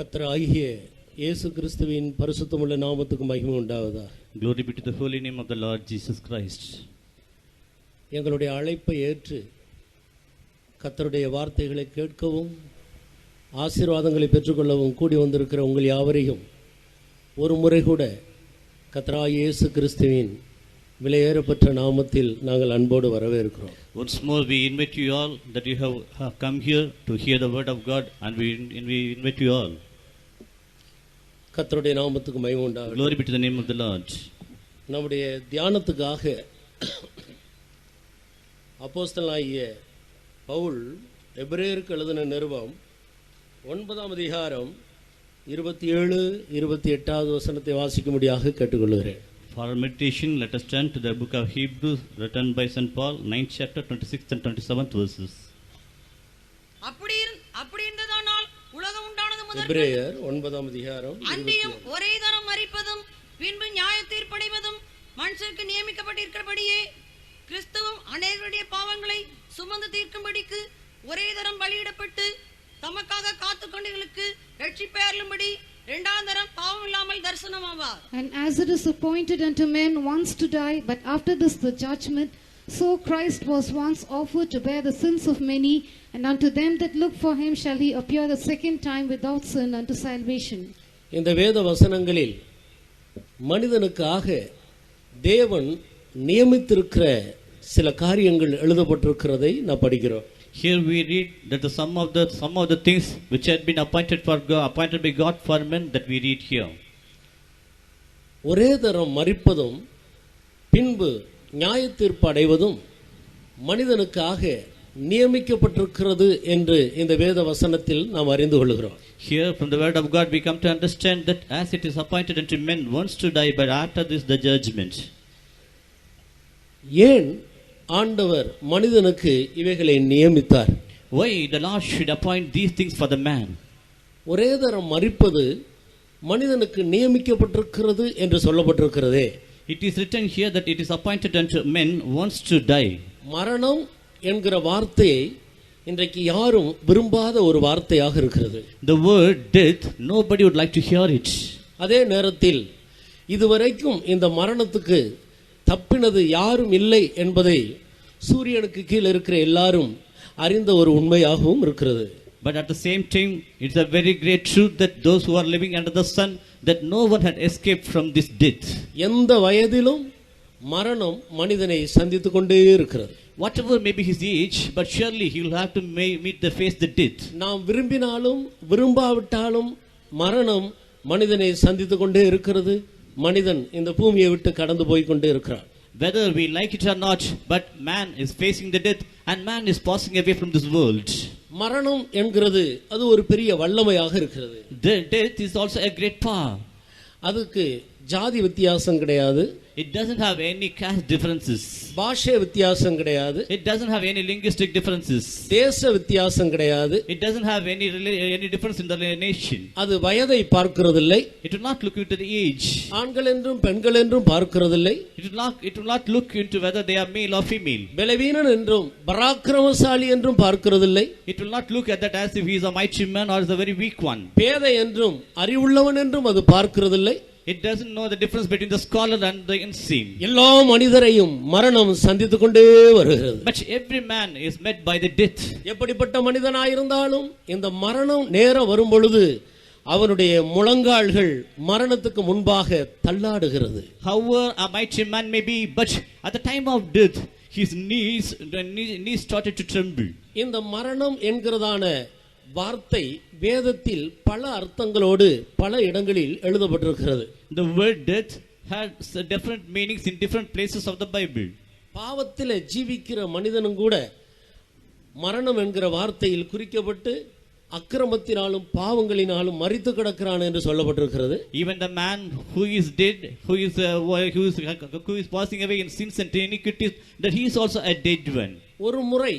கர்த்தராகிய இயேசு கிறிஸ்துவின் பரிசுத்தமுள்ள நாமத்துக்கு மகிமை உண்டாவதாக. Glory be to the holy name of the Lord Jesus Christ. எங்களுடைய அழைப்பை ஏற்று கர்த்தருடைய வார்த்தைகளை கேட்கவும் ஆசீர்வாதங்களை பெற்றுக்கொள்ளவும் கூடி வந்திருக்கிற உங்கள் யாவரையும் ஒரு முறை கூட கர்த்தராகிய இயேசு கிறிஸ்துவின் விலையேறப்பெற்ற நாமத்தில் நாங்கள் அன்போடு வரவேற்கிறோம். Once more we invite you all that you have come here to hear the word of God, and we invite you all. கர்த்தருடைய நாமத்துக்கு மகிமை உண்டாகட்டும். Glory be to the name of the Lord. நம்முடைய தியானத்துக்காக அப்போஸ்தலனாகிய பவுல் எபிரேயருக்கு எழுதின நிருபம் 9ஆம் அதிகாரம் 27-28 வசனத்தை வாசிக்கும்படியாக கேட்டுக்கொள்கிறேன். For our meditation, let us turn to the book of Hebrews written by St. Paul, 9th chapter, 26th and 27th verses. அப்படி இருந்ததானால் உலகம் உண்டானது முதல் எபிரேயர் 9ஆம் அதிகாரம் அன்றியும் ஒரே தரம் மரிப்பதும் பின்பு நியாய தீர்ப்படைவதும் மனுஷருக்கு நியமிக்கப்பட்டிருக்கிறபடியே கிறிஸ்துவும் அநேகருடைய பாவங்களை சுமந்து தீர்க்கும்படிக்கு ஒரே தரம் பலியிடப்பட்டு தமக்காக காத்துக்கொண்டவர்களுக்கு ரட்சிப்பை அருளும்படி இரண்டாம் தரம் பாவம் இல்லாமல் தரிசனமாவார். And as it is appointed unto men once to die, but after this the judgment, so Christ was once offered to bear the sins of many, and unto them that look for him shall he appear the second time without sin unto salvation. இந்த வேத வசனங்களில் மனிதனுக்காக தேவன் நியமித்திருக்கிற சில காரியங்கள் எழுதப்பட்டிருக்கிறதை நான் படிக்கிறோம். Here we read that some of the things which had been appointed by God for men, that we read here. ஒரே தரம் மரிப்பதும் பின்பு நியாய தீர்ப்பு அடைவதும் மனிதனுக்காக நியமிக்கப்பட்டிருக்கிறது என்று இந்த வேத வசனத்தில் நாம் அறிந்து கொள்கிறோம். Here from the word of God we come to understand that as it is appointed unto men once to die, but after this the judgment. ஏன் ஆண்டவர் மனிதனுக்கு இவைகளை நியமித்தார்? Why the Lord should appoint these things for the man? ஒரே தரம் மரிப்பது மனிதனுக்கு நியமிக்கப்பட்டிருக்கிறது என்று சொல்லப்பட்டிருக்கிறதே. It is written here that it is appointed unto men once to die. மரணம் என்கிற வார்த்தையை இன்றைக்கு யாரும் விரும்பாத ஒரு வார்த்தையாக இருக்கிறது. The word death, nobody would like to hear it. அதே நேரத்தில் இதுவரைக்கும் இந்த மரணத்துக்கு தப்பினது யாரும் இல்லை என்பதை சூரியனுக்கு கீழே இருக்கிற எல்லாரும் அறிந்த ஒரு உண்மையாகவும் இருக்கிறது. But at the same time, it's a very great truth that those who are living under the sun, that no one had escaped from this death. எந்த வயதிலும் மரணம் மனிதனை சந்தித்துக் கொண்டே இருக்கிறது. Whatever may be his age, but surely he will have to face the death. நாம் விரும்பினாலும் விரும்பாவிட்டாலும் மரணம் மனிதனை சந்தித்துக் கொண்டே இருக்கிறது. மனிதன் இந்த பூமியை விட்டு கடந்து போய் கொண்டே இருக்கிறான். Whether we like it or not, but man is facing the death and man is passing away from this world. மரணம் என்கிறது அது ஒரு பெரிய வல்லமையாக இருக்கிறது. The death is also a great power. அதுக்கு ஜாதி வித்தியாசம் கிடையாது. It doesn't have any caste differences. பாஷை வித்தியாசம் கிடையாது. It doesn't have any linguistic differences. தேச வித்தியாசம் கிடையாது. It doesn't have any difference in the nation. அது வயதை பார்க்கிறதில்லை. It will not look into the age. ஆண்கள் என்றும் பெண்கள் என்றும் பார்க்கிறதில்லை. It will not look into whether they are male or female. பலவீனன் என்றும் பராக்கிரமசாலி என்றும் பார்க்கிறதில்லை. It will not look at that as if he is a mighty man or is a very weak one. பேதை என்றும் அறிவுள்ளவன் என்றும் அது பார்க்கிறதில்லை. It doesn't know the difference between the scholar and the insane. எல்லா மனிதரையும் மரணம் சந்தித்துக் கொண்டே வருகிறது. But every man is met by the death. எப்படிப்பட்ட மனிதனாயிருந்தாலும் இந்த மரணம் நேரம் வரும் பொழுது அவனுடைய முழங்கால்கள் மரணத்துக்கு முன்பாக தள்ளாடுகிறது. However a mighty man may be, but at the time of death his knees started to tremble. இந்த மரணம் என்கிறதான வார்த்தை வேதத்தில் பல அர்த்தங்களோடு பல இடங்களில் எழுதப்பட்டிருக்கிறது. The word death has different meanings in different places of the Bible. பாவத்தில் ஜீவிக்கிற மனிதனும் கூட மரணம் என்கிற வார்த்தையில் குறிக்கப்பட்டு அக்கிரமத்தினாலும் பாவங்களினாலும் மரித்து கிடக்கிறான் என்று சொல்லப்பட்டிருக்கிறது. Even the man who is dead, who is passing away in sins and iniquities, that he is also a dead one. ஒரு முறை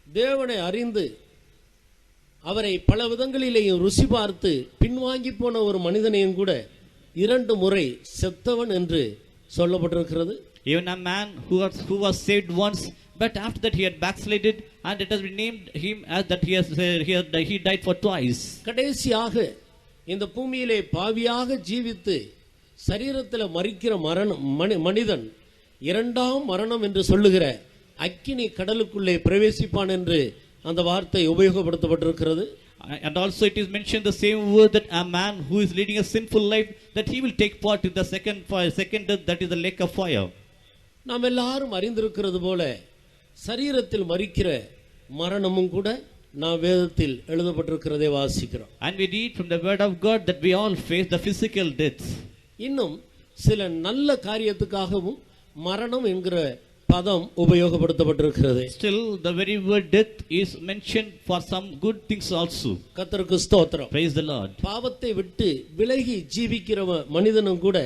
தேவனை அறிந்து அவரை பல விதங்களிலேயும் ருசி பார்த்து பின்வாங்கி போன ஒரு மனிதனையும் கூட 2 முறை செத்தவன் என்று சொல்லப்பட்டிருக்கிறது. Even a man who was saved once, but after that he had backslided, and it has been named him as that he died for twice. கடைசியாக இந்த பூமியிலே பாவியாக ஜீவித்து சரீரத்தில் மரிக்கிற மனிதன் இரண்டாம் மரணம் என்று சொல்லுகிற அக்கினி கடலுக்குள்ளே பிரவேசிப்பான் என்று அந்த வார்த்தை உபயோகப்படுத்தப்பட்டிருக்கிறது. And also it is mentioned the same word that a man who is leading a sinful life, that he will take part in the second death, that is the lake of fire. நாம் எல்லாரும் அறிந்திருக்கிறது போல சரீரத்தில் மரிக்கிற மரணமும் கூட நாம் வேதத்தில் எழுதப்பட்டிருக்கிறதை வாசிக்கிறோம். And we read from the word of God that we all face the physical death. இன்னும் சில நல்ல காரியத்துக்காகவும் மரணம் என்கிற பதம் உபயோகப்படுத்தப்பட்டிருக்கிறது. Still the very word death is mentioned for some good things also. கர்த்தருக்கு ஸ்தோத்திரம். Praise the Lord. பாவத்தை விட்டு விலகி ஜீவிக்கிற மனிதனும் கூட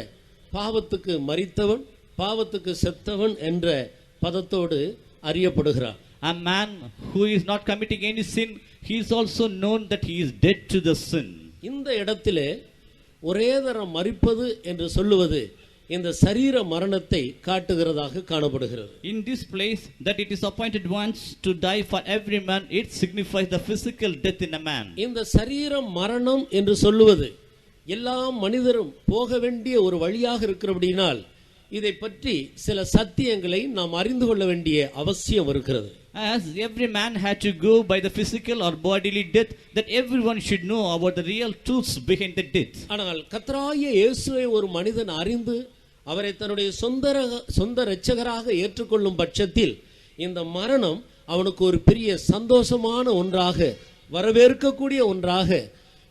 பாவத்துக்கு மரித்தவன், பாவத்துக்கு செத்தவன் என்ற பதத்தோடு அறியப்படுகிறான். A man who is not committing any sin, he is also known that he is dead to the sin. இந்த இடத்திலே ஒரே தரம் மரிப்பது என்று சொல்லுவது இந்த சரீர மரணத்தை காட்டுகிறதாக காணப்படுகிறது. In this place that it is appointed once to die for every man, it signifies the physical death in a man. இந்த சரீர மரணம் என்று சொல்லுவது எல்லா மனிதரும் போக வேண்டிய ஒரு வழியாக இருக்கிறபடினால் இதை பற்றி சில சத்தியங்களை நாம் அறிந்து கொள்ள வேண்டிய அவசியம் இருக்கிறது. As every man had to go by the physical or bodily death, that everyone should know about the real truths behind the death. ஆனால் கர்த்தராகிய இயேசுவை ஒரு மனிதன் அறிந்து அவரை தன்னுடைய சொந்த இரட்சகராக ஏற்றுக்கொள்ளும் பட்சத்தில் இந்த மரணம் அவனுக்கு ஒரு பெரிய சந்தோஷமான ஒன்றாக, வரவேற்கக்கூடிய ஒன்றாக,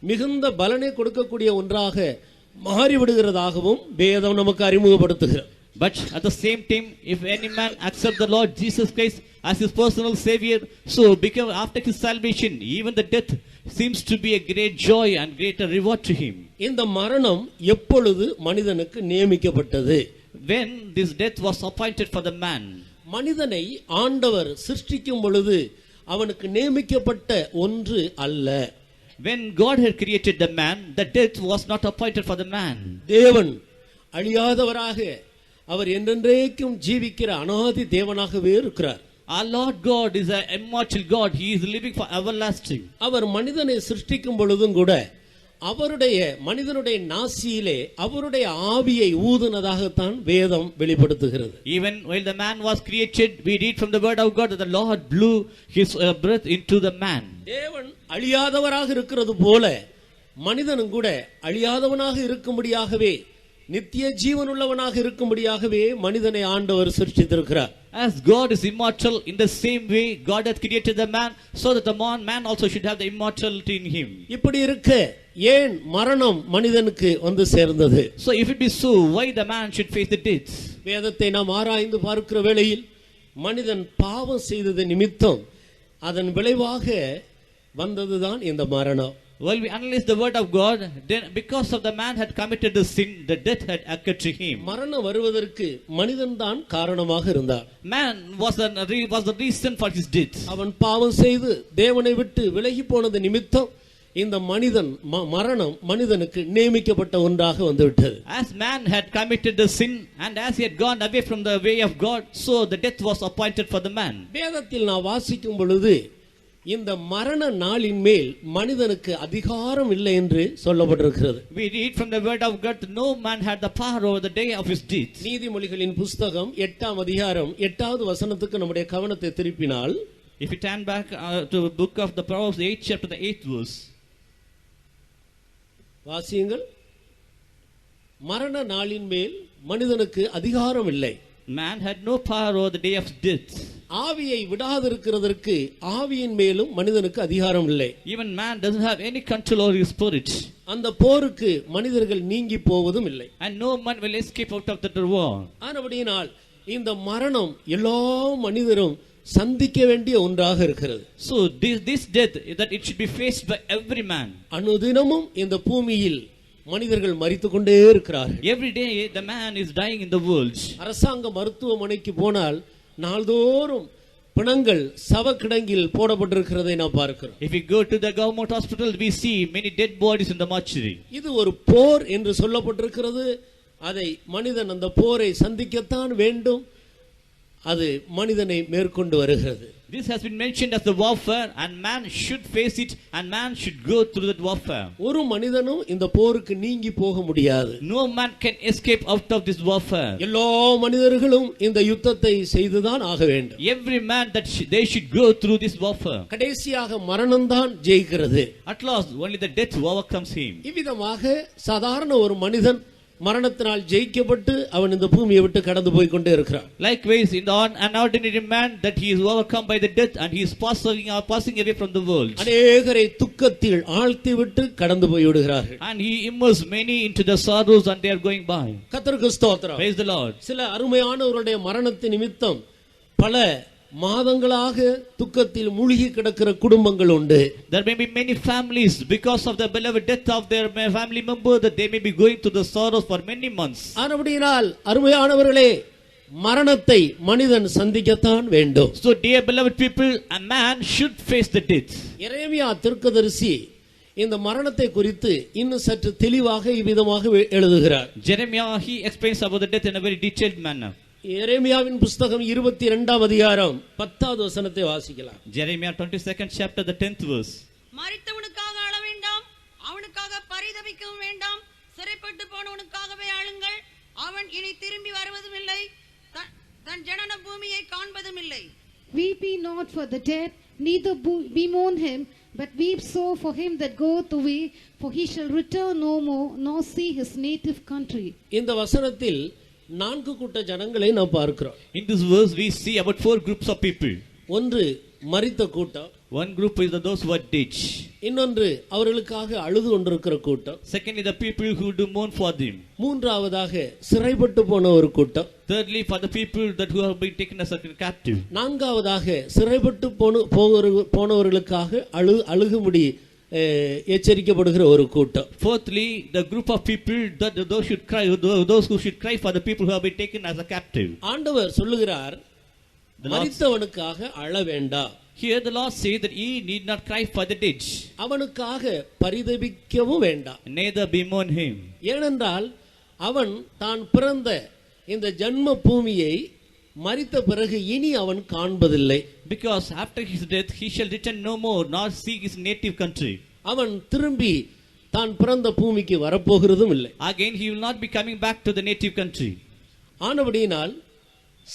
மிகுந்த பலனை கொடுக்கக்கூடிய ஒன்றாக மாறிவிடுகிறதாகவும் வேதம் நமக்கு அறிமுகப்படுத்துகிறது. But at the same time, if any man accept the Lord Jesus Christ as his personal savior, so become after his salvation, even the death seems to be a great joy and greater reward to him. இந்த மரணம் எப்பொழுது மனிதனுக்கு நியமிக்கப்பட்டது? When this death was appointed for the man. மனிதனை ஆண்டவர் சிருஷ்டிக்கும் பொழுது அவனுக்கு நியமிக்கப்பட்ட ஒன்று அல்ல. When God had created the man, the death was not appointed for the man. தேவன் அழியாதவராக, அவர் என்றென்றைக்கும் ஜீவிக்கிற அநாதி தேவனாகவே இருக்கிறார். Our Lord God is an immortal God. He is living for everlasting. அவர் மனிதனை சிருஷ்டிக்கும் பொழுதும் கூட மனிதனுடைய நாசியிலே அவருடைய ஆவியை ஊதினதாகத்தான் வேதம் வெளிப்படுத்துகிறது. Even while the man was created, we read from the word of God that the Lord blew his breath into the man. தேவன் அழியாதவராக இருக்கிறது போல மனிதனும் கூட அழியாதவனாக இருக்கும்படியாகவே, நித்திய ஜீவனுள்ளவனாக இருக்கும்படியாகவே மனிதனை ஆண்டவர் சிருஷ்டித்திருக்கிறார். As God is immortal, in the same way God hath created the man, so that the man also should have the immortality in him. இப்படி இருக்க ஏன் மரணம் மனிதனுக்கு வந்து சேர்ந்தது? So if it be so, why the man should face the death? வேதத்தை நாம் ஆராய்ந்து பார்க்கிற வேளையில் மனிதன் பாவம் செய்தது நிமித்தம் அதன் விளைவாக வந்ததுதான் இந்த மரணம். While we analyze the word of God, then because of the man had committed the sin, the death had occurred to him. மரணம் வருவதற்கு மனிதன் தான் காரணமாக இருந்தார். Man was the reason for his death. அவன் பாவம் செய்து தேவனை விட்டு விலகி போனது நிமித்தம் இந்த மரணம் மனிதனுக்கு நியமிக்கப்பட்ட ஒன்றாக வந்துவிட்டது. As man had committed the sin and as he had gone away from the way of God, so the death was appointed for the man. வேதத்தில் நான் வாசிக்கும் பொழுது இந்த மரண நாளின் மேல் மனிதனுக்கு அதிகாரம் இல்லை என்று சொல்லப்பட்டிருக்கிறது. We read from the word of God that no man had the power over the day of his death. நீதிமொழிகளின் புத்தகம் 8ஆம் அதிகாரம் 8வது வசனத்துக்கு நம்முடைய கவனத்தை திருப்பினால், if you turn back to the book of the Proverbs 8 chapter the 8th verse, வாசியுங்கள். மரண நாளின் மேல் மனிதனுக்கு அதிகாரம் இல்லை. Man had no power over the day of death. ஆவியை விடாதிருக்கிறதற்கு ஆவியின் மேலும் மனிதனுக்கு அதிகாரம் இல்லை. Even man doesn't have any control over his spirit. அந்த போருக்கு மனிதர்கள் நீங்கி போவதும் இல்லை. And no man will escape out of that war. ஆனபடியினால் இந்த மரணம் எல்லா மனிதரும் சந்திக்க வேண்டிய ஒன்றாக இருக்கிறது. So this death that it should be faced by every man. அனுதினமும் இந்த பூமியில் மனிதர்கள் மரித்துக் கொண்டே இருக்கிறார்கள். Every day the man is dying in the world. அரசாங்க மருத்துவமனைக்கு போனால் நாள்தோறும் பிணங்கள் சவக்கிடங்கில் போடப்பட்டிருக்கிறதை நாம் பார்க்கிறோம். If we go to the government hospital, we see many dead bodies in the mortuary. இது ஒரு போர் என்று சொல்லப்பட்டிருக்கிறது. அதை மனிதன் அந்த போரை சந்திக்கத்தான் வேண்டும். அது மனிதனை மேற்கொண்டு வருகிறது. This has been mentioned as the warfare, and man should face it, and man should go through that warfare. ஒரு மனிதனும் இந்த போருக்கு நீங்கி போக முடியாது. No man can escape out of this warfare. எல்லா மனிதர்களும் இந்த யுத்தத்தை செய்துதான் ஆக வேண்டும். Every man that they should go through this warfare. கடைசியாக மரணம்தான் ஜெயிக்கிறது. At last only the death overcomes him. இவ்விதமாக சாதாரண ஒரு மனிதன் மரணத்தினால் ஜெயிக்கப்பட்டு அவன் இந்த பூமியை விட்டு கடந்து போய் கொண்டே இருக்கிறான். Likewise, an ordinary man that he is overcome by the death and he is passing away from the world. அநேகரை துக்கத்தில் ஆழ்த்தி விட்டு கடந்து போய் விடுகிறார்கள். And he immerses many into the sorrows and they are going by. கர்த்தருக்கு ஸ்தோத்திரம். Praise the Lord. சில அருமையானவருடைய மரணத்தின் நிமித்தம் பல மாதங்களாக துக்கத்தில் மூழ்கி கிடக்கிற குடும்பங்கள் உண்டு. There may be many families because of the beloved death of their family member that they may be going through the sorrows for many months. ஆனபடியால் அருமையானவர்களே, மரணத்தை மனிதன் சந்திக்கத்தான் வேண்டும். So dear beloved people, a man should face the death. எரேமியா தீர்க்கதரிசி இந்த மரணத்தை குறித்து இன்னும் சற்று தெளிவாக இவ்விதமாக எழுதுகிறார். Jeremiah, he explains about the death in a very detailed manner. எரேமியாவின் புத்தகம் 22ஆம் அதிகாரம் 10வது வசனத்தை வாசிக்கலாம். Jeremiah 22nd chapter, the 10th verse. மரித்தவனுக்காக அழ வேண்டாம், அவனுக்காக பரிதபிக்கவும் வேண்டாம், சிறைப்பட்டு போனவனுக்காகவே அழுங்கள், அவன் இனி திரும்பி வருவதும் இல்லை, தன் ஜனன பூமியை காண்பதும் இல்லை. Weep ye not for the dead, neither bemoan him, but weep sore for him that goeth away, for he shall return no more, nor see his native country. இந்த வசனத்தில் 4 கூட்ட ஜனங்களை நாம் பார்க்கிறோம். In this verse we see about 4 groups of people. ஒன்று மரித்த கூட்டம். One group is those who are dead. இன்னொன்று அவர்களுக்காக அழுது கொண்டிருக்கிற கூட்டம். Secondly, the people who do mourn for them. மூன்றாவதாக சிறைப்பட்டு போன ஒரு கூட்டம். Thirdly, for the people that who have been taken as a captive. நான்காவதாக சிறைப்பட்டு போனவர்களுக்காக அழுகும்படி எச்சரிக்கப்படுகிற ஒரு கூட்டம். Fourthly, the group of people that those who should cry for the people who have been taken as a captive. ஆண்டவர் சொல்லுகிறார், மரித்தவனுக்காக அழ வேண்டாம். Here the Lord says that ye need not cry for the dead. அவனுக்காக பரிதபிக்கவும் வேண்டாம். Neither bemoan him. ஏனென்றால் அவன் தான் பிறந்த இந்த ஜன்ம பூமியை மரித்த பிறகு இனி அவன் காண்பதில்லை. Because after his death he shall return no more, nor see his native country. அவன் திரும்பி தான் பிறந்த பூமிக்கு வரப்போகிறதும் இல்லை. Again he will not be coming back to the native country. ஆனபடியினால்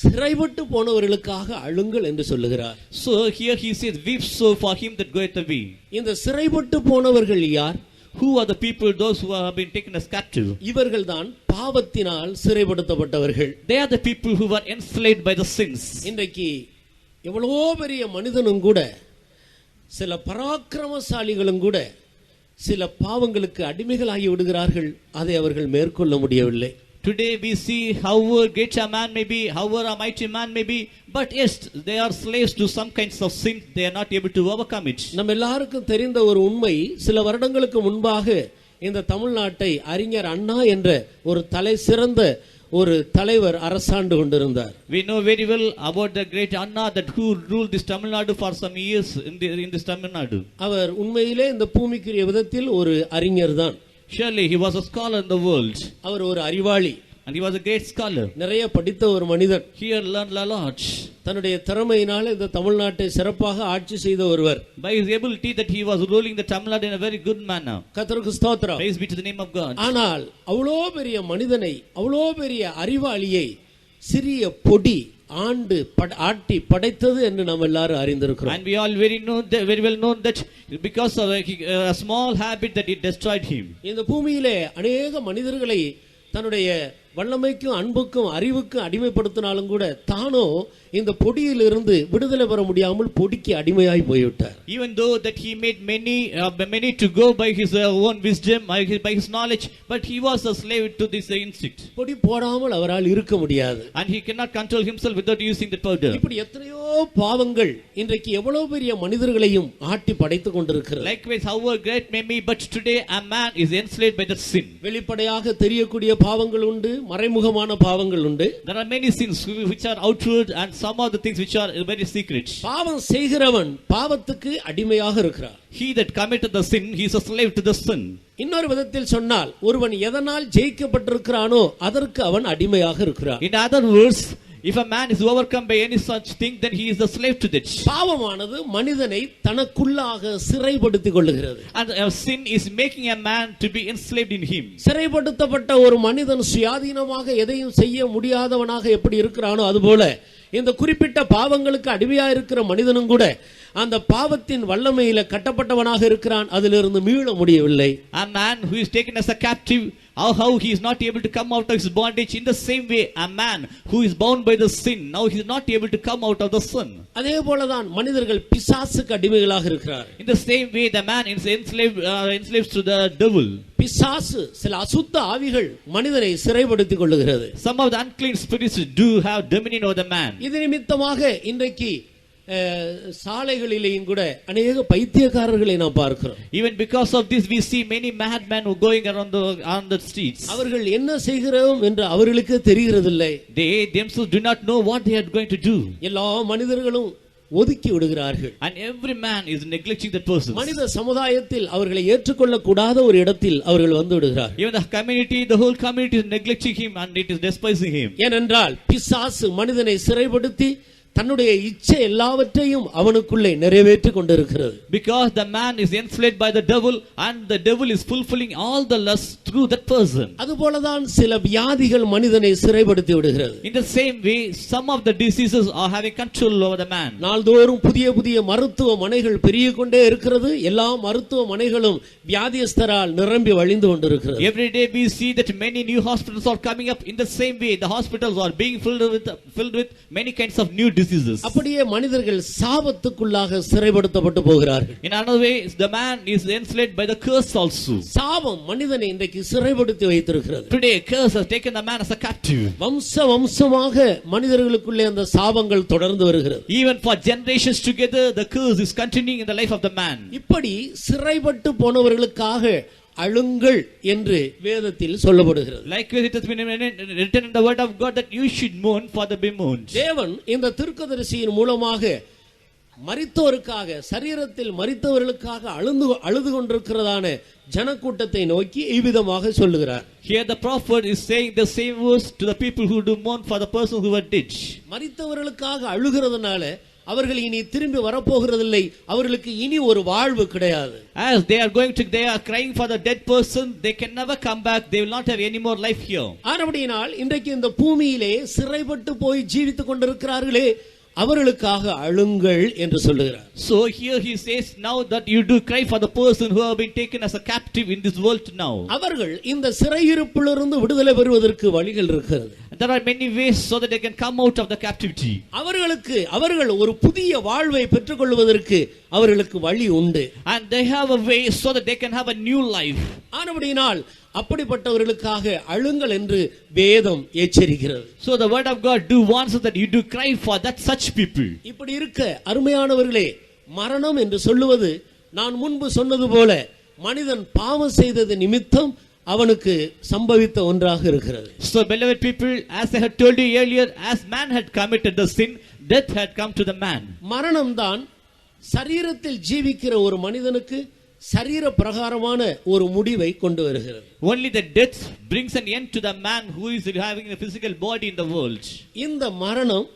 சிறைப்பட்டு போனவர்களுக்காக அழுங்கள் என்று சொல்லுகிறார். So here he says, weep so for him that goeth away. இந்த சிறைப்பட்டு போனவர்கள் யார்? Who are the people, those who have been taken as captive? இவர்கள் தான் பாவத்தினால் சிறைப்படுத்தப்பட்டவர்கள். They are the people who were enslaved by the sins. இன்றைக்கு எவ்வளவோ பெரிய மனிதனும் கூட, சில பராக்கிரமசாலிகளும் கூட சில பாவங்களுக்கு அடிமைகளாகி விடுகிறார்கள். அதை அவர்கள் மேற்கொள்ள முடியவில்லை. Today we see however great a man may be, however a mighty man may be, but yes, they are slaves to some kinds of sin. They are not able to overcome it. நம்ம எல்லாருக்கும் தெரிந்த ஒரு உண்மை, சில வருடங்களுக்கு முன்பாக இந்த தமிழ்நாட்டை அறிஞர் அண்ணா என்ற ஒரு தலை சிறந்த ஒரு தலைவர் அரசாண்டு கொண்டிருந்தார். We know very well about the great Anna that who ruled this Tamil Nadu for some years in this Tamil Nadu. அவர் உண்மையிலே இந்த பூமிக்குரிய விதத்தில் ஒரு அறிஞர் தான். Surely he was a scholar in the world. அவர் ஒரு அறிவாளி. And he was a great scholar. நிறைய படித்த ஒரு மனிதன். He learned a lot. தன்னுடைய திறமையினால் இந்த தமிழ்நாட்டை சிறப்பாக ஆட்சி செய்த ஒருவர். By his ability that he was ruling the Tamil Nadu in a very good manner. கர்த்தருக்கு ஸ்தோத்திரம். Praise be to the name of God. ஆனால் அவ்வளோ பெரிய மனிதனை, அவ்வளோ பெரிய அறிவாளியை சிறிய பொடி ஆட்டி படைத்தது என்று நாம் எல்லாரும் அறிந்திருக்கிறோம். And we all very well know that because of a small habit that it destroyed him. இந்த பூமியிலே अनेक மனிதர்களை தன்னுடைய வல்லமைக்கும் அன்புக்கும் அறிவுக்கும் அடிமைப்படுத்தினாலும் கூட தானோ இந்த பொடியிலிருந்து விடுதலை பெற முடியாமல் பொடிக்கு அடிமையாய் போய்விட்டார். Even though that he made many to go by his own wisdom, by his knowledge, but he was a slave to this instinct. பொடி போடாமல் அவரால் இருக்க முடியாது. And he cannot control himself without using the powder. இப்படி எத்தனையோ பாவங்கள் இன்றைக்கு எவ்வளவு பெரிய மனிதர்களையும் ஆட்டி படைத்துக் கொண்டிருக்கிறது. Likewise, however great may be, but today a man is enslaved by the sin. வெளிப்படையாக தெரியக்கூடிய பாவங்கள் உண்டு, மறைமுகமான பாவங்கள் உண்டு. There are many sins which are outward and some of the things which are very secret. பாவம் செய்கிறவன் பாவத்துக்கு அடிமையாக இருக்கிறான். He that committed the sin, he is a slave to the sin. இன்னொரு விதத்தில் சொன்னால் ஒருவன் எதனால் ஜெயிக்கப்பட்டிருக்கிறானோ அதற்கு அவன் அடிமையாக இருக்கிறான். In other words, If a man is overcome by any such thing, then he is a slave to that. பாவமானது மனிதனை தனக்குள்ளாக சிறைப்படுத்திக் கொள்ளுகிறது. And sin is making a man to be enslaved in him. சிறைப்படுத்தப்பட்ட ஒரு மனிதன் சுயாதீனமாக எதையும் செய்ய முடியாதவனாக எப்படி இருக்கிறானோ அதுபோல இந்த குறிப்பிட்ட பாவங்களுக்கு அடிமையா இருக்கிற மனிதனும் கூட அந்த பாவத்தின் வல்லமையில கட்டப்பட்டவனாக இருக்கிறான், அதிலிருந்து மீள முடியவில்லை. A man who is taken as a captive, how he is not able to come out of his bondage. In the same way, a man who is bound by the sin, now he is not able to come out of the sin. அதே போலதான் மனிதர்கள் பிசாசுக்கு அடிமைகளாக இருக்கிறார். In the same way, the man is enslaved to the devil. பிசாசு சில அசுத்த ஆவிகள் மனிதனை சிறைப்படுத்திக் கொள்ளுகிறது. Some of the unclean spirits do have dominion over the man. இது நிமித்தமாக இன்றைக்கு சாலைகளிலேயும் கூட அநேக பைத்தியக்காரர்களை நாம் பார்க்கிறோம். Even because of this, we see many madmen who going on the streets. அவர்கள் என்ன செய்கிறோம் என்று அவர்களுக்கு தெரிகிறதில்லை. They themselves do not know what they are going to do. எல்லா மனிதர்களும் ஒதுக்கி விடுகிறார்கள். And every man is neglecting that person. மனித சமுதாயத்தில் அவர்களை ஏற்றுக்கொள்ள கூடாத ஒரு இடத்தில் அவர்கள் வந்து விடுகிறார்கள். Even the community, the whole community is neglecting him and it is despising him. ஏனென்றால் பிசாசு மனிதனை சிறைப்படுத்தி தன்னுடைய இச்சை எல்லாவற்றையும் அவனுக்குள்ளே நிறைவேற்றிக் கொண்டிருக்கிறது. Because the man is enslaved by the devil and the devil is fulfilling all the lusts through that person. அதுபோலதான் சில வியாதிகள் மனிதனை சிறைப்படுத்தி விடுகிறது. In the same way, some of the diseases are having control over the man. நாள்தோறும் புதிய புதிய மருத்துவமனைகள் பெருகிக் கொண்டே இருக்கிறது. எல்லா மருத்துவமனைகளும் வியாதியஸ்தரால் நிரம்பி வழிந்து கொண்டிருக்கிறது. Every day we see that many new hospitals are coming up. In the same way, the hospitals are being filled with many kinds of new diseases. அப்படியே மனிதர்கள் சாபத்துக்குள்ளாக சிறைப்படுத்தப்பட்டு போகிறார்கள். In another way, the man is enslaved by the curse also. சாபம் மனிதனை இன்றைக்கு சிறைப்படுத்தி வைத்திருக்கிறது. Today, curse has taken the man as a captive. வம்சமாக மனிதர்களுக்குள்ளே அந்த சாபங்கள் தொடர்ந்து வருகிறது. Even for generations together, the curse is continuing in the life of the man. இப்படி சிறைப்பட்டு போனவர்களுக்காக அழுங்கள் என்று வேதத்தில் சொல்லப்படுகிறது. Likewise, it has been written in the word of God that you should mourn for the bemoaned. தேவன் இந்த தீர்க்கதரிசியின் மூலமாக மரித்தோருக்காக, சரீரத்தில் மரித்தவர்களுக்காக அழுது கொண்டிருக்கிறதான ஜனக்கூட்டத்தை நோக்கி இவ்விதமாக சொல்லுகிறார். Here the prophet is saying the same words to the people who do mourn for the person who were dead. மரித்தவர்களுக்காக அழுகிறதுனால அவர்கள் இனி திரும்பி வரப்போகிறதில்லை, அவர்களுக்கு இனி ஒரு வாழ்வு கிடையாது. As they are crying for the dead person, they can never come back, they will not have any more life here. ஆனபடியினால் இன்றைக்கு இந்த பூமியிலே சிறைப்பட்டு போய் ஜீவித்துக் கொண்டிருக்கிறார்களே, அவர்களுக்காக அழுங்கள் என்று சொல்லுகிறார். So here he says now that you do cry for the person who have been taken as a captive in this world now. அவர்கள் இந்த சிறையிருப்பிலிருந்து விடுதலை பெறுவதற்கு வழிகள் இருக்கிறது. There are many ways so that they can come out of the captivity. அவர்கள் ஒரு புதிய வாழ்வை பெற்றுக்கொள்வதற்கு அவர்களுக்கு வழி உண்டு. And they have a way so that they can have a new life. ஆனபடியினால் அப்படிப்பட்டவர்களுக்காக அழுங்கள் என்று வேதம் எச்சரிக்கிறது. So the word of God do warns that you do cry for that such people. இப்படி இருக்க அருமையானவர்களே, மரணம் என்று சொல்லுவது நான் முன்பு சொன்னது போல மனிதன் பாவம் செய்தது நிமித்தம் அவனுக்கு சம்பவித்த ஒன்றாக இருக்கிறது. So beloved people, as I had told you earlier, as man had committed the sin, death had come to the man. மரணம் தான் சரீரத்தில் ஜீவிக்கிற ஒரு மனிதனுக்கு சரீர பிரகாரமான ஒரு முடிவை கொண்டு வருகிறது. Only the death brings an end to the man who is having a physical body in the world. இந்த மரணம்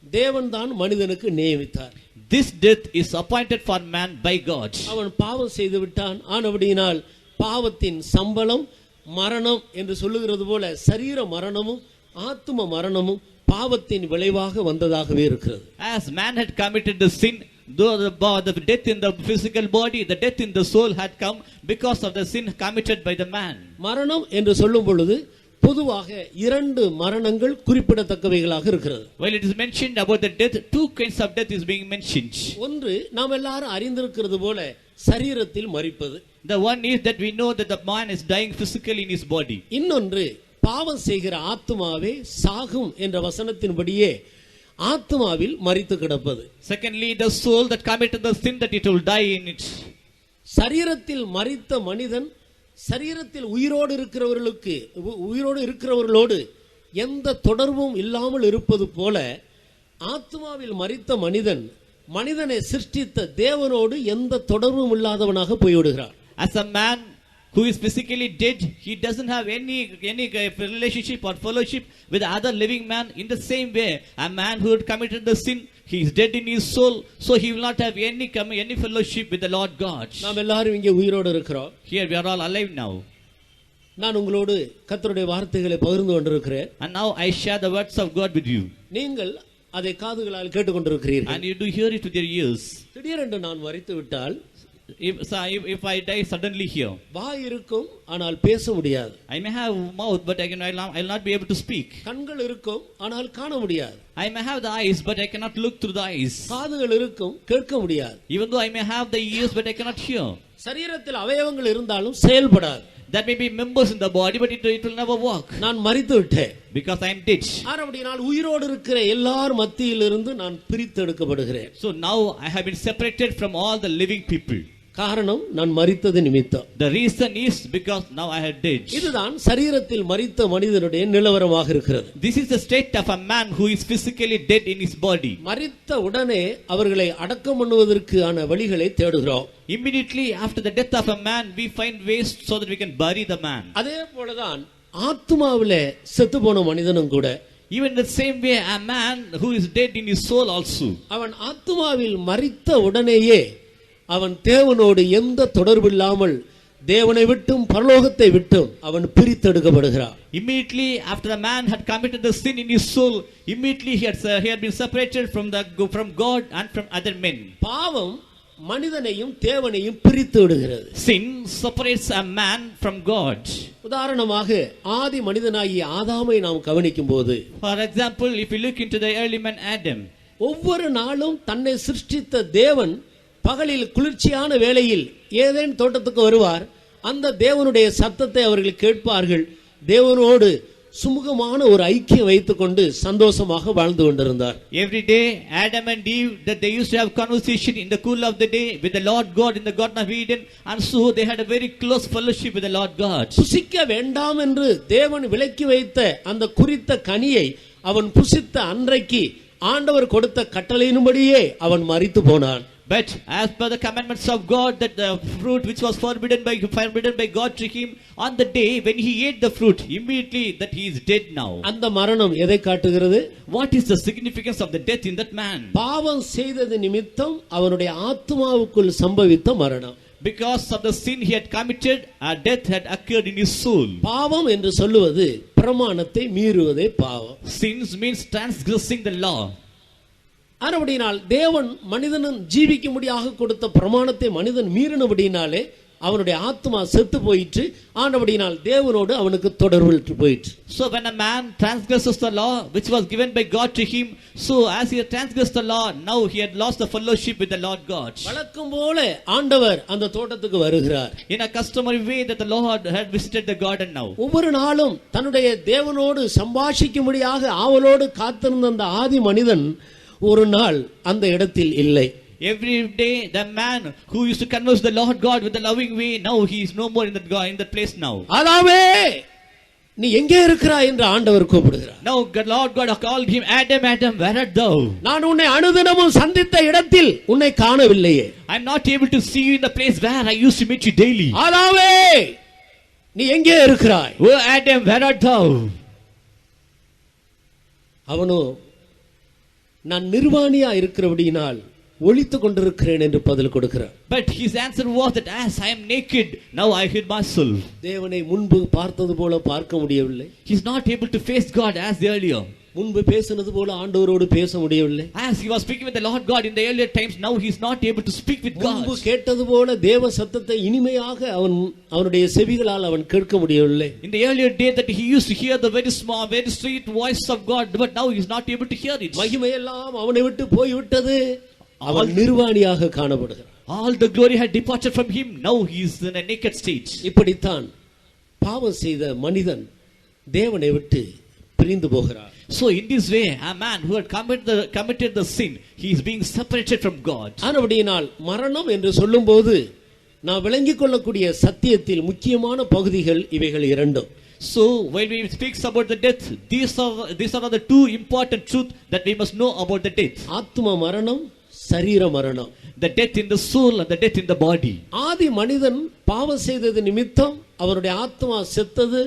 தேவன் தான் மனிதனுக்கு நியமித்தார். This death is appointed for man by God. அவன் பாவம் செய்து விட்டான். ஆனபடியினால் பாவத்தின் சம்பளம் மரணம் என்று சொல்லுகிறது போல சரீர மரணமும் ஆத்தும மரணமும் பாவத்தின் விளைவாக வந்ததாகவே இருக்கிறது. As man had committed the sin, though the death in the physical body, the death in the soul had come because of the sin committed by the man. மரணம் என்று சொல்லும் பொழுது பொதுவாக இரண்டு மரணங்கள் குறிப்பிடத்தக்கவைகளாக இருக்கிறது. While it is mentioned about the death, two kinds of death is being mentioned. ஒன்று நாம் எல்லாரும் அறிந்திருக்கிறது போல சரீரத்தில் மரிப்பது. The one is that we know that the man is dying physically in his body. இன்னொன்று பாவம் செய்கிற ஆத்துமாவே சாகும் என்ற வசனத்தின்படியே ஆத்துமாவில் மரித்து கிடப்பது. Secondly, the soul that committed the sin, that it will die in it. சரீரத்தில் மரித்த மனிதன் சரீரத்தில் உயிரோடு இருக்கிறவர்களோடு எந்த தொடர்பும் இல்லாமல் இருப்பது போல ஆத்துமாவில் மரித்த மனிதனை சிருஷ்டித்த தேவனோடு எந்த தொடர்பும் இல்லாதவனாக போய்விடுகிறான். As a man who is physically dead, he doesn't have any relationship or fellowship with the other living man. In the same way, a man who had committed the sin, he is dead in his soul, so he will not have any fellowship with the Lord God. நாம் எல்லாரும் இங்கே உயிரோடு இருக்கிறோம். Here we are all alive now. நான் உங்களோடு கர்த்தருடைய வார்த்தைகளை பகிர்ந்து கொண்டிருக்கிறேன். And now I share the words of God with you. நீங்கள் அதை காதுகளால் கேட்டுக்கொண்டிருக்கிறீர்கள். And you do hear it with your ears. திடீரென்று நான் மரித்து விட்டால், if I die suddenly here, வாய் இருக்கும் ஆனால் பேச முடியாது. I may have mouth, but I'll not be able to speak. கண்கள் இருக்கும் ஆனால் காண முடியாது. I may have the eyes, but I cannot look through the eyes. காதுகள் இருக்கும், கேட்க முடியாது. Even though I may have the ears, but I cannot hear. சரீரத்தில் அவயவங்கள் இருந்தாலும் செயல்படாது. There may be members in the body, but it will never work. நான் மரித்து விட்டேன். Because I am dead. அப்படினால் உயிரோடு இருக்கிற எல்லார் மத்தியிலிருந்து நான் பிரித்தெடுக்கப்படுகிறேன். So now I have been separated from all the living people. காரணம் நான் மரித்தது நிமித்தம். The reason is because now I have died. இதுதான் சரீரத்தில் மரித்த மனிதனுடைய நிலவரமாக இருக்கிறது. This is the state of a man who is physically dead in his body. மரித்த உடனே அவர்களை அடக்கம் பண்ணுவதற்கான வழிகளை தேடுகிறோம். Immediately after the death of a man, we find ways so that we can bury the man. அதே போலதான் ஆத்துமாவிலே செத்து போன மனிதனும் கூட, even in the same way, a man who is dead in his soul also, அவன் ஆத்துமாவில் மரித்த உடனேயே அவன் தேவனோடு எந்த தொடர்பு இல்லாமல் தேவனை விட்டும் பரலோகத்தை விட்டும் அவன் பிரித்தெடுக்கப்படுகிறான். Immediately after a man had committed the sin in his soul, immediately he had been separated from God and from other men. பாவம் மனிதனையும் தேவனையும் பிரித்து விடுகிறது. Sin separates a man from God. உதாரணமாக ஆதி மனிதனாகிய ஆதாமை நாம் கவனிக்கும் போது, For example, if you look into the early man Adam, ஒவ்வொரு நாளும் தன்னை சிருஷ்டித்த தேவன் பகலில் குளிர்ச்சியான வேளையில் ஏதேன் தோட்டத்துக்கு வருவார். அந்த தேவனுடைய சத்தத்தை அவர்கள் கேட்பார்கள். தேவனோடு சுமூகமான ஒரு ஐக்கியம் வைத்துக் கொண்டு சந்தோஷமாக வாழ்ந்து கொண்டிருந்தார். Every day Adam and Eve, that they used to have conversation in the cool of the day with the Lord God in the Garden of Eden, and so they had a very close fellowship with the Lord God. புசிக்க வேண்டாம் என்று தேவன் விலக்கி வைத்த அந்த குறித்த கனியை அவன் புசித்த அன்றைக்கு ஆண்டவர் கொடுத்த கட்டளையின்படியே அவன் மரித்து போனான். But as per the commandments of God, that the fruit which was forbidden by God to him, on the day when he ate the fruit, immediately that he is dead now. அந்த மரணம் எதை காட்டுகிறது? What is the significance of the death in that man? பாவம் செய்தது நிமித்தம் அவனுடைய ஆத்மாவுக்குள் சம்பவித்த மரணம். Because of the sin he had committed, a death had occurred in his soul. பாவம் என்று சொல்லுவது பிரமாணத்தை மீறுவதே பாவம். Sins means transgressing the law. அப்படினால் தேவன் மனிதனும் ஜீவிக்கும்படியாக கொடுத்த பிரமாணத்தை மனிதன் மீறினபடினாலே அவனுடைய ஆத்மா செத்து போயிற்று. ஆனபடினால் தேவனோடு அவனுக்கு தொடர்பு போயிற்று. So when a man transgresses the law which was given by God to him, so as he had transgressed the law, now he had lost the fellowship with the Lord God. வழக்கம் போல ஆண்டவர் அந்த தோட்டத்துக்கு வருகிறார். In a customary way that the Lord had visited the garden now. ஒவ்வொரு நாளும் தன்னுடைய தேவனோடு சம்பாஷிக்கும்படியாக ஆவலோடு காத்திருந்த அந்த ஆதி மனிதன் ஒரு நாள் அந்த இடத்தில் இல்லை. Every day the man who used to converse the Lord God with the loving way, now he is no more in that place now. ஆதாமே, நீ எங்கே இருக்கிறாய் என்று ஆண்டவர் கூப்பிடுகிறார். Now the Lord God called him, Adam, Adam, where art thou? நான் உன்னை அனுதினமும் சந்தித்த இடத்தில் உன்னை காணவில்லையே. I am not able to see you in the place where I used to meet you daily. ஆதாமே, நீ எங்கே இருக்கிறாய்? Oh Adam, where art thou? அவனோ நான் நிர்வாணியா இருக்கிறபடியினால் ஒளித்துக் கொண்டிருக்கிறேன் என்று பதில் கொடுக்கிறார். But his answer was that as I am naked, now I hid myself. தேவனை முன்பு பார்த்தது போல பார்க்க முடியவில்லை. He is not able to face God as earlier. முன்பு பேசினது போல ஆண்டவரோடு பேச முடியவில்லை. As he was speaking with the Lord God in the earlier times, now he is not able to speak with God. முன்பு கேட்டது போல தேவ சத்தத்தை இனிமையாக அவனுடைய செவிகளால் அவன் கேட்க முடியவில்லை. In the earlier day that he used to hear the very small, very sweet voice of God, but now he is not able to hear it. மகிமையெல்லாம் அவனை விட்டு போய்விட்டது. அவன் நிர்வாணியாக காணப்படுகிறான். All the glory had departed from him. Now he is in a naked state. இப்படித்தான் பாவம் செய்த மனிதன் தேவனை விட்டு பிரிந்து போகிறார். So in this way, a man who had committed the sin, he is being separated from God. ஆனபடியினால் மரணம் என்று சொல்லும்போது நான் விளங்கிக் கொள்ளக்கூடிய சத்தியத்தில் முக்கியமான பகுதிகள் இவைகள் இரண்டும். So when we speak about the death, these are the two important truths that we must know about the death. ஆத்ம மரணம், சரீர மரணம். The death in the soul and the death in the body. ஆதி மனிதன் பாவம் செய்தது நிமித்தம் அவருடைய ஆத்மா செத்தது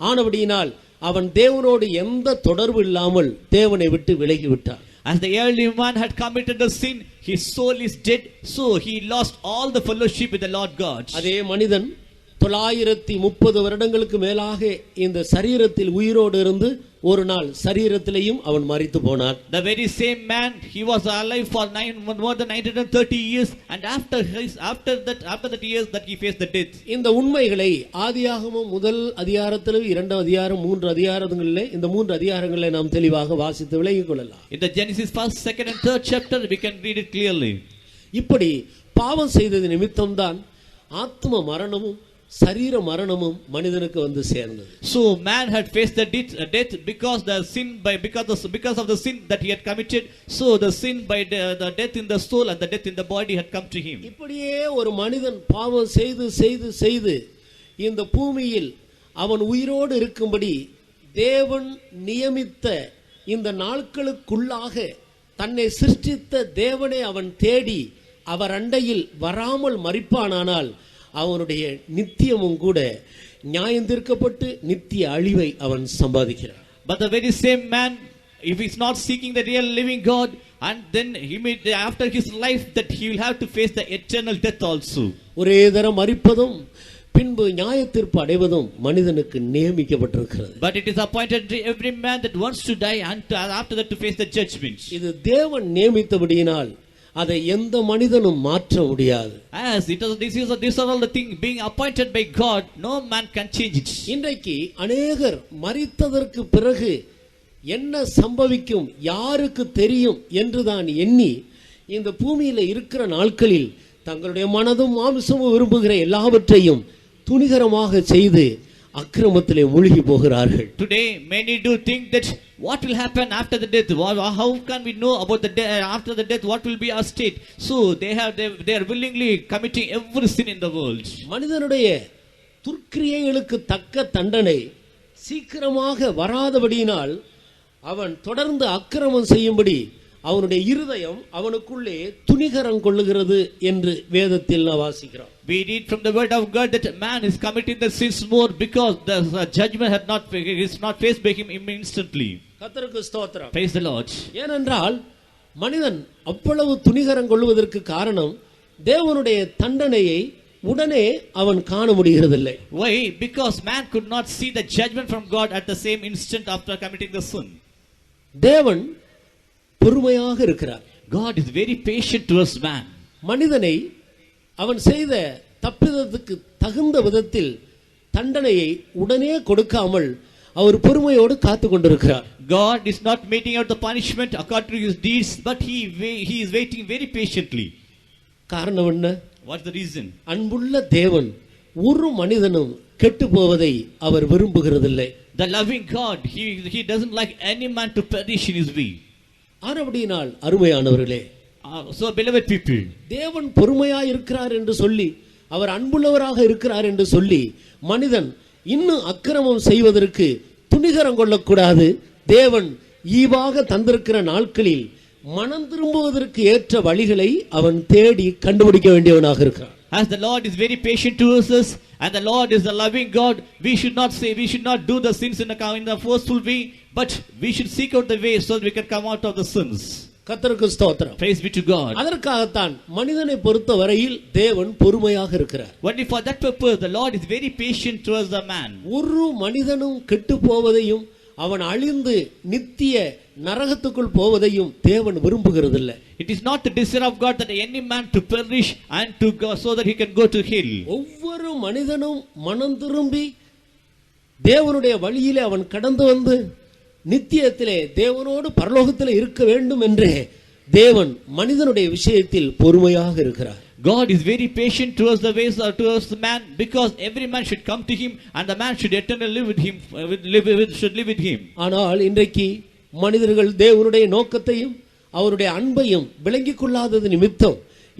ஆனபடியினால் அவன் தேவனோடு எந்த தொடர்பு இல்லாமல் தேவனை விட்டு விலகி விட்டான். As the early man had committed the sin, his soul is dead, so he lost all the fellowship with the Lord God. அதே மனிதன் 930 வருடங்களுக்கு மேலாக இந்த சரீரத்தில் உயிரோடு இருந்து ஒரு நாள் சரீரத்திலேயும் அவன் மரித்து போனான். The very same man, he was alive for more than 930 years, and after that years that he faced the death. இந்த உண்மைகளை ஆதியாகமம் முதல் அதிகாரத்திலும் 2 அதிகாரம் 3 அதிகாரங்களிலே இந்த 3 அதிகாரங்களை நாம் தெளிவாக வாசித்து விளங்கிக் கொள்ளலாம். In the Genesis 1st, 2nd and 3rd chapter we can read it clearly. இப்படி பாவம் செய்தது நிமித்தம்தான் ஆத்ம மரணமும் சரீர மரணமும் மனிதனுக்கு வந்து சேர்ந்தது. So man had faced the death because of the sin that he had committed. So the sin by the death in the soul and the death in the body had come to him. இப்படியே ஒரு மனிதன் பாவம் செய்து இந்த பூமியில் அவன் உயிரோடு இருக்கும்படி தேவன் நியமித்த இந்த நாட்களுக்குள்ளாக தன்னை சிருஷ்டித்த தேவனை அவன் தேடி அவர் அண்டையில் வராமல் மரிப்பானானால் அவனுடைய நித்தியமும் கூட நியாயம் தீர்க்கப்பட்டு நித்திய அழிவை அவன் சம்பாதிக்கிறான். But the very same man, if he is not seeking the real living God, and then after his life that he will have to face the eternal death also. ஒரே தரம் மரிப்பதும் பின்பு நியாய தீர்ப்பு அடைவதும் மனிதனுக்கு நியமிக்கப்பட்டிருக்கிறது. But it is appointed to every man that wants to die and after that to face the judgment. இது தேவன் நியமித்தபடியினால் அதை எந்த மனிதனும் மாற்ற முடியாது. As these are all the things being appointed by God, no man can change it. இன்றைக்கு अनेகர் மரித்ததற்கு பிறகு என்ன சம்பவிக்கும் யாருக்கு தெரியும் என்றுதான் எண்ணி இந்த பூமியில இருக்கிற நாட்களில் தங்களுடைய மனதும் மாம்சமும் விரும்புகிற எல்லாவற்றையும் துணிகரமாக செய்து அக்கிரமத்திலே மூழ்கி போகிறார்கள். Today many do think that what will happen after the death, how can we know about the after the death, what will be our state? So they are willingly committing every sin in the world. மனிதனுடைய துர்க்கிரியைகளுக்கு தக்க தண்டனை சீக்கிரமாக வராதபடியினால் அவன் தொடர்ந்து அக்கிரமம் செய்யும்படி அவனுடைய இருதயம் அவனுக்குள்ளே துணிகரம் கொள்ளுகிறது என்று வேதத்தில் வாசிக்கிறோம். We read from the word of God that man is committing the sins more because the judgment is not faced by him instantly. கர்த்தருக்கு ஸ்தோத்திரம். Praise the Lord. ஏனென்றால் மனிதன் அவ்வளவு துணிகரம் கொள்வதற்கு காரணம் தேவனுடைய தண்டனையை உடனே அவன் காண முடிகிறதில்லை. Why? Because man could not see the judgment from God at the same instant after committing the sin. தேவன் பொறுமையாக இருக்கிறார். God is very patient towards man. மனிதனை அவன் செய்த தப்பிதத்துக்கு தகுந்த விதத்தில் தண்டனையை உடனே கொடுக்காமல் அவர் பொறுமையோடு காத்து கொண்டிருக்கிறார். God is not meting out the punishment according to his deeds, but he is waiting very patiently. காரணம் என்ன? What's the reason? அன்புள்ள தேவன் ஒரு மனிதனும் கெட்டு போவதை அவர் விரும்புகிறதில்லை. The loving God, he doesn't like any man to perish in his way. ஆனபடியினால் அருமையானவர்களே, so beloved people, தேவன் பொறுமையாய் இருக்கிறார் என்று சொல்லி அவர் அன்புள்ளவராக இருக்கிறார் என்று சொல்லி மனிதன் இன்னும் அக்கிரமம் செய்வதற்கு துணிகரம் கொள்ளக்கூடாது. தேவன் ஈவாக தந்திருக்கிற நாட்களில் மனம் திரும்புவதற்கு ஏற்ற வழிகளை அவன் தேடி கண்டுபிடிக்க வேண்டியவனாக இருக்கிறான். As the Lord is very patient towards us and the Lord is the loving God, we should not do the sins in a forceful way, but we should seek out the way so that we can come out of the sins. கர்த்தருக்கு ஸ்தோத்திரம். Praise be to God. அதற்காகத்தான் மனிதனை பொறுத்த வரையில் தேவன் பொறுமையாக இருக்கிறார். Only for that purpose the Lord is very patient towards the man. ஒரு மனிதனும் கெட்டு போவதையும் அவன் அழிந்து நித்திய நரகத்துக்குள் போவதையும் தேவன் விரும்புகிறதில்லை. It is not the desire of God that any man to perish and to go so that he can go to hell. ஒவ்வொரு மனிதனும் மனம் திரும்பி தேவனுடைய வழியிலே அவன் கடந்து வந்து நித்தியத்திலே தேவனோடு பரலோகத்திலே இருக்க வேண்டும் என்றே தேவன் மனிதனுடைய விஷயத்தில் பொறுமையாக இருக்கிறார். God is very patient towards the ways towards the man because every man should come to him and the man should eternally live with him, should live with him. ஆனால் இன்றைக்கு மனிதர்கள் தேவனுடைய நோக்கத்தையும் அவருடைய அன்பையும் விளங்கிக் கொள்ளாதது நிமித்தம்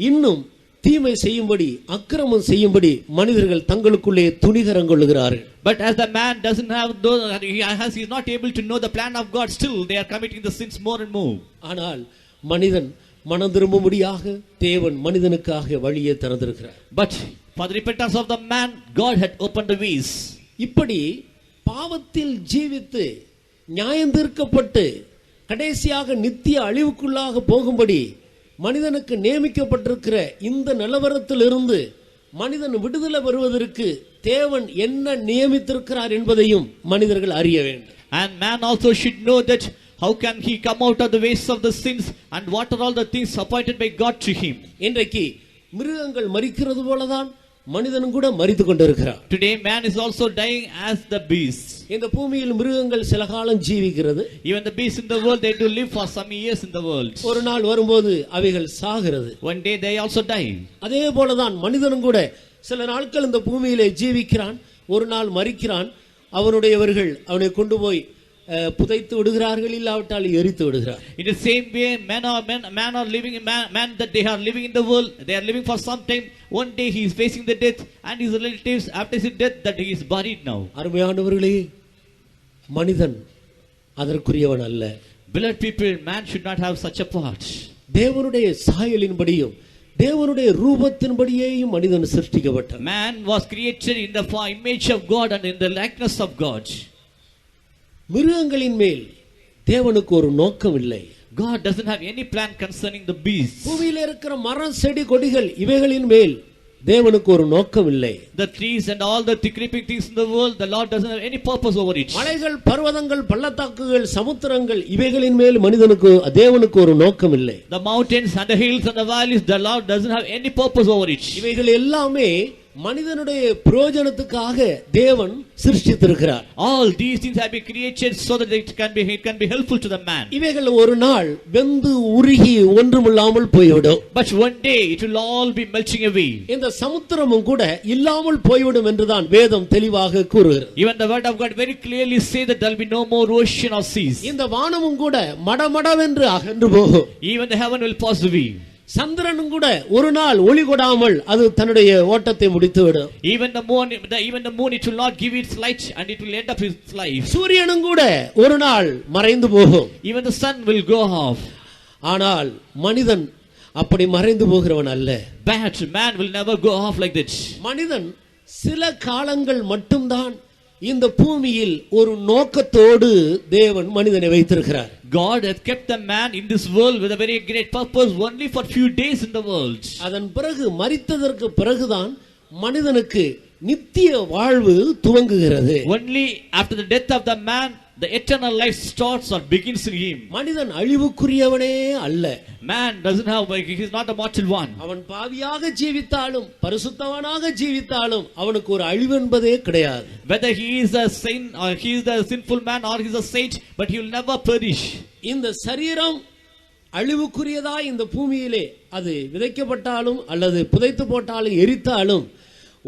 இன்னும் தீமை செய்யும்படி அக்கிரமம் செய்யும்படி மனிதர்கள் தங்களுக்குள்ளே துணிகரம் கொள்ளுகிறார்கள். But as the man doesn't have he is not able to know the plan of God, still they are committing the sins more and more. ஆனால் மனிதன் மனம் திரும்பும்படியாக தேவன் மனிதனுக்காக வழியை திறந்திருக்கிறார். But for the repentance of the man, God had opened the ways. இப்படி பாவத்தில் ஜீவித்து நியாயந்தீர்க்கப்பட்டு கடைசியாக நித்திய அழிவுக்குள்ளாக போகும்படி மனிதனுக்கு நியமிக்கப்பட்டிருக்கிற இந்த நிலவரத்திலிருந்து மனிதன் விடுதலை பெறுவதற்கு தேவன் என்ன நியமித்திருக்கிறார் என்பதையும் மனிதர்கள் அறிய வேண்டும். And man also should know that how can he come out of the ways of the sins and what are all the things appointed by God to him. இன்றைக்கு மிருகங்கள் மரிக்கிறது போலதான் மனிதனும் கூட மரித்துக் கொண்டிருக்கிறார். Today man is also dying as the beasts. இந்த பூமியில் மிருகங்கள் சில காலம் ஜீவிக்கிறது. Even the beasts in the world, they do live for some years in the world. ஒரு நாள் வரும்போது அவைகள் சாகிறது. One day they also die. அதே போலதான் மனிதனும் கூட சில நாட்கள் இந்த பூமியிலே ஜீவிக்கிறான், ஒரு நாள் மரிக்கிறான். அவனுடையவர்கள் அவனை கொண்டு போய் புதைத்து விடுகிறார்கள், இல்லாவிட்டால் எரித்து விடுகிறார். In the same way, man are living man that they are living in the world, they are living for some time. One day he is facing the death, and his relatives after his death that he is buried now. அருமையானவர்களே, மனிதன் அதற்குரியவன் அல்ல. Beloved people, man should not have such a part. தேவனுடைய சாயலின்படியும் தேவனுடைய ரூபத்தின்படியேயும் மனிதன் சிருஷ்டிக்கப்பட்டான். Man was created in the image of God and in the likeness of God. மிருகங்களின் மேல் தேவனுக்கு ஒரு நோக்கம் இல்லை. God doesn't have any plan concerning the beasts. பூமியில் இருக்கிற மரம் செடி கொடிகள் இவைகளின் மேல் தேவனுக்கு ஒரு நோக்கம் இல்லை. The trees and all the creeping things in the world, the Lord doesn't have any purpose over it. மலைகள், பர்வதங்கள், பள்ளத்தாக்குகள், சமுத்திரங்கள் இவைகளின் மேல் தேவனுக்கு ஒரு நோக்கம் இல்லை. The mountains and the hills and the valleys, the Lord doesn't have any purpose over it. இவைகள் எல்லாமே மனிதனுடைய பிரயோஜனத்துக்காக தேவன் சிருஷ்டித்திருக்கிறார். All these things have been created so that it can be helpful to the man. இவைகள் ஒரு நாள் வெந்து உருகி ஒன்றுமில்லாமல் போய்விடும். But one day it will all be melting away. இந்த சமுத்திரமும் கூட இல்லாமல் போய்விடும் என்றுதான் வேதம் தெளிவாக கூறுகிறது. Even the word of God very clearly say that there will be no more ocean or seas. இந்த வானமும் கூட மடமடவென்று அகன்று போகும். Even the heaven will pass away. சந்திரனும் கூட ஒரு நாள் ஒளி கொடாமல் அது தன்னுடைய ஓட்டத்தை முடித்துவிடும். Even the moon it will not give its light and it will end up its life. சூரியனும் கூட ஒரு நாள் மறைந்து போகும். Even the sun will go off. ஆனால் மனிதன் அப்படி மறைந்து போகிறவன் அல்ல. But man will never go off like that. மனிதன் சில காலங்கள் மட்டும்தான் இந்த பூமியில் ஒரு நோக்கத்தோடு தேவன் மனிதனை வைத்திருக்கிறார். God has kept the man in this world with a very great purpose only for few days in the world. அதன் பிறகு மரித்ததற்கு பிறகுதான் மனிதனுக்கு நித்திய வாழ்வு துவங்குகிறது. Only after the death of the man the eternal life starts or begins in him. மனிதன் அழிவுக்குரியவனே அல்ல. Man doesn't have, he is not a mortal one. அவன் பாவியாக ஜீவித்தாலும் பரிசுத்தவனாக ஜீவித்தாலும் அவனுக்கு ஒரு அழிவு என்பதே கிடையாது. Whether he is a saint or he is a sinful man or he is a saint, but he will never perish. இந்த சரீரம் அழிவுக்குரியதா இந்த பூமியிலே அது விதைக்கப்பட்டாலும் அல்லது புதைத்து போட்டாலும் எரித்தாலும்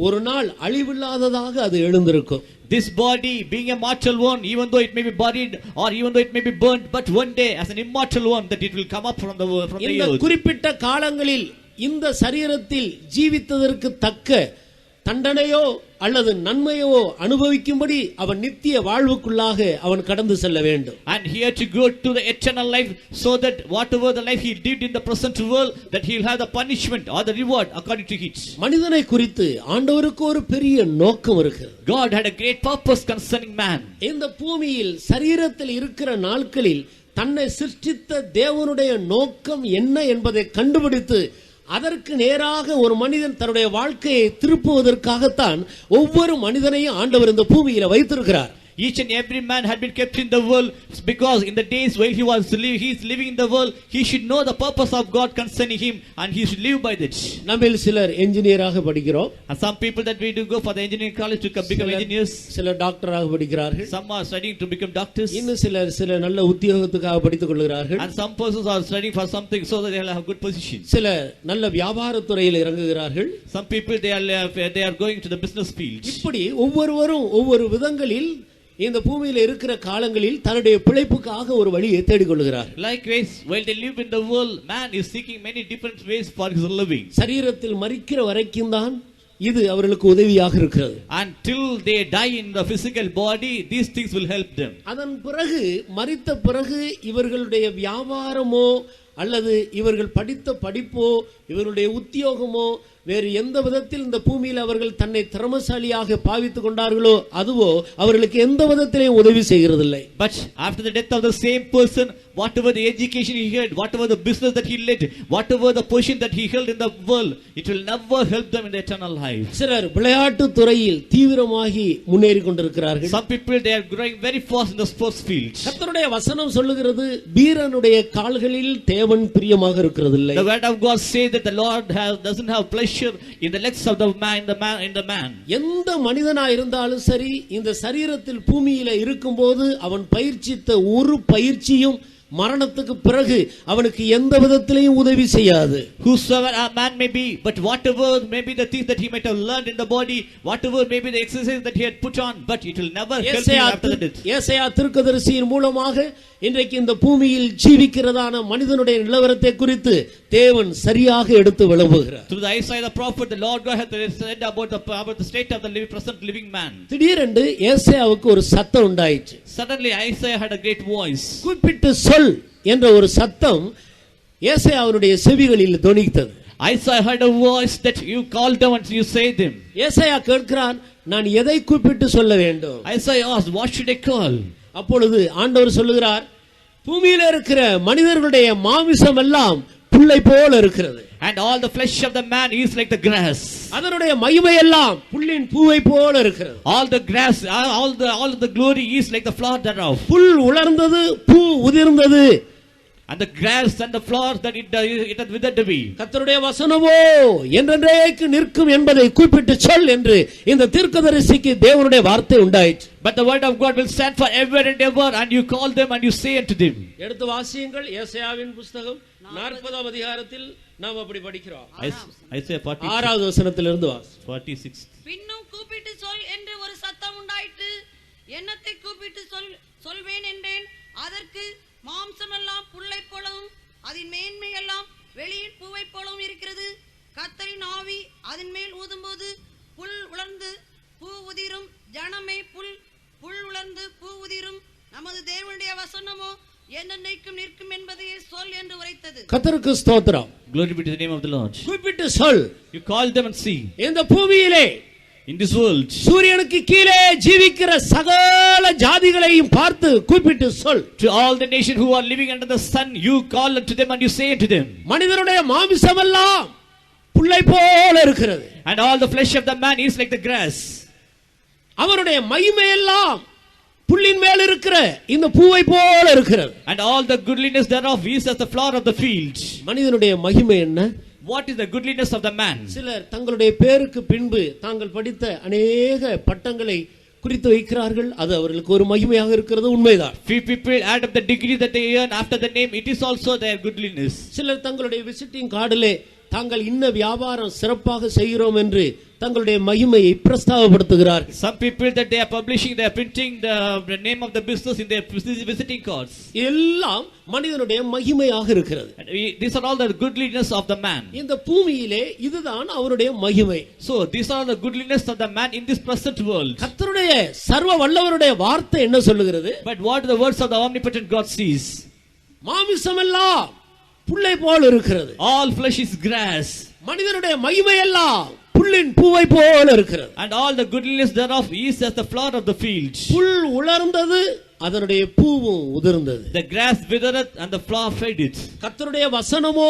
ஒரு நாள் அழிவில்லாததாக அது எழுந்திருக்கும். This body being a mortal one, even though it may be buried or even though it may be burnt, but one day as an immortal one that it will come up from the earth. இந்த குறிப்பிட்ட காலங்களில் இந்த சரீரத்தில் ஜீவித்ததற்கு தக்க தண்டனையோ அல்லது நன்மையோ அனுபவிக்கும்படி அவன் நித்திய வாழ்வுக்குள்ளாக அவன் கடந்து செல்ல வேண்டும். And he had to go to the eternal life so that whatever the life he did in the present world that he will have the punishment or the reward according to it. மனிதனை குறித்து ஆண்டவருக்கு ஒரு பெரிய நோக்கம் இருக்கு. God had a great purpose concerning man. இந்த பூமியில் சரீரத்தில் இருக்கிற நாட்களில் தன்னை சிருஷ்டித்த தேவனுடைய நோக்கம் என்ன என்பதை கண்டுபிடித்து அதற்கு நேராக ஒரு மனிதன் தன்னுடைய வாழ்க்கையை திருப்புவதற்காகத்தான் ஒவ்வொரு மனிதனையும் ஆண்டவர் இந்த பூமியில வைத்திருக்கிறார். Each and every man had been kept in the world because in the days while he is living in the world, he should know the purpose of God concerning him and he should live by that. நம்மில் சிலர் இன்ஜினியராக படிக்கிறோம். And some people that we do go for the engineering college to become engineers. சிலர் டாக்டராக படிக்கிறார்கள். Some are studying to become doctors. இன்னும் சில நல்ல உத்தியோகத்துக்காக படித்துக் கொள்கிறார்கள். And some persons are studying for something so that they will have good position. சில நல்ல வியாபார துறையில் இறங்குகிறார்கள். Some people they are going to the business field. இப்படி ஒவ்வொருவரும் ஒவ்வொரு விதங்களில் இந்த பூமியில இருக்கிற காலங்களில் தன்னுடைய பிழைப்புக்காக ஒரு வழியை தேடிக்கொள்கிறார். Likewise, while they live in the world, man is seeking many different ways for his living. சரீரத்தில் மரிக்கிற வரைக்கும் தான் இது அவர்களுக்கு உதவியாக இருக்கிறது. Until they die in the physical body, these things will help them. அதன் பிறகு மரித்த பிறகு இவர்களுடைய வியாபாரமோ அல்லது இவர்கள் படித்த படிப்போ இவருடைய உத்தியோகமோ வேறு எந்த விதத்தில் இந்த பூமியில் அவர்கள் தன்னை திறமசாலியாக பாவித்துக் கொண்டார்களோ அதுவோ அவர்களுக்கு எந்த விதத்திலையும் உதவி செய்கிறதில்லை. But after the death of the same person, whatever the education he had, whatever the business that he led, whatever the position that he held in the world, it will never help them in the eternal life. சிலர் விளையாட்டு துறையில் தீவிரமாகி முன்னேறி கொண்டிருக்கிறார்கள். Some people, they are growing very fast in the sports field. கர்த்தருடைய வசனம் சொல்லுகிறது வீரனுடைய கால்களில் தேவன் பிரியமாக இருக்கிறதில்லை. The word of God says that the Lord doesn't have pleasure in the legs of the man. எந்த மனிதனா இருந்தாலும் சரி இந்த சரீரத்தில் பூமியில இருக்கும்போது அவன் பயிற்சித்த ஒரு பயிற்சியும் மரணத்துக்கு பிறகு அவனுக்கு எந்த விதத்திலையும் உதவி செய்யாது. Whosoever a man may be, but whatever may be the things that he might have learned in the body, whatever may be the exercise that he had put on, but it will never help him after the death. ஏசாயா தீர்க்கதரிசியின் மூலமாக இன்றைக்கு இந்த பூமியில் ஜீவிக்கிறதான மனிதனுடைய நிலவரத்தை குறித்து தேவன் சரியாக எடுத்து விளம்புகிறார். Through the Isaiah the prophet, the Lord God has said about the state of the present living man. திடீரென்று ஏசாயாவுக்கு ஒரு சத்தம் உண்டாயிற்று. Suddenly Isaiah had a great voice. கூப்பிட்டு சொல் என்ற ஒரு சத்தம் ஏசாயாவுடைய செவிகளில் தொனித்தது. Isaiah heard a voice that you called them and you say them. ஏசாயா கேட்கிறான், நான் எதை கூப்பிட்டு சொல்ல வேண்டும்? Isaiah asked, what should I call? அப்பொழுது ஆண்டவர் சொல்லுகிறார், பூமியில இருக்கிற மனிதர்களுடைய மாமிசம் எல்லாம் புல்லை போல இருக்கிறது. And all the flesh of the man is like the grass. அதனுடைய மகிமை எல்லாம் புல்லின் பூவை போல இருக்கிறது. All the grass, all the glory is like the flower thereof. புல் உலர்ந்தது, பூ உதிர்ந்தது. And the grass and the flowers that it has withered away. கர்த்தருடைய வசனமோ என்றென்றைக்கு நிற்கும் என்பதை கூப்பிட்டு சொல் என்று இந்த தீர்க்கதரிசிக்கு தேவனுடைய வார்த்தை உண்டாயிற்று. But the word of God will stand for ever and ever, and you call them and you say unto them. எடுத்து வாசியுங்கள் ஏசாயாவின் புத்தகம் 40ஆம் அதிகாரத்தில் நாம் அப்படி படிக்கிறோம். Isaiah 6வது வசனத்திலிருந்து வாசி. 46. பின்னும் கூப்பிட்டு சொல் என்று ஒரு சத்தம் உண்டாயிற்று. என்னத்தை கூப்பிட்டு சொல்வேன் என்றேன். அதற்கு மாம்சமெல்லாம் புல்லை போலவும் அதன் மேன்மை எல்லாம் வெளியின் பூவை போலவும் இருக்கிறது. கர்த்தரின் ஆவி அதன் மேல் ஊதும்போது புல் உலர்ந்து பூ உதிரும். ஜனமே புல் உலர்ந்து பூ உதிரும். நமது தேவனுடைய வசனமோ என்னென்னைக்கும் நிற்கும் என்பதையே சொல் என்று உரைத்தது. கர்த்தருக்கு ஸ்தோத்திரம். Glory be to the name of the Lord. கூப்பிட்டு சொல். You call them and see. இந்த பூமியிலே, in this world, சூரியனுக்கு கீழே ஜீவிக்கிற சகல ஜாதிகளையும் பார்த்து கூப்பிட்டு சொல். To all the nations who are living under the sun, you call unto them and you say unto them. மனிதனுடைய மாமிசமெல்லாம் புல்லை போல இருக்கிறது. And all the flesh of the man is like the grass. அவருடைய மகிமை எல்லாம் புல்லின் மேல் இருக்கிற இந்த பூவை போல இருக்கிறது. And all the goodliness thereof is as the flower of the field. மனிதனுடைய மகிமை என்ன? What is the goodliness of the man? சிலர் தங்களுடைய பேருக்கு பின்பு தாங்கள் படித்த அநேக பட்டங்களை குறித்து வைக்கிறார்கள். அது அவர்களுக்கு ஒரு மகிமையாக இருக்கிறது, உண்மைதான். Few people add up the degree that they earn after the name, it is also their goodliness. சிலர் தங்களுடைய விசிட்டிங் கார்டிலே தாங்கள் இன்ன வியாபாரம் சிறப்பாக செய்கிறோம் என்று தங்களுடைய மகிமையை பிரஸ்தாபப்படுத்துகிறார்கள். Some people that they are publishing, they are printing the name of the business in their visiting cards. எல்லாம் மனிதனுடைய மகிமையாக இருக்கிறது. These are all the goodliness of the man. இந்த பூமியிலே இதுதான் அவருடைய மகிமை. So these are the goodliness of the man in this present world. கர்த்தருடைய சர்வ வல்லவருடைய வார்த்தை என்ன சொல்லுகிறது? But what the words of the omnipotent God says? மாமிசமெல்லாம் புல்லை போல இருக்கிறது. All flesh is grass. மனிதனுடைய மகிமை எல்லாம் புல்லின் பூவை போல இருக்கிறது. And all the goodliness thereof is as the flower of the field. புல் உலர்ந்தது, அதனுடைய பூவும் உதிர்ந்தது. The grass withereth and the flower fadeth. கர்த்தருடைய வசனமோ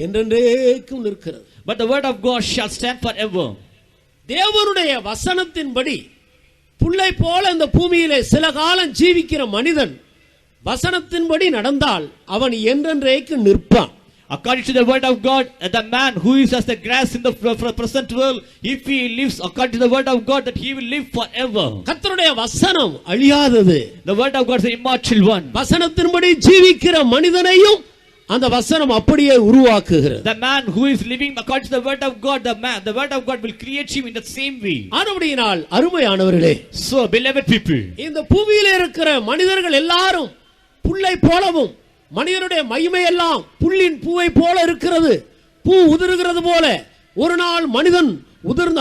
என்றென்றைக்கும் நிற்கிறது. But the word of God shall stand forever. தேவனுடைய வசனத்தின்படி புல்லை போல இந்த பூமியிலே சில காலம் ஜீவிக்கிற மனிதன் வசனத்தின்படி நடந்தால் அவன் என்றென்றைக்கு நிற்பான். According to the word of God, the man who is as the grass in the present world, if he lives according to the word of God, that he will live forever. கர்த்தருடைய வசனம் அழியாதது. The word of God is the immortal one. வசனத்தின்படி ஜீவிக்கிற மனிதனையும் அந்த வசனம் அப்படியே உருவாக்குகிறது. The man who is living according to the word of God, the word of God will create him in the same way. ஆனபடியினால் அருமையானவர்களே, So beloved people, இந்த பூமியிலே இருக்கிற மனிதர்கள் எல்லாரும் புல்லை போலவும் மனிதனுடைய மகிமை எல்லாம் புல்லின் பூவை போல இருக்கிறது. பூ உதிர்கிறது போல ஒரு நாள் மனிதன்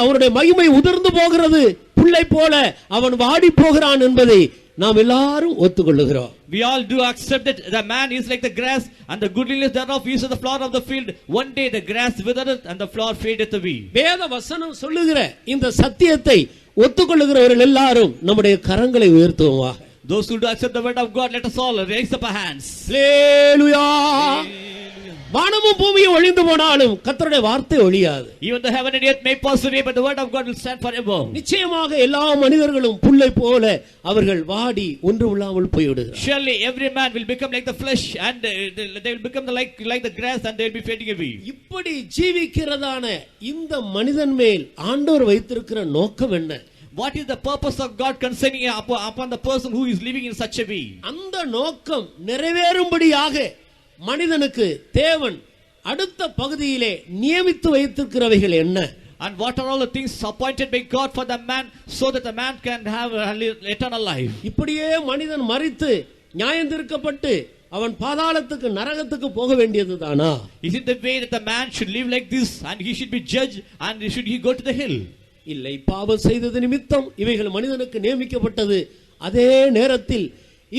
அவருடைய மகிமை உதிர்ந்து போகிறது. புல்லை போல அவன் வாடி போகிறான் என்பதை நாம் எல்லாரும் ஒத்துக்கொள்ளுகிறோம். We all do accept that the man is like the grass, and the goodliness thereof is the flower of the field. One day the grass withereth and the flower fadeth away. வேத வசனம் சொல்லுகிற இந்த சத்தியத்தை ஒத்துக்கொள்ளுகிறவர்கள் எல்லாரும் நம்முடைய கரங்களை உயர்த்துவோமாக. Those who do accept the word of God, let us all raise up our hands. Hallelujah. வானமும் பூமியும் ஒழிந்து போனாலும் கர்த்தருடைய வார்த்தை ஒழியாது. Even the heaven and earth may pass away, but the word of God will stand forever. நிச்சயமாக எல்லா மனிதர்களும் புல்லை போல அவர்கள் வாடி ஒன்று இல்லாமல் போய்விடுகிறார்கள். Surely every man will become like the flesh, and they will become like the grass, and they will be fading away. இப்படி ஜீவிக்கிறதான இந்த மனிதன் மேல் ஆண்டவர் வைத்திருக்கிற நோக்கம் என்ன? What is the purpose of God concerning upon the person who is living in such a way? அந்த நோக்கம் நிறைவேறும்படியாக மனிதனுக்கு தேவன் அடுத்த பகுதியிலே நியமித்து வைத்திருக்கிறவைகள் என்ன? And what are all the things appointed by God for the man, so that the man can have eternal life? இப்படியே மனிதன் மரித்து நியாயந்தீர்க்கப்பட்டு அவன் பாதாளத்துக்கு நரகத்துக்கு போக வேண்டியதுதானா? Is it the way that the man should live like this, and he should be judged, and should he go to the hell? இல்லை, பாவம் செய்தது நிமித்தம் இவைகள் மனிதனுக்கு நியமிக்கப்பட்டது. அதே நேரத்தில்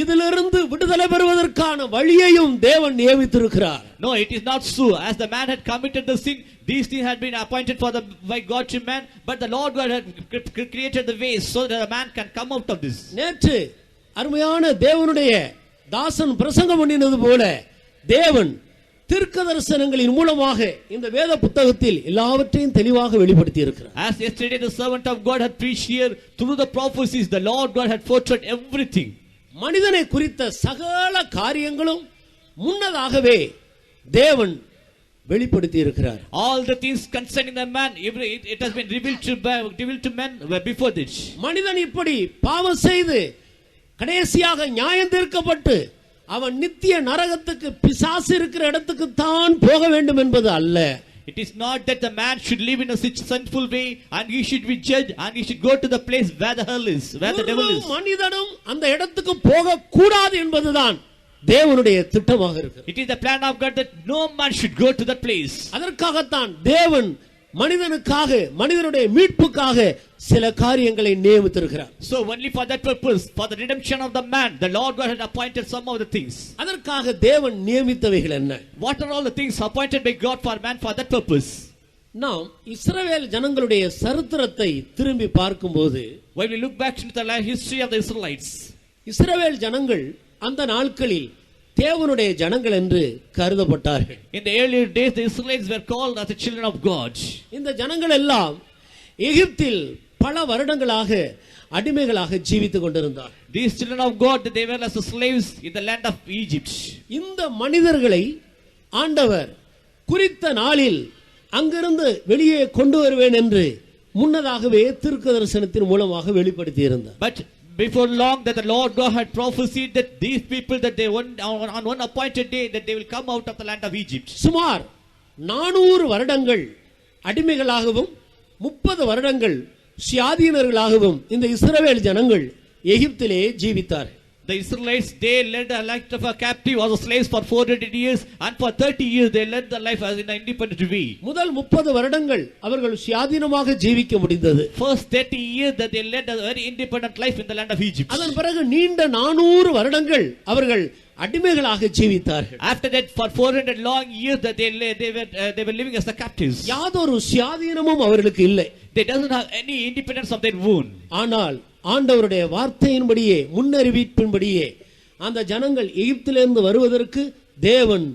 இதிலிருந்து விடுதலை பெறுவதற்கான வழியையும் தேவன் நியமித்திருக்கிறார். No, it is not so. As the man had committed the sin, these things had been appointed by God to man, but the Lord God had created the way so that the man can come out of this. நேற்று அருமையான தேவனுடைய தாசன் பிரசங்கம் பண்ணினது போல தேவன் தீர்க்கதரிசனங்களின் மூலமாக இந்த வேத புத்தகத்தில் எல்லாவற்றையும் தெளிவாக வெளிப்படுத்தி இருக்கிறார். As yesterday the servant of God had preached here, through the prophecies the Lord God had foretold everything. மனிதனை குறித்த சகல காரியங்களும் முன்னதாகவே தேவன் வெளிப்படுத்தி இருக்கிறார். All the things concerning the man, it has been revealed to men before this. மனிதன் இப்படி பாவம் செய்து கடைசியாக நியாயம் தீர்க்கப்பட்டு அவன் நித்திய நரகத்துக்கு பிசாசு இருக்கிற இடத்துக்கு தான் போக வேண்டும் என்பது அல்ல. It is not that the man should live in a sinful way and he should be judged and he should go to the place where the hell is, where the devil is. மனிதனும் அந்த இடத்துக்கு போக கூடாது என்பதுதான் தேவனுடைய திட்டமாக இருக்கிறது. It is the plan of God that no man should go to that place. அதற்காகத்தான் தேவன் மனிதனுக்காக, மனிதனுடைய மீட்புக்காக சில காரியங்களை நியமித்திருக்கிறார். So only for that purpose, for the redemption of the man, the Lord God had appointed some of the things. அதற்காக தேவன் நியமித்தவைகள் என்ன? What are all the things appointed by God for man for that purpose? நாம் இஸ்ரவேல் ஜனங்களுடைய சரித்திரத்தை திரும்பி பார்க்கும்போது, when we look back into the history of the Israelites, இஸ்ரவேல் ஜனங்கள் அந்த நாட்களில் தேவனுடைய ஜனங்கள் என்று கருதப்பட்டார்கள். In the earlier days the Israelites were called as the children of God. இந்த ஜனங்கள் எல்லாம் எகிப்தில் பல வருடங்களாக அடிமைகளாக ஜீவித்துக் கொண்டிருந்தார்கள். These children of God, they were as slaves in the land of Egypt. இந்த மனிதர்களை ஆண்டவர் குறித்த நாளில் அங்கிருந்து வெளியே கொண்டு வருவேன் என்று முன்னதாகவே தீர்க்கதரிசனத்தின் மூலமாக வெளிப்படுத்தி இருந்தார். But before long that the Lord God had prophesied that these people that they on one appointed day that they will come out of the land of Egypt. சுமார் 400 வருடங்கள் அடிமைகளாகவும் 30 வருடங்கள் சுயாதீனர்களாகவும் இந்த இஸ்ரவேல் ஜனங்கள் எகிப்திலே ஜீவித்தார்கள். The Israelites, they led a life of a captive as slaves for 400 years, and for 30 years they led the life as in an independent way. முதல் 30 வருடங்கள் அவர்கள் சுயாதீனமாக ஜீவிக்க முடிந்தது. First 30 years that they led a very independent life in the land of Egypt. அதன் பிறகு நீண்ட 400 வருடங்கள் அவர்கள் அடிமைகளாக ஜீவித்தார்கள். After that for 400 long years that they were living as the captives. யாதொரு சுயாதீனமும் அவர்களுக்கு இல்லை. They doesn't have any independence of their own. ஆனால் ஆண்டவருடைய வார்த்தையின்படியே, முன்னறிவிப்பின்படியே அந்த ஜனங்கள் எகிப்திலிருந்து வருவதற்கு தேவன்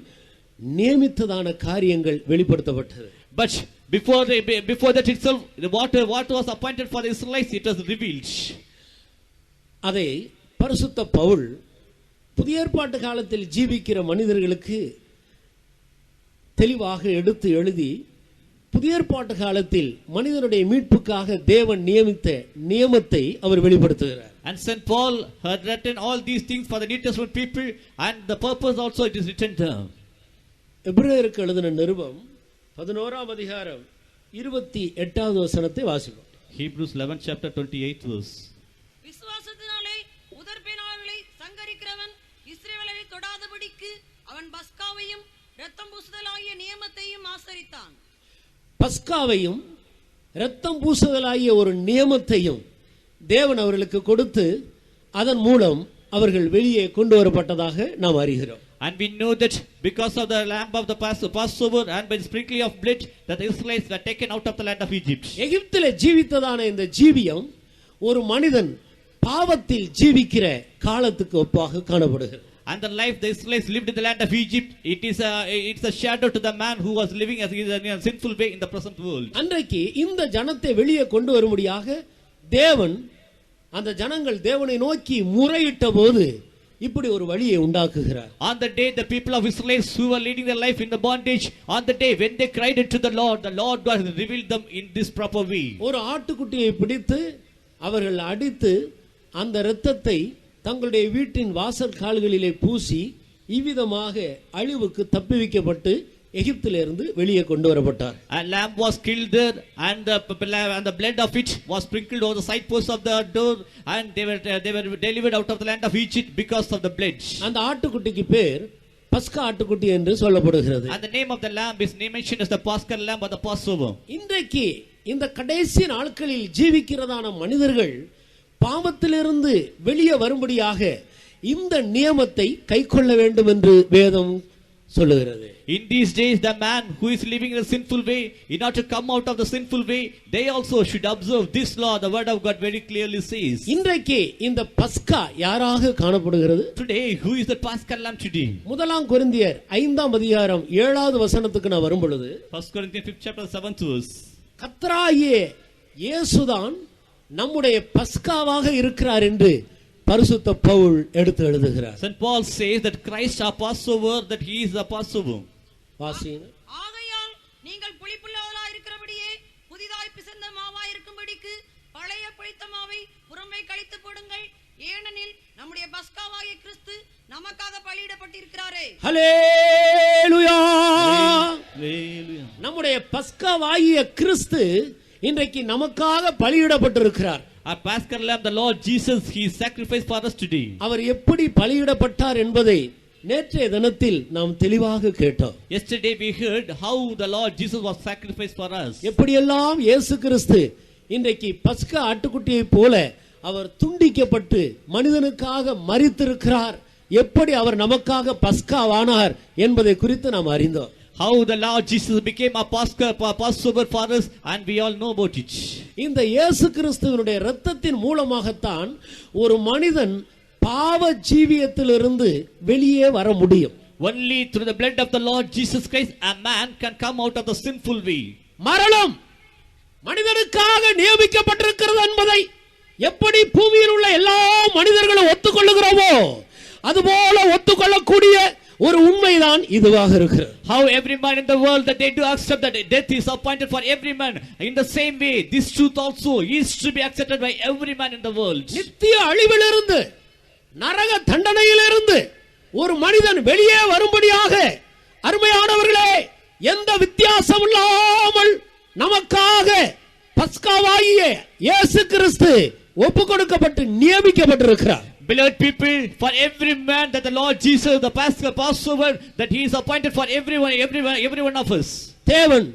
நியமித்ததான காரியங்கள் வெளிப்படுத்தப்பட்டது. But before that itself, what was appointed for the Israelites, it was revealed. அதை பரிசுத்த பவுல் புதிய ஏற்பாட்டு காலத்தில் ஜீவிக்கிற மனிதர்களுக்கு தெளிவாக எடுத்து எழுதி புதிய ஏற்பாட்டு காலத்தில் மனிதனுடைய மீட்புக்காக தேவன் நியமித்த நியமத்தை அவர் வெளிப்படுத்துகிறார். And Saint Paul had written all these things for the New Testament people, and the purpose also it is written down. எபிரேயருக்கு எழுதின நிருபம் 11ஆம் அதிகாரம் 28வது வசனத்தை வாசிப்போம். Hebrews 11 chapter 28 verse. விசுவாசத்தினாலே உதர்பேனாளர்களை சங்கரிக்கிறவன் இஸ்ரவேலை தொடாதபடிக்கு அவன் பஸ்காவையும் இரத்தம் பூசுதலாகிய நியமத்தையும் ஆசரித்தான். பஸ்காவையும் இரத்தம் பூசுதலாகிய ஒரு நியமத்தையும் தேவன் அவர்களுக்கு கொடுத்து அதன் மூலம் அவர்கள் வெளியே கொண்டு வரப்பட்டதாக நாம் அறிகிறோம். And we know that because of the lamb of the Passover and by the sprinkling of blood, that the Israelites were taken out of the land of Egypt. எகிப்திலே ஜீவித்ததான இந்த ஜீவியம் ஒரு மனிதன் பாவத்தில் ஜீவிக்கிற காலத்துக்கு ஒப்பாக காணப்படுகிறது. And the life the Israelites lived in the land of Egypt, it's a shadow to the man who was living as in a sinful way in the present world. அன்றைக்கு இந்த ஜனத்தை வெளியே கொண்டு வரும்படியாக தேவன் அந்த ஜனங்கள் தேவனை நோக்கி முறையிட்ட போது இப்படி ஒரு வழியை உண்டாக்குகிறார். On the day the people of Israel who were leading their life in the bondage, on the day when they cried unto the Lord God revealed them in this proper way. ஒரு ஆட்டுக்குட்டியை பிடித்து அவர்கள் அடித்து அந்த இரத்தத்தை தங்களுடைய வீட்டின் வாசல் கால்களிலே பூசி இவ்விதமாக அழிவுக்கு தப்புவிக்கப்பட்டு எகிப்திலிருந்து வெளியே கொண்டு வரப்பட்டார். A lamb was killed there, and the blood of it was sprinkled over the side posts of the door, and they were delivered out of the land of Egypt because of the blood. அந்த ஆட்டுக்குட்டிக்கு பேர் பஸ்கா ஆட்டுக்குட்டி என்று சொல்லப்படுகிறது. And the name of the lamb is mentioned as the Paschal lamb or the Passover. இன்றைக்கு இந்த கடைசி நாட்களில் ஜீவிக்கிறதான மனிதர்கள் பாவத்திலிருந்து வெளியே வரும்படியாக இந்த நியமத்தை கைக்கொள்ள வேண்டும் என்று வேதம் சொல்லுகிறது. In these days, the man who is living in a sinful way, in order to come out of the sinful way, they also should observe this law. The word of God very clearly says. இன்றைக்கு இந்த பஸ்கா யாராக காணப்படுகிறது? Today, who is the Paschal lamb today? முதலாம் கொரிந்தியர் 5ஆம் அதிகாரம் 7வது வசனத்துக்கு நான் வரும் பொழுது 1 Corinthians 5th chapter 7th verse. கர்த்தராகிய இயேசுதான் நம்முடைய பஸ்காவாக இருக்கிறார் என்று பரிசுத்த பவுல் எடுத்து எழுதுகிறார். St. Paul says that Christ our Passover, that he is the Passover. வாசிங்க. ஆகையால் நீங்கள் புளிப்புள்ளவர்களாய் இருக்கிறபடியே புதிதாய் பிசைந்த மாவாய் இருக்கும்படிக்கு பழைய புளித்த மாவை புறம்பே கழித்து போடுங்கள். ஏனெனில் நம்முடைய பஸ்காவாகிய கிறிஸ்து நமக்காக பலியிடப்பட்டிருக்கிறாரே. ஹல்லேலூயா. Hallelujah. நம்முடைய பஸ்காவாகிய கிறிஸ்து இன்றைக்கு நமக்காக பலியிடப்பட்டிருக்கிறார். Our Paschal lamb, the Lord Jesus, he is sacrificed for us today. அவர் எப்படி பலியிடப்பட்டார் என்பதை நேற்றைய தினத்தில் நாம் தெளிவாக கேட்டோம். Yesterday we heard how the Lord Jesus was sacrificed for us. எப்படியெல்லாம் இயேசு கிறிஸ்து இன்றைக்கு பஸ்கா ஆட்டுக்குட்டியை போல அவர் துண்டிக்கப்பட்டு மனிதனுக்காக மரித்திருக்கிறார், எப்படி அவர் நமக்காக பஸ்காவானார் என்பதை குறித்து நாம் அறிந்தோம். How the Lord Jesus became a Passover for us, and we all know about it. இந்த இயேசு கிறிஸ்துவினுடைய இரத்தத்தின் மூலமாகத்தான் ஒரு மனிதன் பாவ ஜீவியத்திலிருந்து வெளியே வர முடியும். Only through the blood of the Lord Jesus Christ a man can come out of the sinful way. மரணம் மனிதனுக்காக நியமிக்கப்பட்டிருக்கிறது என்பதை எப்படி பூமியில் உள்ள எல்லா மனிதர்களும் ஒத்துக்கொள்ளுகிறோமோ அதுபோல ஒத்துக்கொள்ளக்கூடிய ஒரு உண்மைதான் இதுவாக இருக்கிறது. How every man in the world that they do accept that death is appointed for every man, in the same way this truth also is to be accepted by every man in the world. நித்திய அழிவிலிருந்து நரக தண்டனையிலிருந்து ஒரு மனிதன் வெளியே வரும்படியாக அருமையானவர்களே எந்த வித்தியாசம் இல்லாமல் நமக்காக பஸ்காவாகிய இயேசு கிறிஸ்து ஒப்புக்கொடுக்கப்பட்டு நியமிக்கப்பட்டிருக்கிறார். Beloved people, for every man that the Lord Jesus, the Passover, that he is appointed for every one of us. தேவன்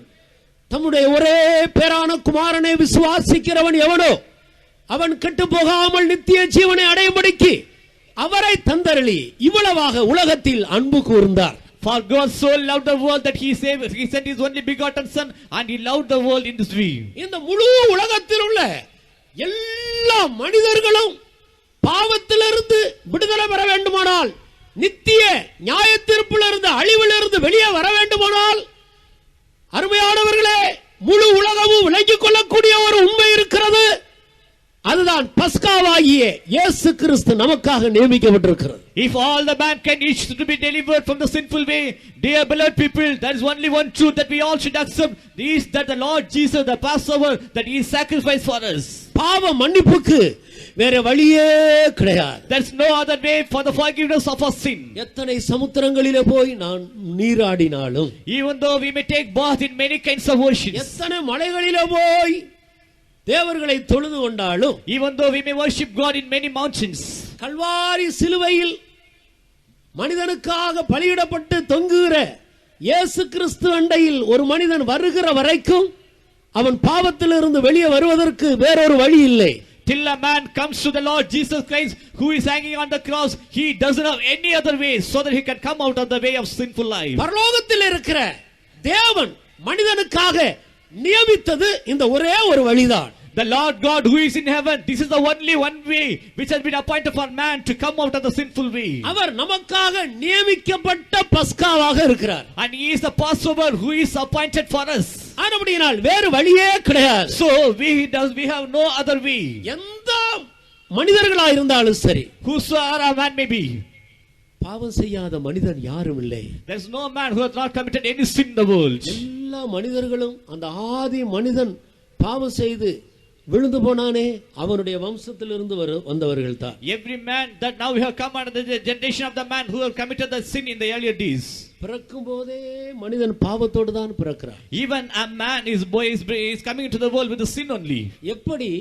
தம்முடைய ஒரே பேரான குமாரனை விசுவாசிக்கிறவன் எவனோ அவன் கெட்டு போகாமல் நித்திய ஜீவனை அடையும்படிக்கு அவரை தந்தருளி இவ்வளவாக உலகத்தில் அன்பு கூர்ந்தார். For God so loved the world that he sent his only begotten son, and he loved the world in this way. இந்த முழு உலகத்தில் உள்ள எல்லா மனிதர்களும் பாவத்திலிருந்து விடுதலை பெற வேண்டுமானால், நித்திய நியாயத்தீர்ப்பிலிருந்து அழிவிலிருந்து வெளியே வர வேண்டுமானால், அருமையானவர்களே முழு உலகமும் விலகிக் கொள்ளக்கூடிய ஒரு உண்மை இருக்கிறது. அதுதான் பஸ்காவாகிய இயேசு கிறிஸ்து நமக்காக நியமிக்கப்பட்டிருக்கிறது. If all the mankind is to be delivered from the sinful way, dear beloved people, there is only one truth that we all should accept, is that the Lord Jesus, the Passover, that he is sacrificed for us. பாவ மன்னிப்புக்கு வேற வழியே கிடையாது. There is no other way for the forgiveness of our sin. எத்தனை சமுத்திரங்களிலே போய் நான் நீராடினாலும், Even though we may take bath in many kinds of oceans, எத்தனை மலைகளிலே போய் தேவர்களை தொழுது கொண்டாலும், even though we may worship God in many mountains, Kalvari சிலுவையில் மனிதனுக்காக பலியிடப்பட்டு தொங்குகிற இயேசு கிறிஸ்து அண்டையில் ஒரு மனிதன் வருகிற வரைக்கும் அவன் பாவத்திலிருந்து வெளியே வருவதற்கு வேறொரு வழி இல்லை. Till a man comes to the Lord Jesus Christ, who is hanging on the cross, he doesn't have any other way so that he can come out of the way of sinful life. பரலோகத்தில் இருக்கிற தேவன் மனிதனுக்காக நியமித்தது இந்த ஒரே ஒரு வழிதான். The Lord God who is in heaven, this is the only one way which has been appointed for man to come out of the sinful way. அவர் நமக்காக நியமிக்கப்பட்ட பஸ்காவாக இருக்கிறார். And he is the Passover who is appointed for us. ஆனபடியால் வேறு வழியே கிடையாது. So we have no other way. எந்த மனிதர்களா இருந்தாலும் சரி, Whosoever a man may be, பாவம் செய்யாத மனிதன் யாரும் இல்லை. there is no man who has not committed any sin in the world. எல்லா மனிதர்களும் அந்த ஆதி மனிதன் பாவம் செய்து விழுந்து போனானே அவனுடைய வம்சத்திலிருந்து வந்தவர்கள் தான். Every man that now we have come under the generation of the man who have committed the sin in the earlier days. பிறக்கும் போதே மனிதன் பாவத்தோடு தான் பிறக்கிறான். Even a man is coming into the world with the sin only. எப்படி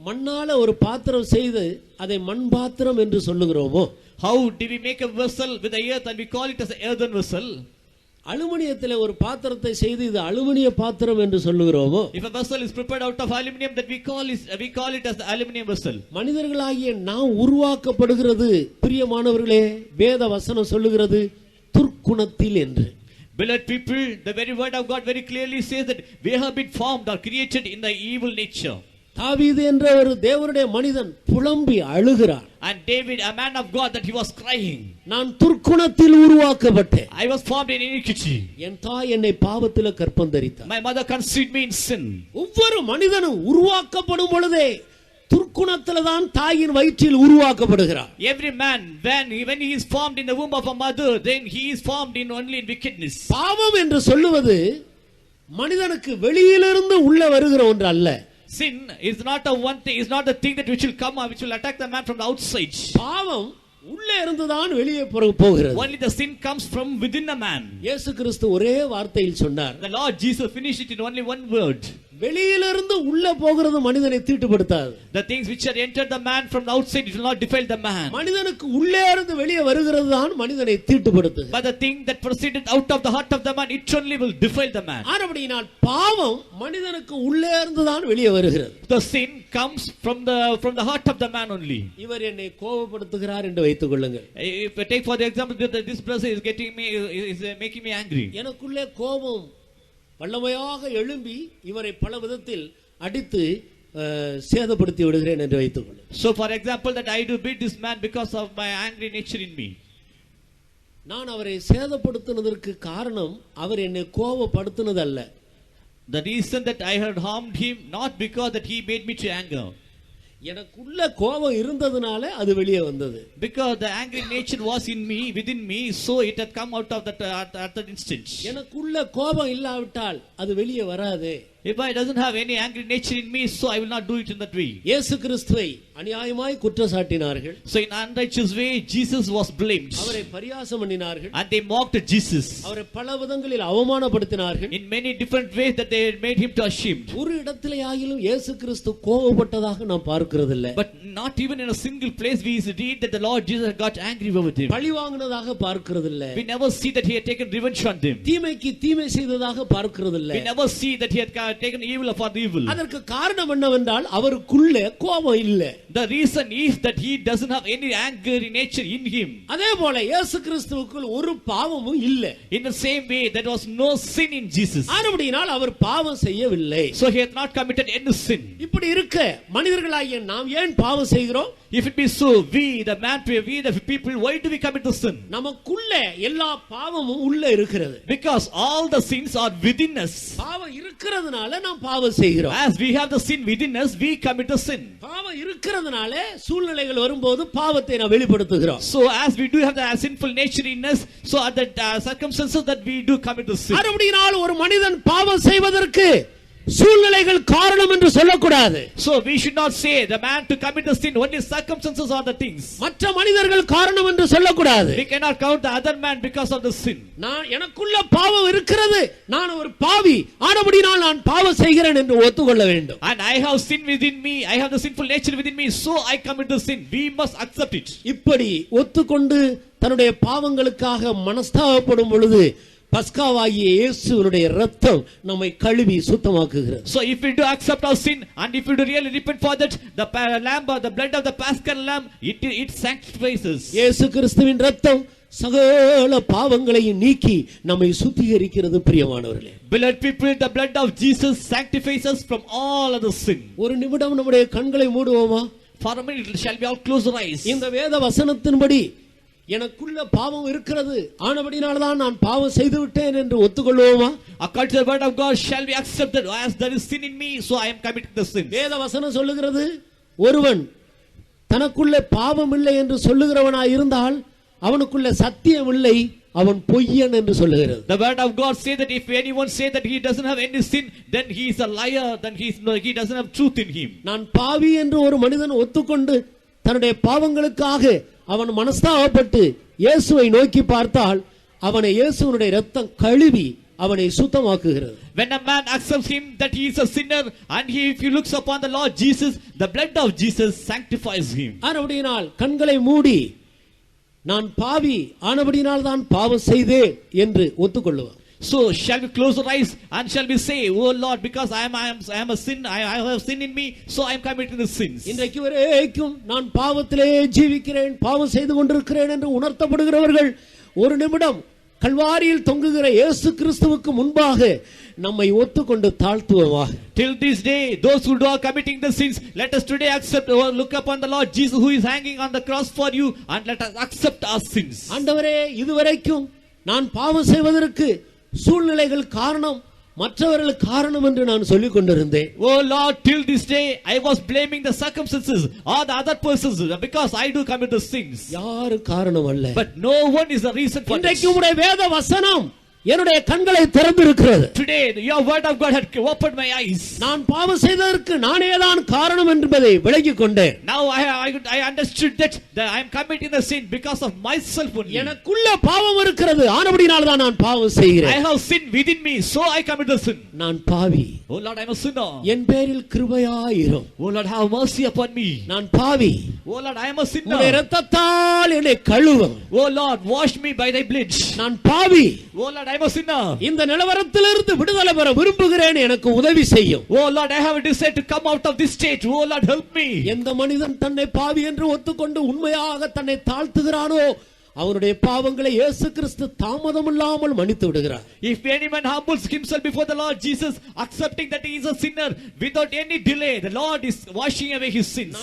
மண்ணால ஒரு பாத்திரம் செய்து அதை மண் பாத்திரம் என்று சொல்லுகிறோமோ, how do we make a vessel with the earth and we call it as an earthen vessel? அலுமினியத்திலே ஒரு பாத்திரத்தை செய்து இது அலுமினிய பாத்திரம் என்று சொல்லுகிறோமோ, if a vessel is prepared out of aluminum, that we call it as the aluminum vessel. மனிதர்களாகிய நாம் உருவாக்கப்படுகிறது பிரியமானவர்களே, வேத வசனம் சொல்லுகிறது துர்க்குணத்தில் என்று. Beloved people, the very word of God very clearly says that we have been formed or created in the evil nature. தாவீது என்ற ஒரு தேவனுடைய மனிதன் புலம்பி அழுகிறான். And David, a man of God, that he was crying, நான் துர்க்குணத்தில் உருவாக்கப்பட்டேன். I was formed in iniquity. என் தாய் என்னை பாவத்தில் கற்பந்தரித்தார். My mother conceived me in sin. ஒவ்வொரு மனிதனும் உருவாக்கப்படும் பொழுதே துர்க்குணத்தில் தான் தாயின் வயிற்றில் உருவாக்கப்படுகிறார். Every man, when he is formed in the womb of a mother, then he is formed only in wickedness. பாவம் என்று சொல்லுவது மனிதனுக்கு வெளியிலிருந்து உள்ள வருகிற ஒன்று அல்ல. Sin is not the thing that which will come or which will attack the man from the outside. பாவம் உள்ளே இருந்து தான் வெளியே போகிறது. Only the sin comes from within a man. இயேசு கிறிஸ்து ஒரே வார்த்தையில் சொன்னார். The Lord Jesus finished it in only one word. வெளியிலிருந்து உள்ள போகிறது மனிதனை தீட்டுப்படுத்தாது. The things which are entered the man from the outside, it will not defile the man. மனிதனுக்கு உள்ளே இருந்து வெளியே வருகிறது தான் மனிதனை தீட்டுப்படுத்துகிறது. But the thing that proceeded out of the heart of the man, it only will defile the man. ஆனபடியால் பாவம் மனிதனுக்கு உள்ளே இருந்து தான் வெளியே வருகிறது. The sin comes from the heart of the man only. இவர் என்னை கோபப்படுத்துகிறார் என்று வைத்துக் கொள்ளுங்கள். If I take for the example that this brother is making me angry. எனக்குள்ளே கோபம் வல்லமையாக எழும்பி இவரை பல விதத்தில் அடித்து சேதப்படுத்தி விடுகிறேன் என்று வைத்துக் கொள்ளுங்கள். So for example that I do beat this man because of my angry nature in me. நான் அவரை சேதப்படுத்தினதற்கு காரணம் அவர் என்னை கோபப்படுத்தினது அல்ல. The reason that I had harmed him, not because that he made me to anger. எனக்குள்ள கோபம் இருந்ததனால அது வெளியே வந்தது. Because the angry nature was in me, within me, so it had come out of that at that instant. எனக்குள்ள கோபம் இல்லாவிட்டால் அது வெளியே வராதே. If I doesn't have any angry nature in me, so I will not do it in that way. இயேசு கிறிஸ்துவை அநியாயமாய் குற்றம் சாட்டினார்கள். So in unrighteous way Jesus was blamed. அவரை பரியாசம் பண்ணினார்கள். And they mocked Jesus. அவரை பல விதங்களில் அவமானப்படுத்தினார்கள். In many different ways that they made him to ashamed. ஒரு இடத்திலே ஆகிலும் இயேசு கிறிஸ்து கோபப்பட்டதாக நாம் பார்க்கிறதில்லை. But not even in a single place we read that the Lord Jesus got angry with him. பழி வாங்கினதாக பார்க்கிறதில்லை. We never see that he had taken revenge on them. தீமைக்கு தீமை செய்ததாக பார்க்கிறதில்லை. We never see that he had taken evil for the evil. அதற்கு காரணம் என்னவென்றால் அவருக்குள்ளே கோபம் இல்லை. The reason is that he doesn't have any anger in nature in him. அதே போல இயேசு கிறிஸ்துவுக்குள் ஒரு பாவமும் இல்லை. In the same way there was no sin in Jesus. ஆனபடியால் அவர் பாவம் செய்யவில்லை. So he had not committed any sin. இப்படி இருக்க மனிதர்களாகிய நாம் ஏன் பாவம் செய்கிறோம்? If it be so, we the people, why do we commit the sin? நமக்குள்ள எல்லா பாவமும் உள்ள இருக்கிறது. Because all the sins are within us. பாவம் இருக்கிறதுனால நாம் பாவம் செய்கிறோம். As we have the sin within us, we commit the sin. பாவம் இருக்கிறதுனால சூழ்நிலைகள் வரும்போது பாவத்தை நாம் வெளிப்படுத்துகிறோம். So as we do have the sinful nature in us, so at the circumstances that we do commit the sin. மறுபடியும் ஒரு மனிதன் பாவம் செய்வதற்கு சூழ்நிலைகள் காரணம் என்று சொல்லக்கூடாது. So we should not say the man to commit the sin, only circumstances are the things. மற்ற மனிதர்கள் காரணம் என்று சொல்லக்கூடாது. We cannot count the other man because of the sin. நான் எனக்குள்ள பாவம் இருக்கிறது, நான் ஒரு பாவி, ஆனபடியால் நான் பாவம் செய்கிறேன் என்று ஒத்துக்கொள்ள வேண்டும். And I have sin within me, I have the sinful nature within me, so I commit the sin. We must accept it. இப்படி ஒத்துக்கொண்டு தன்னுடைய பாவங்களுக்காக மனஸ்தாபப்படும் பொழுது பஸ்காவாகிய இயேசுவினுடைய இரத்தம் நம்மை கழுவி சுத்தமாக்குகிறது. So if we do accept our sin and if we do really repent for that, the lamb or the blood of the Paschal lamb, it sanctifies us. இயேசு கிறிஸ்துவின் இரத்தம் சகல பாவங்களையும் நீக்கி நம்மை சுத்திகரிக்கிறது. பிரியமானவர்களே, Beloved people, the blood of Jesus sanctifies us from all other sin. ஒரு நிமிடம் நம்முடைய கண்களை மூடுவோமா? For a minute, shall we all close our eyes? இந்த வேத வசனத்தின்படி எனக்குள்ள பாவம் இருக்கிறது, ஆனபடினால்தான் நான் பாவம் செய்து விட்டேன் என்று ஒத்துக்கொள்வோமா? According to the word of God, shall we accept that as there is sin in me, so I am committing the sin? வேத வசனம் சொல்லுகிறது, ஒருவன் தனக்குள்ள பாவம் இல்லை என்று சொல்லுகிறவனாய் இருந்தால் அவனுக்குள்ள சத்தியம் இல்லை, அவன் பொய்யன் என்று சொல்லுகிறது. The word of God says that if anyone say that he doesn't have any sin, then he is a liar, then he doesn't have truth in him. நான் பாவி என்று ஒரு மனிதன் ஒத்துக்கொண்டு தன்னுடைய பாவங்களுக்காக அவன் மனஸ்தாபப்பட்டு இயேசுவை நோக்கி பார்த்தால் அவனை இயேசுவினுடைய இரத்தம் கழுவி அவனை சுத்தமாக்குகிறது. When a man accepts him that he is a sinner and if he looks upon the Lord Jesus, the blood of Jesus sanctifies him. ஆனபடியினால் கண்களை மூடி நான் பாவி ஆனபடியினால் தான் பாவம் செய்தேன் என்று ஒத்துக்கொள்ளுவான். So shall we close our eyes and shall we say, oh Lord, because I am a sin, I have sin in me, so I am committing the sins. இன்றைக்கு வரைக்கும் நான் பாவத்திலே ஜீவிக்கிறேன், பாவம் செய்து கொண்டிருக்கிறேன் என்று உணர்த்தப்படுகிறவர்கள் ஒரு நிமிடம் கல்வாரியில் தொங்குகிற இயேசு கிறிஸ்துவுக்கு முன்பாக நம்மை ஒத்துக்கொண்டு தாழ்த்துவோமாக. Till this day, those who are committing the sins, let us today accept or look upon the Lord Jesus who is hanging on the cross for you, and let us accept our sins. ஆண்டவரே, இதுவரைக்கும் நான் பாவம் செய்வதற்கு சூழ்நிலைகள் காரணம், மற்றவர்கள் காரணம் என்று நான் சொல்லிக் கொண்டிருந்தேன். Oh Lord, till this day I was blaming the circumstances or the other persons because I do commit the sins. யாரு காரணம் அல்ல. But no one is the reason for this. இன்றைக்கு உம்முடைய வேத வசனம் என்னுடைய கண்களை திறந்திருக்கிறது. Today your word of God had opened my eyes. நான் பாவம் செய்ததற்கு நானே தான் காரணம் என்பதை விளங்கிக் கொண்டேன். Now I understood that I am committing the sin because of myself only. எனக்குள்ள பாவம் இருக்கிறது, ஆனபடியால் தான் நான் பாவம் செய்கிறேன். I have sin within me, so I commit the sin. நான் பாவி. Oh Lord, I am a sinner. என் பேரில் கிருபையாயிரும். Oh Lord, have mercy upon me. நான் பாவி. Oh Lord, I am a sinner. உம்முடைய இரத்தத்தால் என்னை கழுவும். Oh Lord, wash me by thy blood. நான் பாவி. Oh Lord, I am a sinner. இந்த நிலவரத்திலிருந்து விடுதலை பெற விரும்புகிறேன், எனக்கு உதவி செய்யும். Oh Lord, I have a desire to come out of this state. Oh Lord, help me. எந்த மனிதன் தன்னை பாவி என்று ஒத்துக்கொண்டு உண்மையாக தன்னை தாழ்த்துகிறானோ அவருடைய பாவங்களை இயேசு கிறிஸ்து தாமதமில்லாமல் மன்னித்து விடுகிறார். If any man humbles himself before the Lord Jesus, accepting that he is a sinner, without any delay, the Lord is washing away his sins.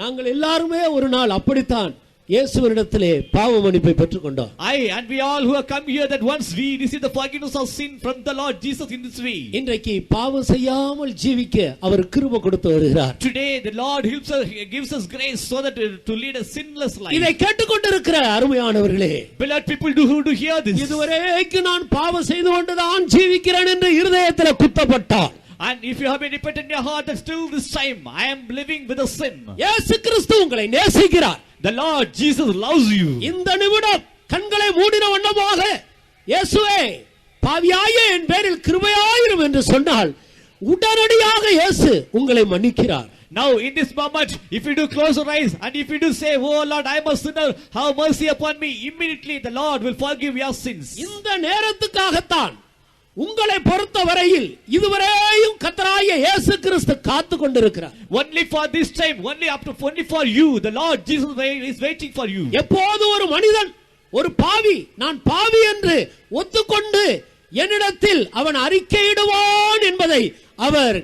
நாங்கள் எல்லாருமே ஒரு நாள் அப்படித்தான் இயேசுவினிடத்திலே பாவ மன்னிப்பை பெற்றுக்கொண்டோம். And we all who have come here, that once we receive the forgiveness of sin from the Lord Jesus in this way. இன்றைக்கு பாவம் செய்யாமல் ஜீவிக்க அவர் கிருபை கொடுத்து வருகிறார். Today the Lord helps us, gives us grace so that to lead a sinless life. இதை கேட்டுக்கொண்டிருக்கிற அருமையானவர்களே, Beloved people who do hear this, இதுவரைக்கும் நான் பாவம் செய்து கொண்டுதான் ஜீவிக்கிறேன் என்று இருதயத்தில் குத்தப்பட்டார். and if you have been repentant in your heart that still this time I am living with a sin, இயேசு கிறிஸ்து உங்களை நேசிக்கிறார். the Lord Jesus loves you. இந்த நிமிடம் கண்களை மூடின வண்ணமாக இயேசுவே பாவியாயே என் பேரில் கிருபையாயிரும் என்று சொன்னால் உடனடியாக இயேசு உங்களை மன்னிக்கிறார். Now in this moment, if you do close your eyes and if you do say, oh Lord, I am a sinner, have mercy upon me, immediately the Lord will forgive your sins. இந்த நேரத்துக்காகத்தான் உங்களை பொறுத்தவரையில் இதுவரையும் கர்த்தராகிய இயேசு கிறிஸ்து காத்து கொண்டிருக்கிறார். Only for this time, only for you, the Lord Jesus is waiting for you. எப்போது ஒரு மனிதன் ஒரு பாவி, நான் பாவி என்று ஒத்துக்கொண்டு என்னிடத்தில் அவன் அறிக்கையிடுவான் என்பதை அவர்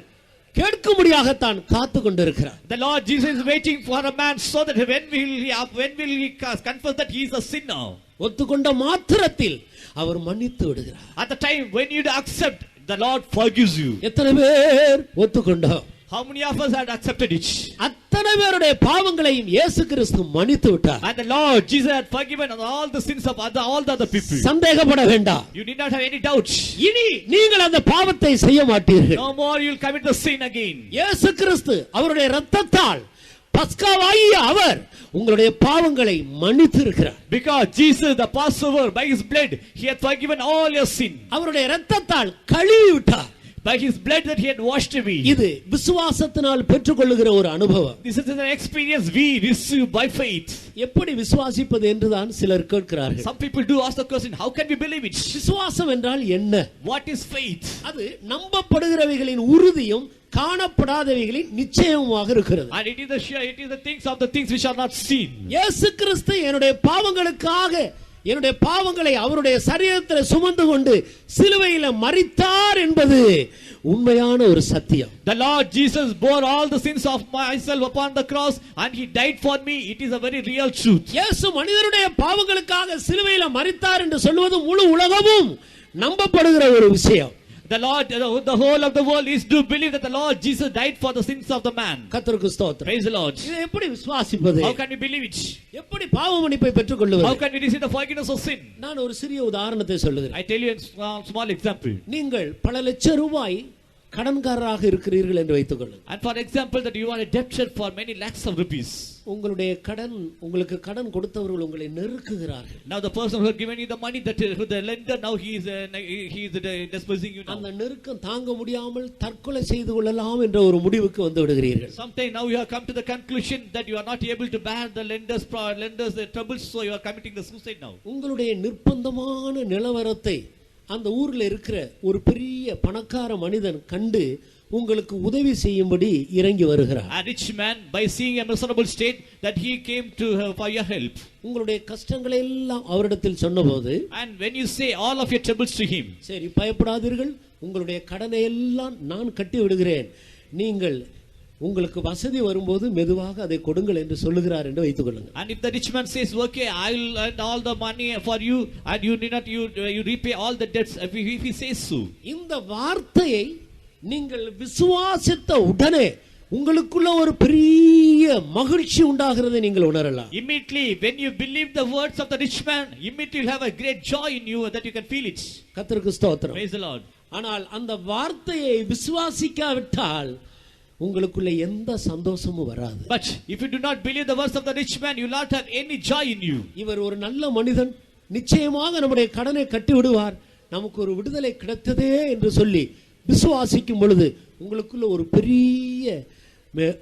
கேட்கும்படியாகத்தான் காத்து கொண்டிருக்கிறார். The Lord Jesus is waiting for a man so that when will he confess that he is a sinner? ஒத்துக்கொண்ட மாத்திரத்தில் அவர் மன்னித்து விடுகிறார். At the time when you accept, the Lord forgives you. எத்தனை பேர் ஒத்துக்கொண்டோம்? How many of us had accepted it? அத்தனை பேருடைய பாவங்களையும் இயேசு கிறிஸ்து மன்னித்து விட்டார். And the Lord Jesus had forgiven all the sins of all the other people. சந்தேகப்பட வேண்டாம். You need not have any doubts. இனி நீங்கள் அந்த பாவத்தை செய்ய மாட்டீர்கள். No more you will commit the sin again. இயேசு கிறிஸ்து அவருடைய இரத்தத்தால் பஸ்காவாகிய அவர் உங்களுடைய பாவங்களை மன்னித்து இருக்கிறார். Because Jesus the Passover by his blood he hath forgiven all your sin. அவருடைய இரத்தத்தால் கழுவி விட்டார். by his blood that he had washed me. இது விசுவாசத்தினால் பெற்றுக்கொள்ளுகிற ஒரு அனுபவம். This is an experience we receive by faith. எப்படி விசுவாசிப்பது என்றுதான் சிலர் கேட்கிறார்கள். Some people do ask the question, how can we believe it? விசுவாசம் என்றால் என்ன? What is faith? அது நம்பப்படுகிறவைகளின் உறுதியும் காணப்படாதவைகளின் நிச்சயமாக இருக்கிறது. And it is the things of the things which are not seen. இயேசு கிறிஸ்து என்னுடைய பாவங்களுக்காக என்னுடைய பாவங்களை அவருடைய சரீரத்தில் சுமந்து கொண்டு சிலுவையில் மரித்தார் என்பது உண்மையான ஒரு சத்தியம். The Lord Jesus bore all the sins of myself upon the cross and he died for me. It is a very real truth. இயேசு மனிதருடைய பாவங்களுக்காக சிலுவையில் மரித்தார் என்று சொல்வது முழு உலகமும் நம்பப்படுகிற ஒரு விஷயம். The whole of the world is to believe that the Lord Jesus died for the sins of the man. கர்த்தருக்கு ஸ்தோத்திரம். Praise the Lord. இதை எப்படி விசுவாசிப்பது? How can we believe it? எப்படி பாவ மன்னிப்பை பெற்றுக்கொள்வது? How can we receive the forgiveness of sin? நான் ஒரு சிறிய உதாரணத்தை சொல்லுகிறேன். I tell you a small example. நீங்கள் பல லட்சம் ரூபாய் கடன்காரராக இருக்கிறீர்கள் என்று வைத்துக் கொள்ளுங்கள். And for example that you are a debtor for many lakhs of rupees. உங்களுடைய உங்களுக்கு கடன் கொடுத்தவர்கள் உங்களை நெருக்குகிறார்கள். Now the person who had given you the money, that the lender, now he is dispersing you now. அந்த நெருக்கம் தாங்க முடியாமல் தற்கொலை செய்து கொள்ளலாம் என்ற ஒரு முடிவுக்கு வந்து விடுகிறீர்கள். Sometime now you have come to the conclusion that you are not able to bear the lenders troubles, so you are committing the suicide now. உங்களுடைய நிர்பந்தமான நிலவரத்தை அந்த ஊர்ல இருக்கிற ஒரு பெரிய பணக்கார மனிதன் கண்டு உங்களுக்கு உதவி செய்யும்படி இறங்கி வருகிறார். A rich man, by seeing a miserable state, that he came to for your help. உங்களுடைய கஷ்டங்களை எல்லாம் அவரிடத்தில் சொன்னபோது, and when you say all of your troubles to him, சரி பயப்படாதீர்கள், உங்களுடைய கடனை எல்லாம் நான் கட்டி விடுகிறேன், நீங்கள் உங்களுக்கு வசதி வரும்போது மெதுவாக அதை கொடுங்கள் என்று சொல்லுகிறார் என்று வைத்துக் கொள்ளுங்கள். And if the rich man says, okay, I will earn all the money for you and you need not you repay all the debts, if he says so, இந்த வார்த்தையை நீங்கள் விசுவாசித்த உடனே உங்களுக்குள்ள ஒரு பெரிய மகிழ்ச்சி உண்டாகிறதை நீங்கள் உணரலாம். Immediately when you believe the words of the rich man, immediately you have a great joy in you that you can feel it. கர்த்தருக்கு ஸ்தோத்திரம். Praise the Lord. ஆனால் அந்த வார்த்தையை விசுவாசிக்காவிட்டால் உங்களுக்குள்ள எந்த சந்தோஷமும் வராது. But if you do not believe the words of the rich man, you will not have any joy in you. இவர் ஒரு நல்ல மனிதன், நிச்சயமாக நம்முடைய கடனை கட்டி விடுவார், நமக்கு ஒரு விடுதலை கிடைத்ததே என்று சொல்லி விசுவாசிக்கும் பொழுது உங்களுக்குள்ள ஒரு பெரிய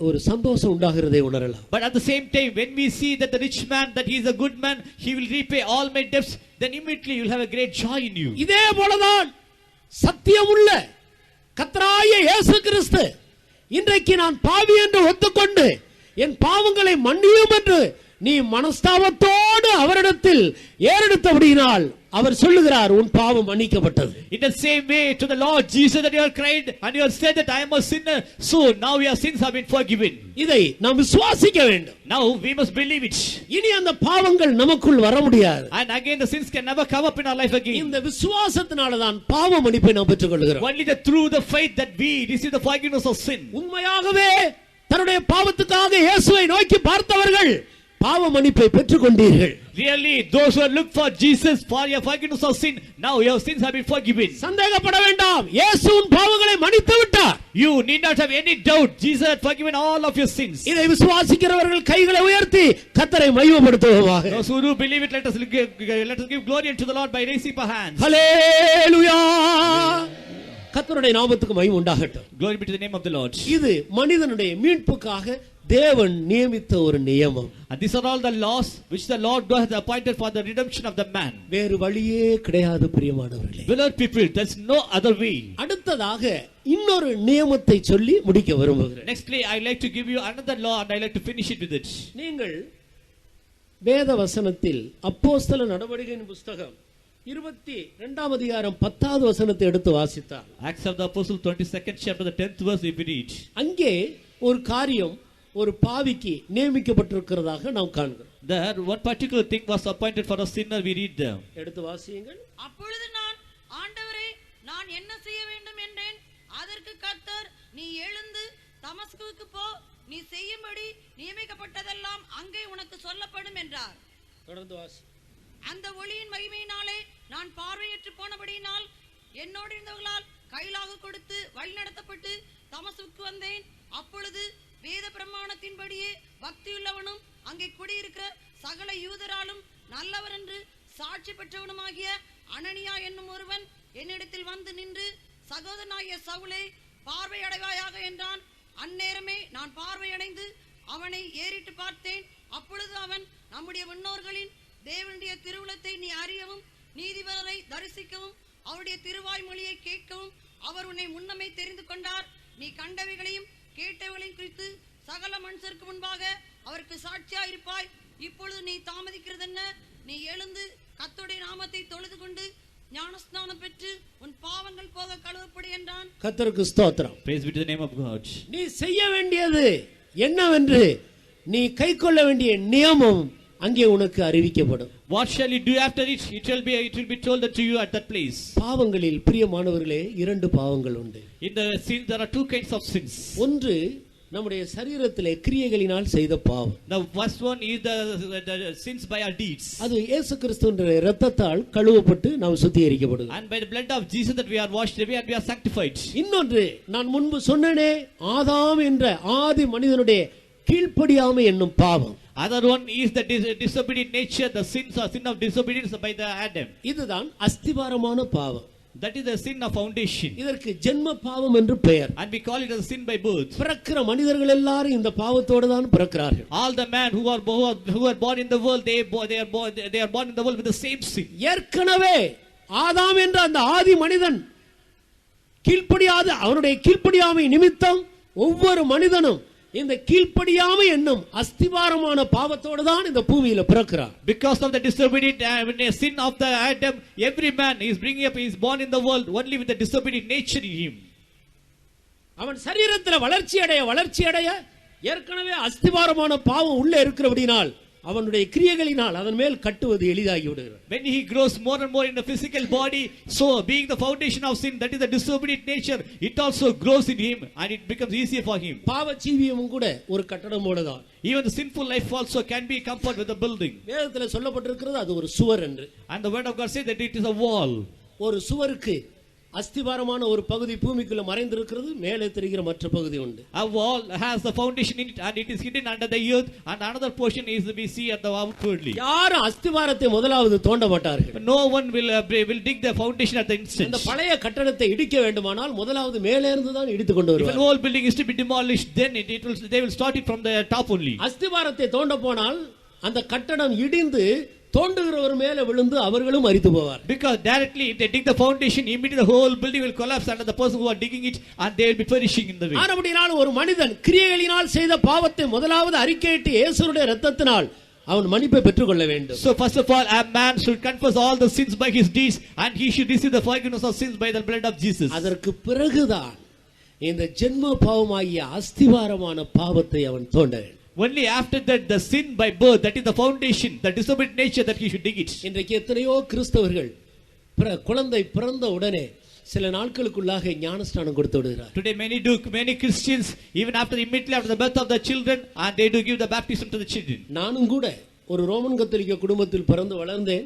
ஒரு சந்தோஷம் உண்டாகிறதை உணரலாம். But at the same time, when we see that the rich man, that he is a good man, he will repay all my debts, then immediately you will have a great joy in you. இதே போலதான் சத்தியமுள்ள கர்த்தராகிய இயேசு கிறிஸ்து இன்றைக்கு நான் பாவி என்று ஒத்துக்கொண்டு என் பாவங்களை மன்னியும் என்று நீ மனஸ்தாபத்தோடு அவரிடத்தில் ஏறெடுத்தபடியினால் அவர் சொல்லுகிறார், உன் பாவம் மன்னிக்கப்பட்டது. In the same way to the Lord Jesus that you have cried and you have said that I am a sinner, so now your sins have been forgiven. இதை நாம் விசுவாசிக்க வேண்டும். Now we must believe it. இனி அந்த பாவங்கள் நமக்குள் வர முடியாது. And again the sins can never come up in our life again. இந்த விசுவாசத்தினால தான் பாவ மன்னிப்பை நாம் பெற்றுக்கொள்கிறோம். Only through the faith that we receive the forgiveness of sin. உண்மையாகவே தன்னுடைய பாவத்துக்காக இயேசுவை நோக்கி பார்த்தவர்கள் பாவ மன்னிப்பை பெற்றுக்கொண்டீர்கள். Really, those who look for Jesus for your forgiveness of sin, now your sins have been forgiven. சந்தேகப்பட வேண்டாம், இயேசு உன் பாவங்களை மன்னித்து விட்டார். You need not have any doubt. Jesus had forgiven all of your sins. இதை விசுவாசிக்கிறவர்கள் கைகளை உயர்த்தி கர்த்தரை மகிமைப்படுத்துவோமாக. Those who do believe it, let us give glory unto the Lord by raising our hands. ஹalleluya. கர்த்தருடைய நாமத்துக்கு மகிமை உண்டாகட்டும். Glory be to the name of the Lord. இது மனிதனுடைய மீட்புக்காக தேவன் நியமித்த ஒரு நியமம். And these are all the laws which the Lord God has appointed for the redemption of the man. வேறு வழியே கிடையாது பிரியமானவர்களே. Beloved people, there's no other way. அடுத்ததாக இன்னொரு நியமத்தை சொல்லி முடிக்க விரும்புகிறேன். Nextly, I like to give you another law and I like to finish it with it. நீங்கள் வேத வசனத்தில் அப்போஸ்தல நடவடிக்கையின் புத்தகம் 22ஆம் அதிகாரம் 10வது வசனத்தை எடுத்து வாசித்தால், Acts of the Apostle 22nd chapter the 10th verse if we read, அங்கே ஒரு காரியம் ஒரு பாவிக்கு நியமிக்கப்பட்டிருக்கிறதாக நாம் காண்கிறோம். there one particular thing was appointed for a sinner. We read there. எடுத்து வாசியுங்கள். அப்பொழுது நான், ஆண்டவரே, நான் என்ன செய்ய வேண்டும் என்றேன். அதற்கு கர்த்தர், நீ எழுந்து தமஸ்குவுக்கு போ, நீ செய்யும்படி நியமிக்கப்பட்டதெல்லாம் அங்கே உனக்கு சொல்லப்படும் என்றார். தொடர்ந்து வாசி. அந்த ஒளியின் மகிமையினாலே நான் பார்வையற்று போனபடியினால் என்னோடு இருந்தவர்களால் கைலாக கொடுத்து வழிநடத்தப்பட்டு தமஸ்குவுக்கு வந்தேன். அப்பொழுது வேத பிரமாணத்தின்படியே பக்தியுள்ளவனும் அங்கே குடியிருக்கிற சகல யூதராலும் நல்லவர் என்று சாட்சி பெற்றவனுமாகிய அனனியா என்னும் ஒருவன் என்னிடத்தில் வந்து நின்று சகோதரனாகிய சவுலே, பார்வையடைவாயாக என்றான். அந்நேரமே நான் பார்வையடைந்து அவனை ஏறிட்டு பார்த்தேன். அப்பொழுது அவன், நம்முடைய முன்னோர்களின் தேவனுடைய திருவுளத்தை நீ அறியவும், நீதிபரரை தரிசிக்கவும், அவருடைய திருவாய்மொழியை கேட்கவும் அவர் உன்னை முன்னமே தெரிந்து கொண்டார். நீ கண்டவைகளையும் கேட்டவைகளையும் குறித்து சகல மனுஷருக்கு முன்பாக அவருக்கு சாட்சியாயிருப்பாய். இப்பொழுது நீ தாமதிக்கிறது என்ன? நீ எழுந்து கர்த்தருடைய நாமத்தை தொழுது கொண்டு ஞானஸ்நானம் பெற்று உன் பாவங்கள் போக கழுவப்படு என்றான். கர்த்தருக்கு ஸ்தோத்திரம். Praise be to the name of God. நீ செய்ய வேண்டியது என்னவென்று நீ கைக்கொள்ள வேண்டிய நியமம் அங்கே உனக்கு அறிவிக்கப்படும். What shall you do after it? It will be told to you at that place. பாவங்களில் பிரியமானவர்களே, இரண்டு பாவங்கள் உண்டு. In the sin there are two kinds of sins. ஒன்று நம்முடைய சரீரத்திலே கிரியைகளினால் செய்த பாவம். The first one is the sins by our deeds. அது இயேசு கிறிஸ்துவின் இரத்தத்தால் கழுவப்பட்டு நாம் சுத்திகரிக்கப்படுகிறோம். And by the blood of Jesus that we are washed away and we are sanctified. இன்னொன்று நான் முன்பு சொன்னேனே, ஆதாம் என்ற ஆதி மனிதனுடைய கீழ்ப்படியாமை என்னும் பாவம். Other one is the disobedient nature, the sin of disobedience by the Adam. இதுதான் அஸ்திபாரமான பாவம். That is the sin of foundation. இதற்கு ஜென்ம பாவம் என்று பெயர். And we call it as sin by birth. பிறக்கிற மனிதர்கள் எல்லாரும் இந்த பாவத்தோடு தான் பிறக்கிறார்கள். All the men who are born in the world, they are born in the world with the same sin. ஏற்கனவே ஆதாம் என்ற அந்த ஆதி மனிதன் கீழ்ப்படியாத அவனுடைய கீழ்ப்படியாமை நிமித்தம் ஒவ்வொரு மனிதனும் இந்த கீழ்ப்படியாமை என்னும் அஸ்திபாரமான பாவத்தோடு தான் இந்த பூமியில பிறக்கிறார். Because of the disobedient sin of the Adam, every man is born in the world only with the disobedient nature in him. அவன் சரீரத்தில் வளர்ச்சி அடைய ஏற்கனவே அஸ்திபாரமான பாவம் உள்ளே இருக்கிறபடினால் அவனுடைய கிரியைகளினால் அதன் மேல் கட்டுவது எளிதாகி விடுகிறது. When he grows more and more in the physical body, so being the foundation of sin, that is the disobedient nature, it also grows in him and it becomes easier for him. பாவ ஜீவியமும் கூட ஒரு கட்டடம் போலதான். Even the sinful life also can be compared with a building. வேதத்தில் சொல்லப்பட்டிருக்கிறது அது ஒரு சுவர் என்று. And the word of God says that it is a wall. ஒரு சுவருக்கு அஸ்திபாரமான ஒரு பகுதி பூமிக்குள்ள மறைந்திருக்கிறது, மேலே தெரிகிற மற்ற பகுதி உண்டு. A wall has the foundation in it and it is hidden under the earth, and another portion is we see at the outwardly. யாரும் அஸ்திபாரத்தை முதலாவது தோண்ட மாட்டார்கள். No one will dig the foundation at the instant. அந்த பழைய கட்டடத்தை இடிக்க வேண்டுமானால் முதலாவது மேலே இருந்து தான் இடித்து கொண்டு If an வருவார்கள். old building is to be demolished, then they will start it from the top only. அஸ்திபாரத்தை தோண்ட போனால் அந்த கட்டடம் இடிந்து தோண்டுகிறவர் மேலே விழுந்து அவர்களும் மரித்து போவார். Because directly if they dig the foundation, immediately the whole building will collapse under the person who are digging it and they will be perishing in the way. ஆனபடியால் ஒரு மனிதன் கிரியைகளினால் செய்த பாவத்தை முதலாவது அறிக்கையிட்டு இயேசுவுடைய இரத்தத்தினால் அவன் மன்னிப்பை பெற்றுக்கொள்ள வேண்டும். So first of all, a man should confess all the sins by his deeds and he should receive the forgiveness of sins by the blood of Jesus. அதற்கு பிறகுதான் இந்த ஜென்ம பாவமாகிய அஸ்திவாரமான பாவத்தை அவன் தோண்ட வேண்டும். Only after that the sin by birth, that is the foundation, the disobedient nature, that he should dig it. இன்றைக்கு எத்தனையோ கிறிஸ்தவர்கள் குழந்தை பிறந்த உடனே சில நாட்களுக்குள்ளாக ஞானஸ்நானம் கொடுத்து விடுகிறார். Today many Christians even immediately after the birth of the children, and they do give the baptism to the children. நானும் கூட ஒரு ரோமன் கத்தோலிக்க குடும்பத்தில் பிறந்து வளர்ந்தேன்.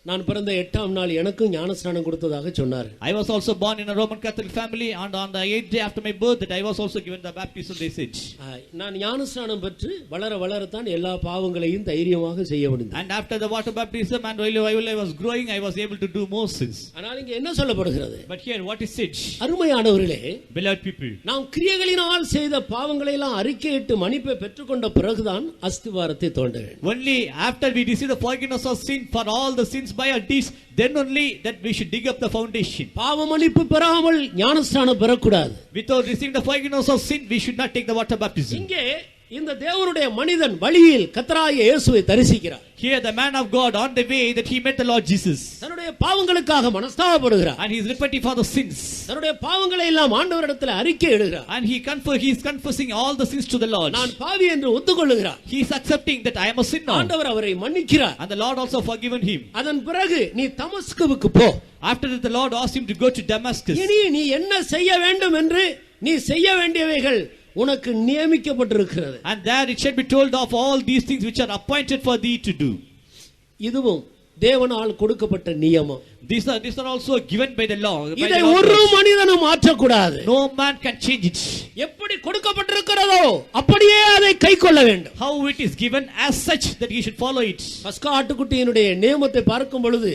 நான் பிறந்த 8ஆம் நாள் எனக்கும் ஞானஸ்நானம் கொடுத்ததாக சொன்னார். I was also born in a Roman Catholic family, and on the 8th day after my birth that I was also given the baptism, they said. நான் ஞானஸ்நானம் பெற்று வளரத்தான் எல்லா பாவங்களையும் தைரியமாக செய்ய முடிந்தது. And after the water baptism and while I was growing, I was able to do more sins. ஆனால் இங்கே என்ன சொல்லப்படுகிறது? But here what is said? அருமையானவர்களே, beloved people, நாம் கிரியைகளினால் செய்த பாவங்களை எல்லாம் அறிக்கையிட்டு மன்னிப்பை பெற்றுக்கொண்ட பிறகுதான் அஸ்திவாரத்தை தோண்ட வேண்டும். Only after we receive the forgiveness of sin for all the sins by our deeds, then only that we should dig up the foundation. பாவ மன்னிப்பு பெறாமல் ஞானஸ்நானம் பெறக்கூடாது. Without receiving the forgiveness of sin, we should not take the water baptism. இங்கே இந்த தேவனுடைய மனிதன் வழியில் கர்த்தராகிய இயேசுவை தரிசிக்கிறார். Here the man of God on the way that he met the Lord Jesus. தன்னுடைய பாவங்களுக்காக மனஸ்தாபப்படுகிறார். And he is repenting for the sins. தன்னுடைய பாவங்களை எல்லாம் ஆண்டவரிடத்தில் அறிக்கையிடுகிறார். And he is confessing all the sins to the Lord. நான் பாவி என்று ஒத்துக்கொள்கிறார். He is accepting that I am a sinner. ஆண்டவர் அவரை மன்னிக்கிறார். And the Lord also forgiven him. அதன் பிறகு நீ தமஸ்குவுக்கு போ. After that the Lord asked him to go to Damascus. இனி நீ என்ன செய்ய வேண்டும் என்று நீ செய்ய வேண்டியவைகள் உனக்கு நியமிக்கப்பட்டிருக்கிறது. And there it shall be told of all these things which are appointed for thee to do. இதுவும் தேவனால் கொடுக்கப்பட்ட நியமம். These are also given by the law. இதை ஒரு மனிதனும் மாற்றக்கூடாது. No man can change it. எப்படி கொடுக்கப்பட்டிருக்கிறதோ அப்படியே அதை கைக்கொள்ள வேண்டும். How it is given as such that he should follow it. பஸ்கா ஆட்டுக்குட்டியினுடைய நியமத்தை பார்க்கும் பொழுது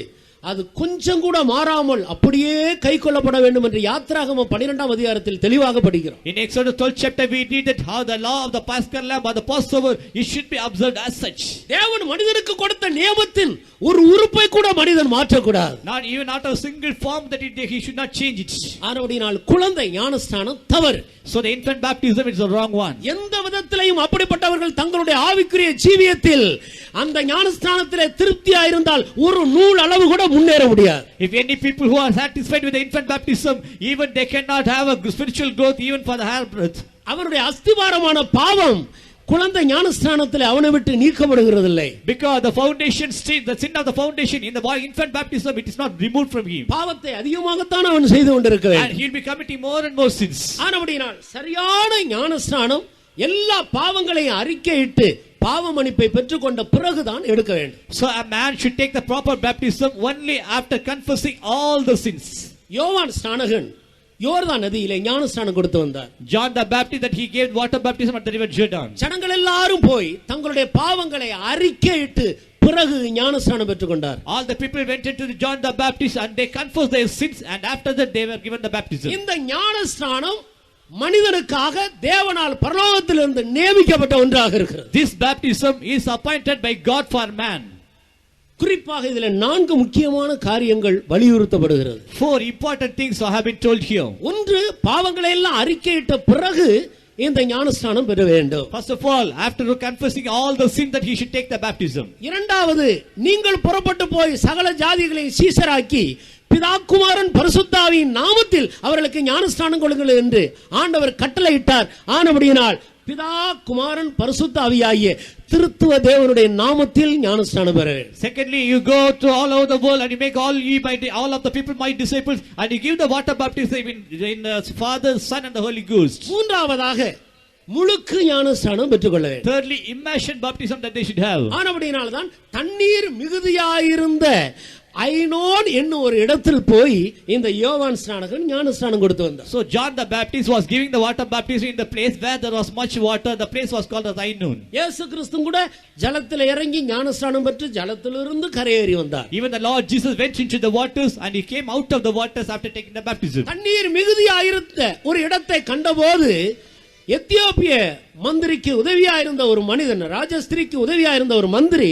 அது கொஞ்சம் கூட மாறாமல் அப்படியே கை கொள்ளப்பட வேண்டும் என்று யாத்திராகமம் 12ஆம் அதிகாரத்தில் தெளிவாக படிக்கிறோம். In Exodus 12th chapter we read that how the law of the Paschal lamb or the Passover it should be observed as such. தேவன் மனிதனுக்கு கொடுத்த நியமத்தின் ஒரு உறுப்பை கூட மனிதன் மாற்றக்கூடாது. Not even out of a single form that he should not change it. ஆனபடியால் குழந்தை ஞானஸ்நானம் தவறு. So the infant baptism is the wrong one. எந்த விதத்திலையும் அப்படிப்பட்டவர்கள் தங்களுடைய ஆவிக்குரிய ஜீவியத்தில் அந்த ஞானஸ்நானத்திலே திருப்தியா இருந்தால் ஒரு நூல் அளவு கூட முன்னேற முடியாது. If any people who are satisfied with the infant baptism, even they cannot have a spiritual growth even for the hair breadth. அவருடைய அஸ்திவாரமான பாவம் குழந்தை ஞானஸ்நானத்திலே அவனை விட்டு நீக்கப்படுகிறதில்லை. Because the foundation stain, the sin of the foundation in the infant baptism, it is not removed from him. பாவத்தை அதிகமாகத்தான் அவன் செய்து கொண்டிருக்க வேண்டும். And he will be committing more and more sins. ஆனபடியால் சரியான ஞானஸ்நானம் எல்லா பாவங்களையும் அறிக்கையிட்டு பாவ மன்னிப்பை பெற்றுக்கொண்ட பிறகுதான் எடுக்க வேண்டும். So a man should take the proper baptism only after confessing all the sins. யோவான் ஸ்நானகன் யோர்தான் நதியிலே ஞானஸ்நானம் கொடுத்து வந்தார். John the Baptist that he gave water baptism at the river Jordan. ஜனங்கள் எல்லாரும் போய் தங்களுடைய பாவங்களை அறிக்கையிட்டு பிறகு ஞானஸ்நானம் பெற்றுக்கொண்டார். All the people went into John the Baptist and they confessed their sins and after that they were given the baptism. இந்த ஞானஸ்நானம் மனிதனுக்காக தேவனால் பரலோகத்திலிருந்து நியமிக்கப்பட்ட ஒன்றாக இருக்கிறது. This baptism is appointed by God for man. குறிப்பாக இதிலே 4 முக்கியமான காரியங்கள் வலியுறுத்தப்படுகிறது. 4 important things have been told here. ஒன்று, பாவங்களை எல்லாம் அறிக்கையிட்ட பிறகு இந்த ஞானஸ்நானம் பெற வேண்டும். First of all, after confessing all the sin that he should take the baptism. இரண்டாவது, நீங்கள் புறப்பட்டு போய் சகல ஜாதிகளையும் சீஷராக்கி பிதா குமாரன் பரிசுத்த ஆவியின் நாமத்தில் அவர்களுக்கு ஞானஸ்நானம் கொடுங்கள் என்று ஆண்டவர் கட்டளையிட்டார். ஆனபடியினால் பிதா குமாரன் பரிசுத்த ஆவியாகிய திருத்துவ தேவனுடைய நாமத்தில் ஞானஸ்நானம் பெற வேண்டும். Secondly, you go to all over the world and you make all of the people my disciples and you give the water baptism in the Father, Son and the Holy Ghost. மூன்றாவதாக முழுக்கு ஞானஸ்நானம் பெற்றுக்கொள்ள வேண்டும். Thirdly, immersion baptism that they should have. ஆனபடியினால் தான் தண்ணீர் மிகுதியாயிருந்த ஐனோன் என்னும் ஒரு இடத்தில் போய் இந்த யோவான் ஸ்நானகன் ஞானஸ்நானம் கொடுத்து வந்தார். So John the Baptist was giving the water baptism in the place where there was much water. The place was called as Ainon. இயேசு கிறிஸ்து கூட ஜலத்தில் இறங்கி ஞானஸ்நானம் பெற்று ஜலத்திலிருந்து கரையேறி வந்தார். Even the Lord Jesus went into the waters and he came out of the waters after taking the baptism. தண்ணீர் மிகுதியாயிருந்த ஒரு இடத்தை கண்டபோது எத்தியோப்பிய மந்திரிக்கு உதவியாயிருந்த ஒரு மனிதன், ராஜஸ்திரிக்கு உதவியாயிருந்த ஒரு மந்திரி,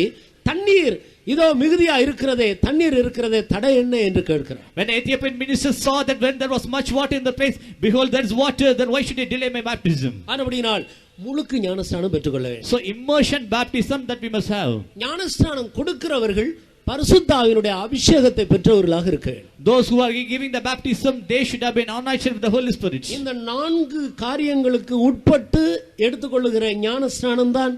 தண்ணீர் இதோ மிகுதியா இருக்கிறதே, தண்ணீர் இருக்கிறதே, தடை என்ன என்று கேட்கிறார். When the Ethiopian minister saw that when there was much water in the place, behold there is water, then why should he delay my baptism? ஆனபடியினால் முழுக்கு ஞானஸ்நானம் பெற்றுக்கொள்ள வேண்டும். So immersion baptism that we must have. ஞானஸ்நானம் கொடுக்கிறவர்கள் பரிசுத்த ஆவியினுடைய அபிஷேகத்தை பெற்றவர்களாக இருக்க வேண்டும். Those who are giving the baptism, they should have been anointed with the Holy Spirit. இந்த 4 காரியங்களுக்கு உட்பட்டு எடுத்துக்கொள்ளுகிற ஞானஸ்நானம் தான்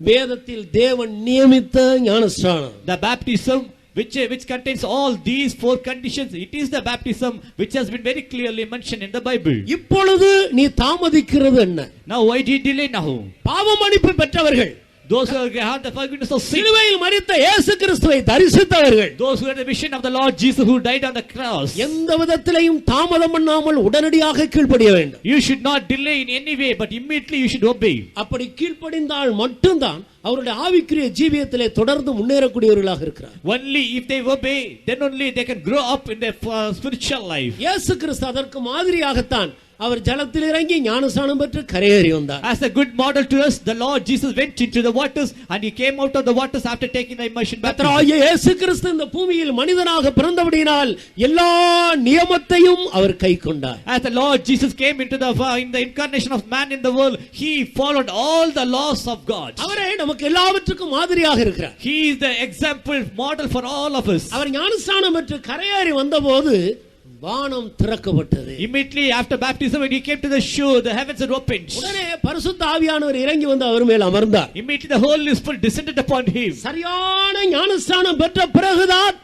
வேதத்தில் தேவன் நியமித்த ஞானஸ்நானம். The baptism which contains all these 4 conditions, it is the baptism which has been very clearly mentioned in the Bible. இப்பொழுது நீ தாமதிக்கிறது என்ன? Now why do you delay now? பாவ மன்னிப்பு பெற்றவர்கள், Those who have the forgiveness of sin, சிலுவையில் மரித்த இயேசு கிறிஸ்துவை தரிசித்தவர்கள், those who had the vision of the Lord Jesus who died on the cross, எந்த விதத்திலையும் தாமதம் பண்ணாமல் உடனடியாக கீழ்ப்படிய வேண்டும். you should not delay in any way, but immediately you should obey. அப்படி கீழ்ப்படிந்தால் மட்டும்தான் அவருடைய ஆவிக்குரிய ஜீவியத்திலே தொடர்ந்து முன்னேறக்கூடியவர்களாக இருக்கிறார். Only if they obey, then only they can grow up in their spiritual life. இயேசு கிறிஸ்து அதற்கு மாதிரியாகத்தான் அவர் ஜலத்தில் இறங்கி ஞானஸ்நானம் பெற்று கரையேறி வந்தார். As a good model to us, the Lord Jesus went into the waters and he came out of the waters after taking the immersion baptism. கர்த்தராகிய இயேசு கிறிஸ்து இந்த பூமியில் மனிதனாக பிறந்தபடியினால் எல்லா நியமத்தையும் அவர் கைக்கொண்டார். As the Lord Jesus came into in the incarnation of man in the world, he followed all the laws of God. அவரே நமக்கு எல்லாவற்றுக்கும் மாதிரியாக இருக்கிறார். He is the example model for all of us. அவர் ஞானஸ்நானம் பெற்று கரையேறி வந்தபோது வானம் திறக்கப்பட்டது. Immediately after baptism when he came to the shore, the heavens had opened. உடனே பரிசுத்த ஆவியானவர் இறங்கி வந்து அவர் மேல் அமர்ந்தார். Immediately the Holy Spirit descended upon him. சரியான ஞானஸ்நானம் பெற்ற பிறகுதான்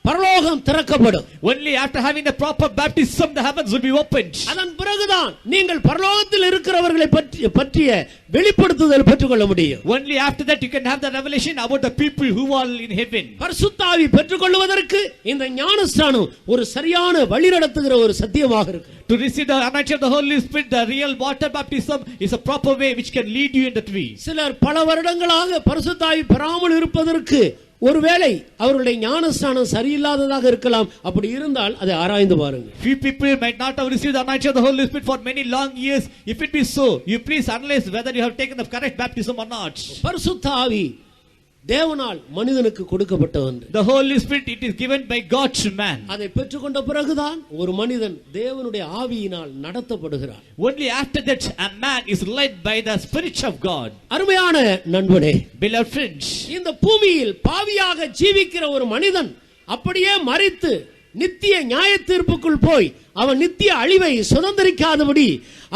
பரலோகம் திறக்கப்படும். Only after having the proper baptism the heavens will be opened. அதன் பிறகுதான் நீங்கள் பரலோகத்தில் இருக்கிறவர்களை பற்றிய வெளிப்படுத்துதல் பெற்றுக்கொள்ள முடியும். Only after that you can have the revelation about the people who are in heaven. பரிசுத்த ஆவி பெற்றுக்கொள்வதற்கு இந்த ஞானஸ்நானம் ஒரு சரியான வழிநடத்துகிற ஒரு சத்தியமாக இருக்கு. To receive the anointing of the Holy Spirit, the real water baptism is a proper way which can lead you in that way. சிலர் பல வருடங்களாக பரிசுத்த ஆவி பெறாமல் இருப்பதற்கு ஒருவேளை அவருடைய ஞானஸ்நானம் சரியில்லாததாக இருக்கலாம். அப்படி இருந்தால் அதை ஆராய்ந்து பாருங்கள். Few people might not have received the anointing of the Holy Spirit for many long years. If it be so, you please analyze whether you have taken the correct baptism or not. பரிசுத்த ஆவி தேவனால் மனிதனுக்கு கொடுக்கப்பட்டது. The Holy Spirit, it is given by God to man. அதை பெற்றுக்கொண்ட பிறகுதான் ஒரு மனிதன் தேவனுடைய ஆவியினால் நடத்தப்படுகிறான். Only after that a man is led by the Spirit of God. அருமையான நண்பனே, Beloved friends, இந்த பூமியில் பாவியாக ஜீவிக்கிற ஒரு மனிதன் அப்படியே மரித்து நித்திய நியாயத்தீர்ப்புக்குள் போய் அவன் நித்திய அழிவை சுதந்திரிக்காதபடி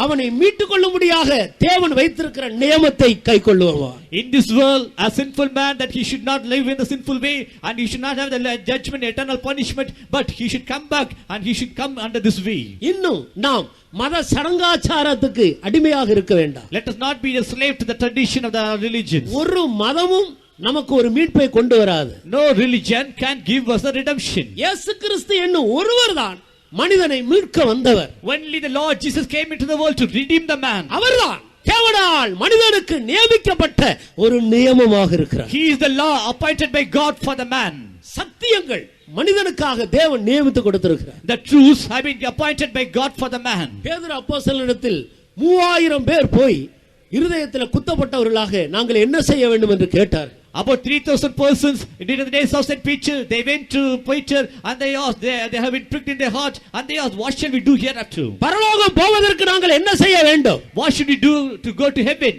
அவனை மீட்டுக் கொள்ளும்படியாக தேவன் வைத்திருக்கிற நியமத்தை கைக்கொள்ளுவான். in this world a sinful man, that he should not live in the sinful way and he should not have the judgment, eternal punishment, but he should come back and he should come under this way. இன்னும் நாம் மத சடங்காச்சாரத்துக்கு அடிமையாக இருக்க வேண்டாம். Let us not be a slave to the tradition of the religion. ஒரு மதமும் நமக்கு ஒரு மீட்பை கொண்டு வராது. No religion can give us a redemption. இயேசு கிறிஸ்து என்னும் ஒருவர்தான் மனிதனை மீட்க வந்தவர். Only the Lord Jesus came into the world to redeem the man. அவர்தான் தேவனால் மனிதனுக்கு நியமிக்கப்பட்ட ஒரு நியமமாக இருக்கிறார். He is the law appointed by God for the man. சத்தியங்கள் மனிதனுக்காக தேவன் நியமித்து கொடுத்திருக்கிறார். The truths have been appointed by God for the man. பேதுரு அப்போஸ்தலனிடத்தில் 3000 பேர் போய் இருதயத்தில் குத்தப்பட்டவர்களாக நாங்கள் என்ன செய்ய வேண்டும் என்று கேட்டார். About 3,000 persons in the days of St. Peter, they went to Peter and they asked, they have been pricked in their heart and they asked, what shall we do hereafter? பரலோகம் போவதற்கு நாங்கள் என்ன செய்ய வேண்டும்? What should we do to go to heaven?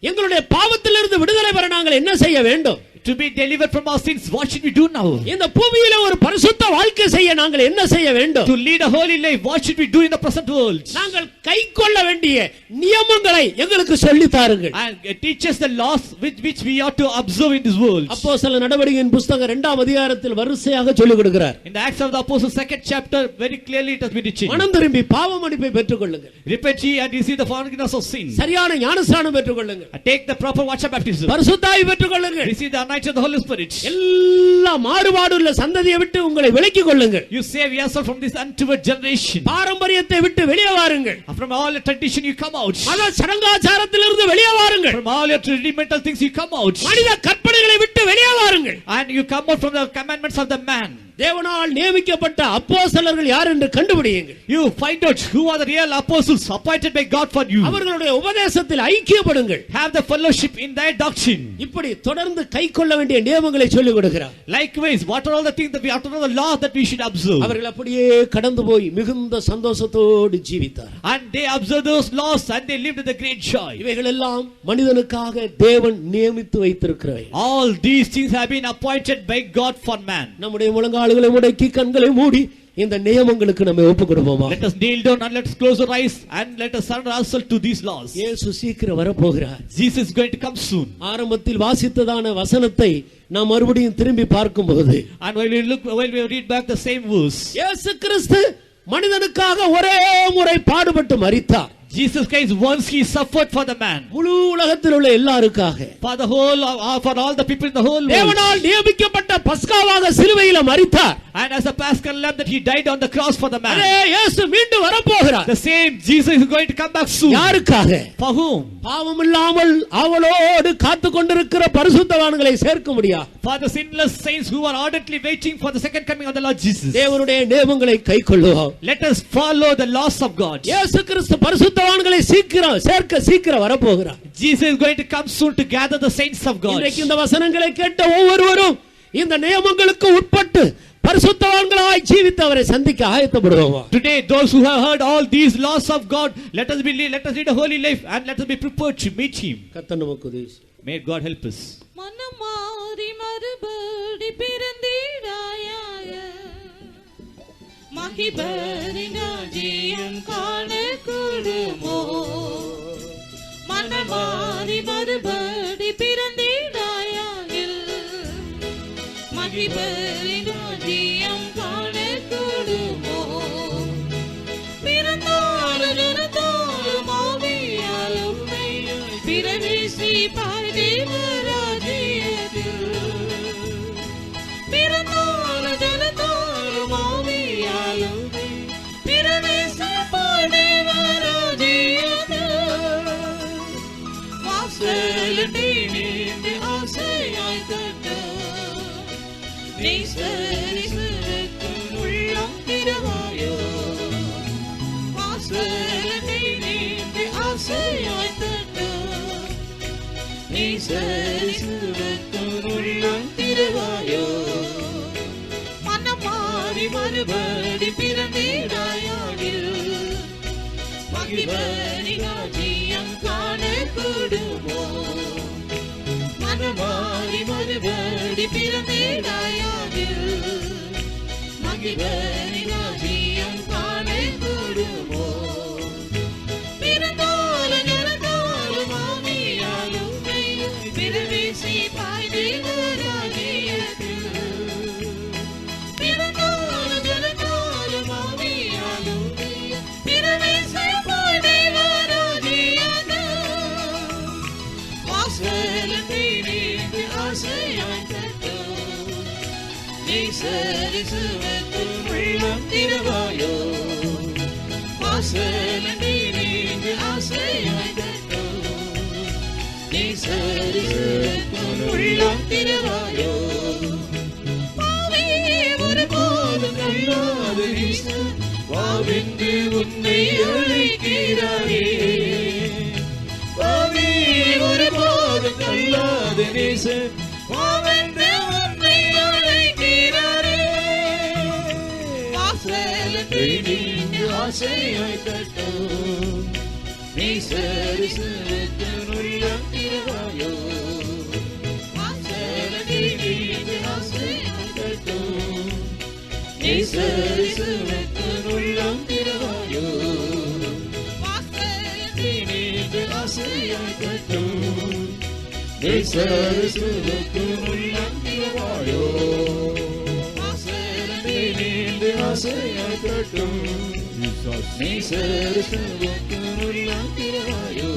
எங்களுடைய பாவத்திலிருந்து விடுதலை பெற நாங்கள் என்ன செய்ய வேண்டும்? To be delivered from our sins, what should we do now? இந்த பூமியிலே ஒரு பரிசுத்த வாழ்க்கை செய்ய நாங்கள் என்ன செய்ய வேண்டும்? To lead a holy life, what should we do in the present world? நாங்கள் கைக்கொள்ள வேண்டிய நியமங்களை எங்களுக்கு சொல்லி தாருங்கள். And teach us the laws which we ought to observe in this world. அப்போஸ்தலர் நடவடிக்கையின் புத்தகம் 2ஆம் அதிகாரத்தில் வரிசையாக சொல்லிக் கொடுக்கிறார். In the Acts of the Apostles 2nd chapter, very clearly it has been written. மனம் திரும்பி பாவ மன்னிப்பை பெற்றுக்கொள்ளுங்கள். Repent ye and receive the forgiveness of sins. சரியான ஞானஸ்நானம் பெற்றுக்கொள்ளுங்கள். Take the proper water baptism. பரிசுத்த ஆவி பெற்றுக்கொள்ளுங்கள். Receive the anointing of the Holy Spirit. எல்லா மாறுபாடுள்ள சந்ததியை விட்டு உங்களை விலக்கிக் கொள்ளுங்கள். You save yourself from this untoward generation. பாரம்பரியத்தை விட்டு வெளியே வாருங்கள். From all your tradition you come out. மத சடங்காச்சாரத்திலிருந்து வெளியே வாருங்கள். From all your regimental things you come out. மனித கற்பனைகளை விட்டு வெளியே வாருங்கள். And you come out from the commandments of the man. தேவனால் நியமிக்கப்பட்ட அப்போஸ்தலர்கள் யார் என்று கண்டுபிடியுங்கள். You find out who are the real apostles appointed by God for you. அவர்களுடைய உபதேசத்தில் ஐக்கியப்படுங்கள். Have the fellowship in their doctrine. இப்படி தொடர்ந்து கைக்கொள்ள வேண்டிய நியமங்களை சொல்லிக் கொடுக்கிறார். Likewise, what are all the things that we ought to know, the law that we should observe? அவர்கள் அப்படியே கடந்து போய் மிகுந்த சந்தோஷத்தோடு ஜீவித்தார். And they observed those laws and they lived with a great joy. இவைகள் எல்லாம் மனிதனுக்காக தேவன் நியமித்து வைத்திருக்கிறவை. All these things have been appointed by God for man. நம்முடைய முழங்கால்களை முடக்கி கண்களை மூடி இந்த நியமங்களுக்கு நம்ம ஒப்பு கொடுப்போமா? Let us kneel down and let us close our eyes and let us surrender ourselves to these laws. இயேசு சீக்கிரம் வரப்போகிறார். Jesus is going to come soon. ஆரம்பத்தில் வாசித்ததான வசனத்தை நாம் மறுபடியும் திரும்பி பார்க்கும்போது, And while we read back the same verse, இயேசு கிறிஸ்து மனிதனுக்காக ஒரே முறை பாடுபட்டு மரித்தார். Jesus Christ, once he suffered for the man. முழு உலகத்தில் உள்ள எல்லாருக்காக, For the whole, for all the people in the whole world. தேவனால் நியமிக்கப்பட்ட பஸ்காவாக சிலுவையில மரித்தார். And as a paschal lamb that he died on the cross for the man. அதே இயேசு மீண்டும் வரப்போகிறார். The same Jesus is going to come back soon. யாருக்காக? For whom? பாவமில்லாமல் அவளோடு காத்து கொண்டிருக்கிற பரிசுத்தவான்களை சேர்க்க முடியாது. For the sinless saints who are ardently waiting for the second coming of the Lord Jesus. தேவனுடைய நியமங்களை கைக்கொள்ளுவோம். Let us follow the laws of God. இயேசு கிறிஸ்து பரிசுத்தவான்களை சீக்கிரம் வரப்போகிறார். Jesus is going to come soon to gather the saints of God. இன்றைக்கு இந்த வசனங்களை கேட்ட ஒவ்வொருவரும் இந்த நியமங்களுக்கு உட்பட்டு பரிசுத்தவான்களாய் ஜீவித்து அவரை சந்திக்க ஆயத்தப்படுவோம். Today, those who have heard all these laws of God, let us lead a holy life and let us be prepared to meet Him. கர்த்தர் நமக்கு உதவி செய்வார். May God help us. மனமாறி மறுபடி பிறந்திடாயாய மகிபரின் ராஜ்யம் காண கூடுமோ மனமாறி மறுபடி பிறந்திடாயாயில் மகிபரின் ராஜ்யம் காண கூடுமோ பிறந்தாலும் ஆவியாலும் பிரவேசிப்பாய் தேவராஜ்யத்தில் பிறந்தாலும் ஜனத்தாலும் ஆவியாலும் பிரவேசிப்பாய் தேவராஜ்யத்தில் வாசல் நீண்டு ஆசையாய் தட்ட நேசரிசுவுக்கும் உள்ளம் திறவாயோ வாசலை நீண்டு ஆசையாய் தட்டு நேசரிசுவுக்கும் உள்ளம் திறவாயோ மனமாறி மறுபடி பிறந்தீடாயாகில் மகிழ்வரி ராஜ்யம் காண கூடுமோ மனமாறி மறுபடி பிறந்தீடாயாகில் மகிழ்வரி ராஜ்யம் காண கூடுமோ பிறந்தாலும் இறந்தாலும் ஆவியாலும் பிரவேசி பாய்தேவ ராஜ்யத்தில் பிறந்தாலும் இறந்தாலும் ஆவியாலும் பிரவேசி பாய்தேவ ராஜ்யத்தில் வாசலை நீண்டு ஆசையாய் தட்டு நேசரிசுவுக்கும் உள்ளம் திறவாயோ வாசலை நீண்டு ஆசையாய் தட்டு நேசரிசுவுக்கும் உள்ளம் திறவாயோ பாவியே ஒருபோதும் கல்லாது நேசு வாவென்று உன்னை அழைக்கிறாரே பாவியே ஒருபோதும் கல்லாது நேசு வாவென்று உன்னை அழைக்கிறாரே வாசலை நீண்டு ஆசையாய் தட்டு நேசரிசுவுக்கும் உள்ளம் திறவாயோ வாசலை நீண்டு ஆசையாய் தட்டு நேசரிசுவுக்கும் உள்ளம் திறவாயோ வாசலை நீண்டு ஆசையாய் தட்டு நேசரிசுவுக்கும் உள்ளம் திறவாயோ வாசலை நீண்டு ஆசையாய் தட்டு நேசரிசுவுக்கும் உள்ளம் திறவாயோ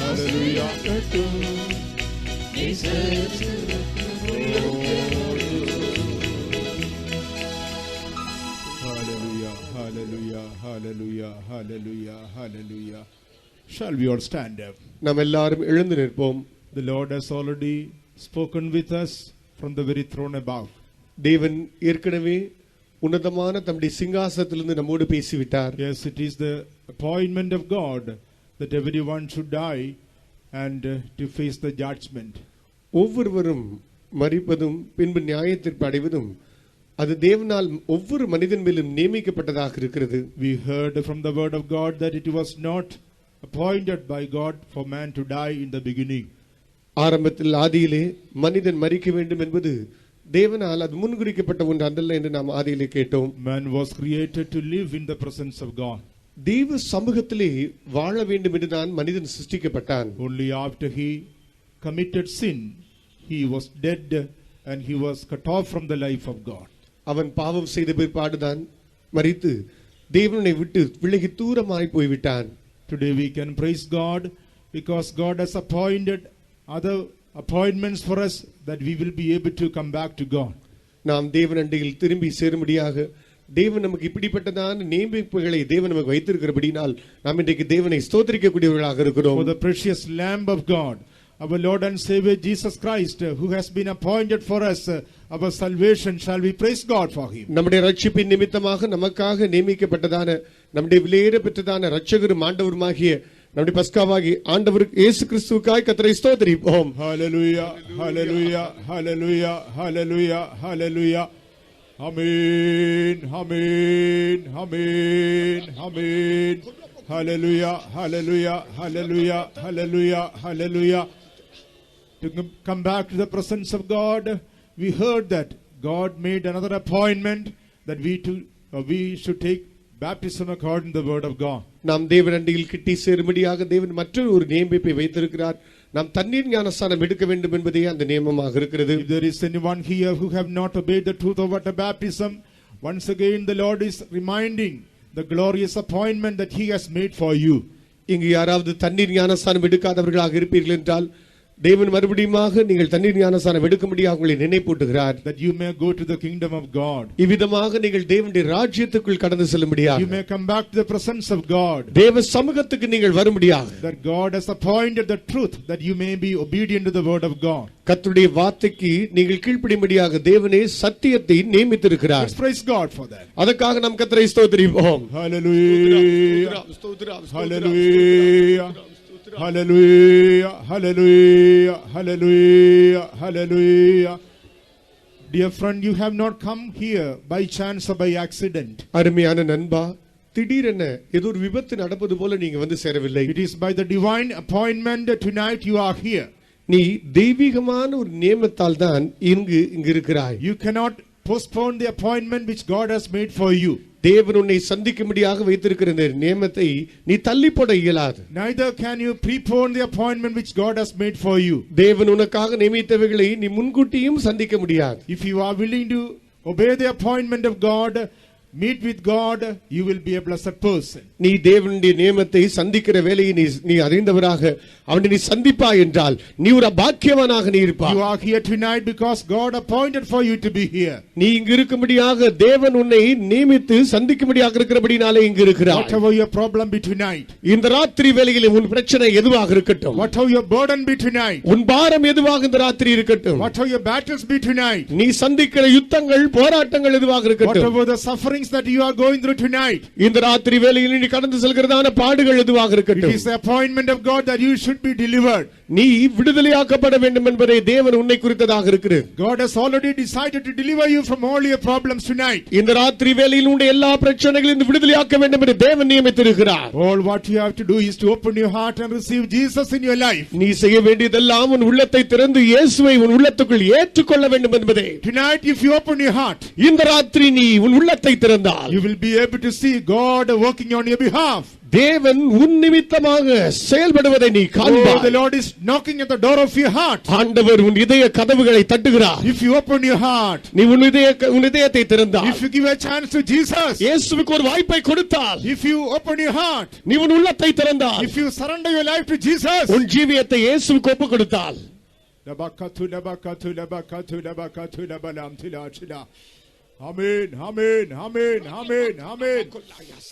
Hallelujah. நேசரிசுவுக்கும் உள்ளம் திறவாயோ Hallelujah. Hallelujah. Hallelujah. Hallelujah. Hallelujah. Shall we all stand up? நாம் எல்லாரும் எழுந்து நிற்போம். The Lord has already spoken with us from the very throne above. தேவன் ஏற்கனவே உன்னதமான தம்முடைய சிங்காசனத்திலிருந்து நம்மோடு பேசிவிட்டார். Yes, it is the appointment of God that everyone should die and to face the judgment. ஒவ்வொருவரும் மரிப்பதும் பின்பு நியாயத்தீர்ப்பு அடைவதும் அது தேவனால் ஒவ்வொரு மனிதன் மேலும் நியமிக்கப்பட்டதாக இருக்கிறது. We heard from the word of God that it was not appointed by God for man to die in the beginning. ஆரம்பத்தில் ஆதியிலே மனிதன் மரிக்க வேண்டும் என்பது தேவனால் அது முன்குறிக்கப்பட்ட ஒன்று அல்ல என்று நாம் ஆதியிலே கேட்டோம். Man was created to live in the presence of God. தேவ சமூகத்திலே வாழ வேண்டும் என்று தான் மனிதன் சிருஷ்டிக்கப்பட்டான். Only after he committed sin, he was dead and he was cut off from the life of God. அவன் பாவம் செய்த பிற்பாடுதான் மரித்து தேவனை விட்டு விலகி தூரமாய் போய்விட்டான். Today we can praise God because God has appointed other appointments for us that we will be able to come back to God. நாம் தேவன் அண்டையில் திரும்பி சேரும்படியாக தேவன் நமக்கு இப்படிப்பட்டதான நியமிப்புகளை தேவன் நமக்கு வைத்திருக்கிறபடினால் நாம் இன்றைக்கு தேவனை ஸ்தோத்திரிக்கக்கூடியவர்களாக இருக்கிறோம். For the precious Lamb of God, our Lord and Savior Jesus Christ, who has been appointed for us our salvation, shall we praise God for him. நம்முடைய ரட்சிப்பின் நிமித்தமாக நமக்காக நியமிக்கப்பட்டதான நம்முடைய விலையேற பெற்றதான இரட்சகரும் ஆண்டவருமாகிய நம்முடைய பஸ்காவாகி ஆண்டவர் இயேசு கிறிஸ்துவுக்காய் கர்த்தரை ஸ்தோத்திரிப்போம். Hallelujah, hallelujah, hallelujah, hallelujah, hallelujah. Amen, amen, amen, amen. Hallelujah, hallelujah, hallelujah, hallelujah, hallelujah. To come back to the presence of God, we heard that God made another appointment that we should take baptism according to the word of God. நாம் தேவன் அண்டையில் கிட்டி சேரும்படியாக தேவன் மற்றொரு ஒரு நியமிப்பை வைத்திருக்கிறார். நாம் தண்ணீர் ஞானஸ்நானம் எடுக்க வேண்டும் என்பதே அந்த நியமமாக இருக்கிறது. If there is anyone here who have not obeyed the truth of water baptism, once again the Lord is reminding the glorious appointment that he has made for you. இங்கு யாராவது தண்ணீர் ஞானஸ்நானம் எடுக்காதவர்களாக இருப்பீர்கள் என்றால் தேவன் மறுபடியுமாக நீங்கள் தண்ணீர் ஞானஸ்நானம் எடுக்கும்படியாக உங்களை நினைப்பூட்டுகிறார். that you may go to the kingdom of God. இவ்விதமாக நீங்கள் தேவனுடைய ராஜ்யத்துக்குள் கடந்து செல்லும்படியாக, you may come back to the presence of God. தேவ சமூகத்துக்கு நீங்கள் வரும்படியாக, that God has appointed the truth that you may be obedient to the word of God. கர்த்தருடைய வார்த்தைக்கு நீங்கள் கீழ்ப்படியும்படியாக தேவனே சத்தியத்தை நியமித்திருக்கிறார். Let's praise God for that. அதற்காக நாம் கர்த்தரை ஸ்தோத்திரிப்போம். Hallelujah. Hallelujah. Hallelujah, hallelujah, hallelujah, hallelujah. Dear friend, you have not come here by chance or by accident. அருமையான நண்பா, திடீரென ஏதோ ஒரு விபத்து நடப்பது போல நீங்க வந்து சேரவில்லை. It is by the divine appointment tonight you are here. நீ தெய்வீகமான ஒரு நியமத்தால் தான் இங்கு இருக்கிறாய். You cannot postpone the appointment which God has made for you. தேவன் உன்னை சந்திக்கும்படியாக வைத்திருக்கிற இந்த நியமத்தை நீ தள்ளி போட இயலாது. Neither can you prepone the appointment which God has made for you. தேவன் உனக்காக நியமித்தவைகளை நீ முன்கூட்டியும் சந்திக்க முடியாது. If you are willing to obey the appointment of God, meet with God, you will be a blessed person. நீ தேவனுடைய நியமத்தை சந்திக்கிற வேலையை நீ அறிந்தவராக அவனை நீ சந்திப்பாய் என்றால் நீ ஒரு பாக்கியவானாக நீ இருப்பாய். You are here tonight because God appointed for you to be here. நீ இங்கு இருக்கும்படியாக தேவன் உன்னை நியமித்து சந்திக்கும்படியாக இருக்கிறபடினாலே இங்கு இருக்கிறாய். Whatever your problem be tonight, இந்த ராத்திரி வேளையிலே உன் பிரச்சனை எதுவாக இருக்கட்டும், whatever your burden be tonight, உன் பாரம் எதுவாக இந்த ராத்திரி இருக்கட்டும், whatever your battles be tonight, நீ சந்திக்கிற யுத்தங்கள் போராட்டங்கள் எதுவாக இருக்கட்டும், whatever the sufferings that you are going through tonight, இந்த ராத்திரி வேளையில் நீ கடந்து செல்கிறதான பாடுகள் எதுவாக it இருக்கட்டும், is the appointment of God that you should be delivered. நீ விடுதலையாக்கப்பட வேண்டும் என்பதை தேவன் உன்னை குறித்ததாக இருக்கிறது. God has already decided to deliver you from all your problems tonight. இந்த ராத்திரி வேளையில் உன்னுடைய எல்லா பிரச்சனைகளிலிருந்து விடுதலையாக்க வேண்டும் என்று தேவன் நியமித்திருக்கிறார். All what you have to do is to open your heart and receive Jesus in your life. நீ செய்ய வேண்டியதெல்லாம் உன் உள்ளத்தை திறந்து இயேசுவை உன் உள்ளத்துக்குள் ஏற்றுக்கொள்ள வேண்டும் என்பதே. Tonight if you open your heart, இந்த ராத்திரி நீ உன் உள்ளத்தை திறந்தால் you will be able to see God working on your behalf. தேவன் உன் நிமித்தமாக செயல்படுவதை நீ காண்பாய். The Lord is knocking at the door of your heart. ஆண்டவர் உன் இதய கதவுகளை தட்டுகிறார். If you open your heart, நீ உன் இதயத்தை திறந்தால், if you give a chance to Jesus, இயேசுவுக்கு ஒரு வாய்ப்பை கொடுத்தால், if you open your heart, நீ உன் உள்ளத்தை திறந்தால், if you surrender your life to Jesus, உன் ஜீவியத்தை இயேசுவுக்கு ஒப்புக் கொடுத்தால், Amen, amen, amen, amen, amen.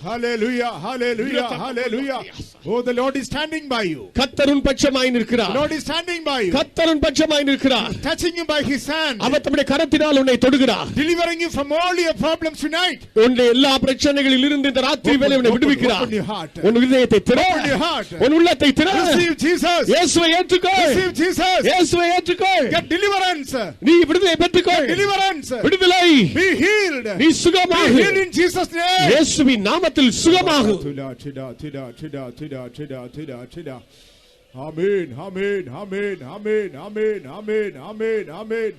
Hallelujah, hallelujah, hallelujah. Oh, the Lord is standing by you. கர்த்தர் உன் பட்சமாய் The நிற்கிறார். Lord is standing by you. கர்த்தர் உன் பட்சமாய் நிற்கிறார். Touching you by His hand. அவர் தம்முடைய கரத்தினால் உன்னை தொடுகிறார். Delivering you from all your problems tonight. உன்னுடைய எல்லா பிரச்சனைகளில் இருந்து இந்த ராத்திரி வேளை உன்னை விடுவிக்கிறார். Open your heart. உன் இதயத்தை திற. Open your heart. உன் உள்ளத்தை திற. Receive Jesus. இயேசுவை ஏற்றுக்கொள். Receive Jesus. இயேசுவை ஏற்றுக்கொள். Get deliverance. நீ விடுதலை பெற்றுக்கொள். Deliverance. விடுதலை. Be healed. நீ சுகமாக. Be healed in Jesus' name. இயேசுவின் நாமத்தில் சுகமாக. Amen, amen, amen, amen, amen, amen, amen, amen.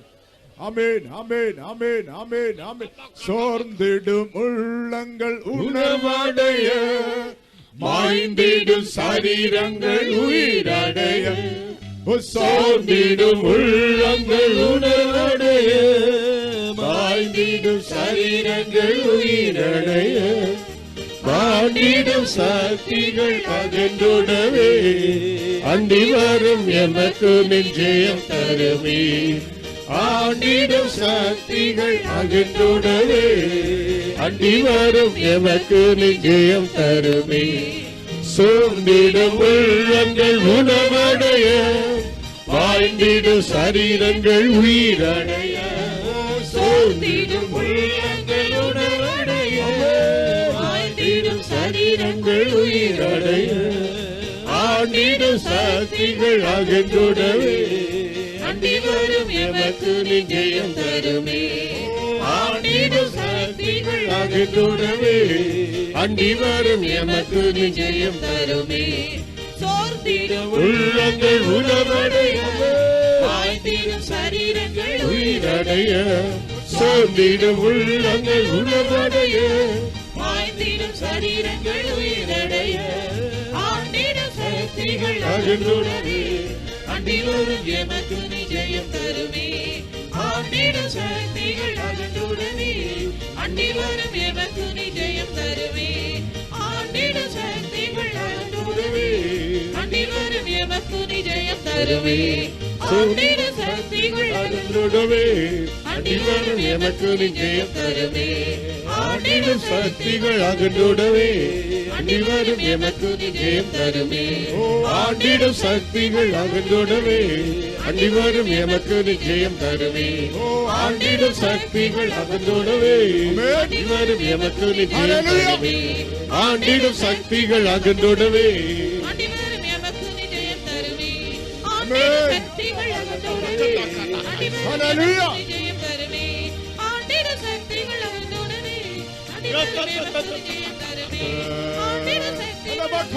Amen, amen, amen, amen, amen. சோர்ந்திடும் உள்ளங்கள் உணர்வடைய, மாய்ந்திடும் சரீரங்கள் உயிரடைய. சோர்ந்திடும் உள்ளங்கள் உணர்வடைய, மாய்ந்திடும் சரீரங்கள் உயிரடைய. மாண்டிடும் சக்திகள் அகன்றுடவே, அண்டி வரும் எமக்கு நிச்சயம் தருமே. ஆண்டிடும் சக்திகள் அகன்றுடவே, அண்டி வரும் எமக்கு நிச்சயம் தருமே. சோர்ந்திடும் உள்ளங்கள் உணவடைய, வாழ்ந்திடும் சரீரங்கள் உயிரடைய. சோர்ந்திடும் உள்ளங்கள் உணவடைய, வாழ்ந்திடும் சரீரங்கள் உயிரடைய. ஆண்டிடும் சக்திகள் அகன்றுடவே, அண்டி வரும் எமக்கு நிச்சயம் தருமே. ஆண்டிடும் சக்திகள் அகன்றுடவே, அண்டி வரும் எமக்கு நிச்சயம் தருமே. சோர்ந்திடும் உள்ளங்கள் உணவடைய, வாழ்ந்திடும் சரீரங்கள் உயிரடைய. சோர்ந்திடும் உள்ளங்கள் உணவடைய, வாழ்ந்திடும் சரீரங்கள் உயிரடைய. ஆண்டிடும் சக்திகள் அகன்றுடவே, அண்டி வரும் எமக்கு நிச்சயம் தருமே. ஆண்டிடும் சக்திகள் அகன்றுடவே, அண்டி வரும் எமக்கு நிச்சயம் தருமே. ஆண்டிடும் சக்திகள் அகன்றுடவே, அண்டி வரும் எமக்கு நிச்சயம் தருமே. ஆண்டிடும் சக்திகள் அகன்றோடவே அடிவரும் எமக்கு நிச்சயம் தருமே ஆண்டிடும் சக்திகள் அகன்றோடவே அடிவரும் எமக்கு நிச்சயம் தருமே ஆண்டிடும் சக்திகள் அகன்றோடவே அடிவரும் எமக்கு நிச்சயம் தருமே ஆண்டிடும் சக்திகள் அகன்றோடவே அடிவரும் எமக்கு நிச்சயம் தருமே ஆண்டிடும் சக்திகள் அகன்றோடவே அடிவரும் எமக்கு நிச்சயம் தருமே ஆண்டிடும் சக்திகள் அகன்றோடவே Hallelujah. நிச்சயம் தருமே ஆண்டிடும் சக்திகள் அகன்றோடவே அடிவரும் எமக்கு நிச்சயம் தருமே ஆண்டிடும் சக்திகள்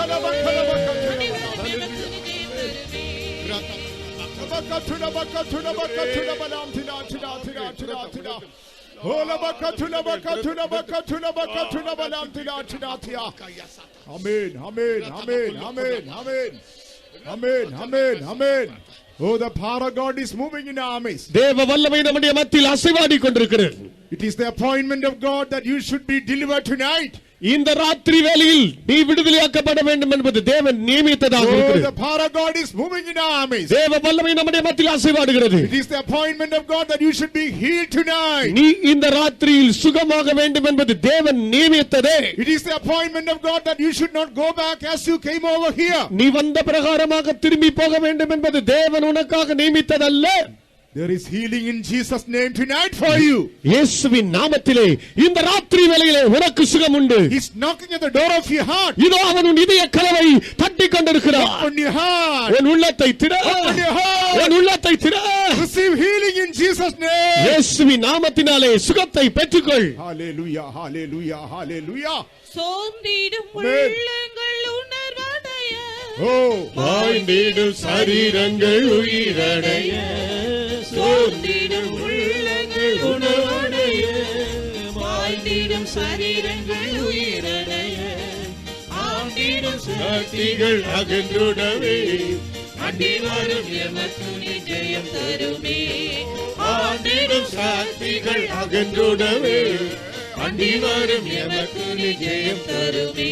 Amen, amen, amen, amen, amen. Amen, amen, amen. Oh, the power of God is moving in our midst. தேவ வல்லமை நம்முடைய மத்தியில் அசைவாடி கொண்டிருக்கிறது. It is the appointment of God that you should be delivered tonight. இந்த ராத்திரி வேளையில் நீ விடுதலையாக்கப்பட வேண்டும் என்பது தேவன் நியமித்ததாக Oh, இருக்கிறது. the power of God is moving in our midst. தேவ வல்லமை நம்முடைய மத்தியில் அசைவாடுகிறது. It is the appointment of God that you should be healed tonight. நீ இந்த ராத்திரியில் சுகமாக வேண்டும் என்பது தேவன் நியமித்ததே. It is the appointment of God that you should not go back as you came over here. நீ வந்த பிரகாரமாக திரும்பி போக வேண்டும் என்பது தேவன் உனக்காக நியமித்ததல்ல. There is healing in Jesus' name tonight for you. இயேசுவின் நாமத்திலே இந்த ராத்திரி வேளையிலே உனக்கு சுகம் உண்டு. He's knocking at the door of your heart. இதோ அவன் உன் இதய கதவை தட்டிக் கொண்டிருக்கிறான். Open your heart. உன் உள்ளத்தை திற. Open your heart. உன் உள்ளத்தை திற. Receive healing in Jesus' name. இயேசுவின் நாமத்தினாலே சுகத்தை பெற்றுக்கொள். Hallelujah, hallelujah, hallelujah. சோர்ந்திடும் உள்ளங்கள் உணர்வடைய Oh, வாழ்ந்திடும் சரீரங்கள் உயிரடைய சோர்ந்திடும் உள்ளங்கள் உணர்வடைய வாழ்ந்திடும் சரீரங்கள் உயிரடைய ஆண்டிடும் சக்திகள் அகன்றுடவே அடிவரும் எமக்கு நிச்சயம் தருமே ஆண்டிடும் சக்திகள் அகன்றுடவே அண்டிவரும் எமக்கு நிச்சயம் தருமே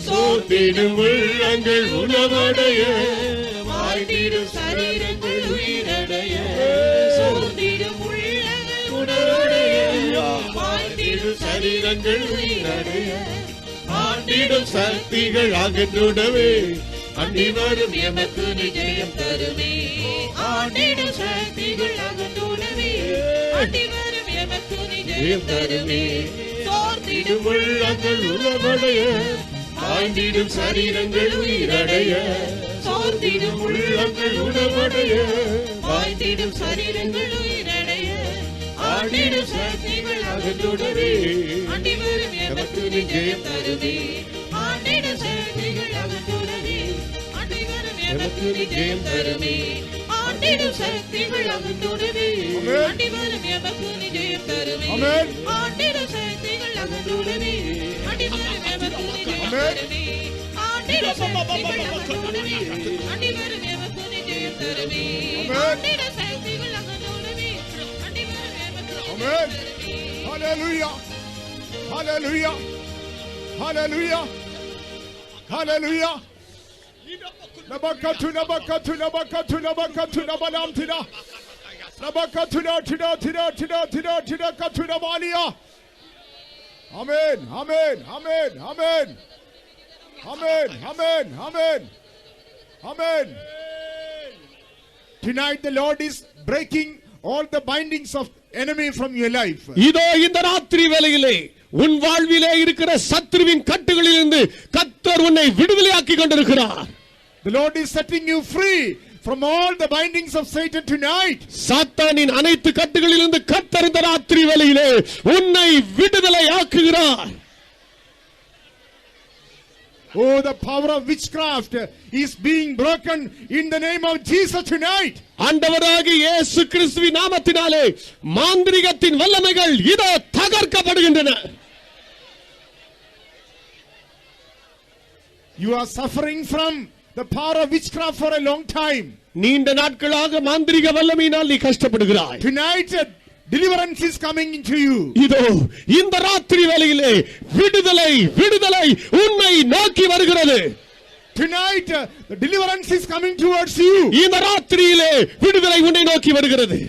சோர்ந்திடும் உள்ளங்கள் உணவடைய வாழ்ந்திடும் சரீரங்கள் உயிரடைய சோர்ந்திடும் உள்ளங்கள் உணர்வடைய வாழ்ந்திடும் சரீரங்கள் உயிரடைய ஆண்டிடும் சக்திகள் அகன்றுடவே அண்டிவரும் எமக்கு நிச்சயம் தருமே ஆண்டிடும் சக்திகள் அகன்றுடவே அடிவரும் எமக்கு நிச்சயம் தருமே சோர்ந்திடும் உள்ளங்கள் உணவடைய ஆண்டிடும் சரீரங்கள் உயிரடைய சோர்ந்திடும் உள்ளங்கள் உணவடைய வாழ்ந்திடும் சரீரங்கள் உயிரடைய ஆண்டிடும் சக்திகள் அகன்றுடவே அடிவரும் எமக்கு நிச்சயம் தருமே ஆண்டிடும் சக்திகள் அகன்றுடவே அடிவரும் எமக்கு நிச்சயம் தருமே ஆண்டிடும் சக்திகள் அகன்றுடவே அடிவரும் எமக்கு நிச்சயம் தருமே Amen. ஆண்டிடும் சக்திகள் அகன்றுடவே அடிவரும் எமக்கு நிச்சயம் தருமே ஆண்டிடும் சக்திகள் அகன்றுடவே அடிவரும் எமக்கு நிச்சயம் தருமே ஆண்டிடும் சக்திகள் அகன்றுடவே அடிவரும் எமக்கு amen. Hallelujah, hallelujah, hallelujah, hallelujah. Nabakatu, nabakatu, nabakatu, nabakatu, nabalamtina. Nabakatu, tida, tida, tida, tida, tida, katu, nabalia. Amen, amen, amen, amen. Amen, amen, amen, amen. Tonight the Lord is breaking all the bindings of enemy from your life. இதோ இந்த ராத்திரி வேளையிலே உன் வாழ்விலே இருக்கிற சத்துருவின் கட்டுகளிலிருந்து கர்த்தர் உன்னை விடுதலையாக்கி கொண்டிருக்கிறார். The Lord is setting you free from all the bindings of Satan tonight. சாத்தானின் அனைத்து கட்டுகளிலிருந்து கர்த்தர் இந்த ராத்திரி வேளையிலே உன்னை விடுதலையாக்குகிறார். Oh, the power of witchcraft is being broken in the name of Jesus tonight. ஆண்டவராகிய இயேசு கிறிஸ்துவின் நாமத்தினாலே மாந்திரிகத்தின் வல்லமைகள் இதோ தகர்க்கப்படுகின்றன. You are suffering from the power of witchcraft for a long time. நீண்ட நாட்களாக மாந்திரிக வல்லமையினால் நீ கஷ்டப்படுகிறாய். Tonight deliverance is coming into you. இதோ இந்த ராத்திரி வேளையிலே விடுதலை விடுதலை உன்னை நோக்கி வருகிறது. tonight the deliverance is coming towards you. இந்த ராத்திரியிலே விடுதலை உன்னை நோக்கி வருகிறது.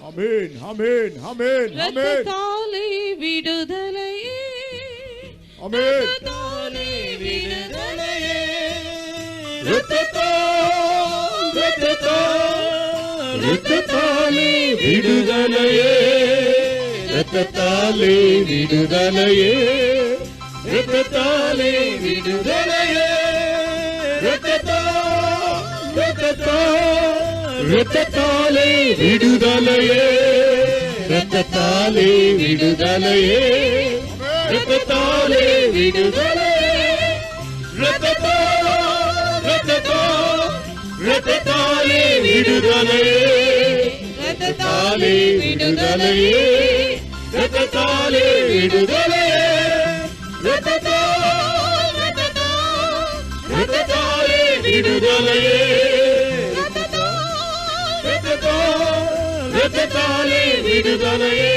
Amen, amen, amen, amen. ரத்தத்தாலே விடுதலையே, Amen. ரத்தத்தாலே விடுதலையே, இரத்தத்தாலே விடுதலையே, இரத்தத்தாலே விடுதலையே, இரத்தத்தாலே விடுதலையே, இரத்தத்தாலே விடுதலையே, இரத்தத்தாலே விடுதலையே, இரத்தத்தாலே விடுதலையே, இரத்தத்தாலே விடுதலையே, இரத்தத்தாலே விடுதலையே, இரத்தத்தாலே விடுதலையே, இரத்தத்தாலே விடுதலையே, இரத்தத்தாலே விடுதலையே,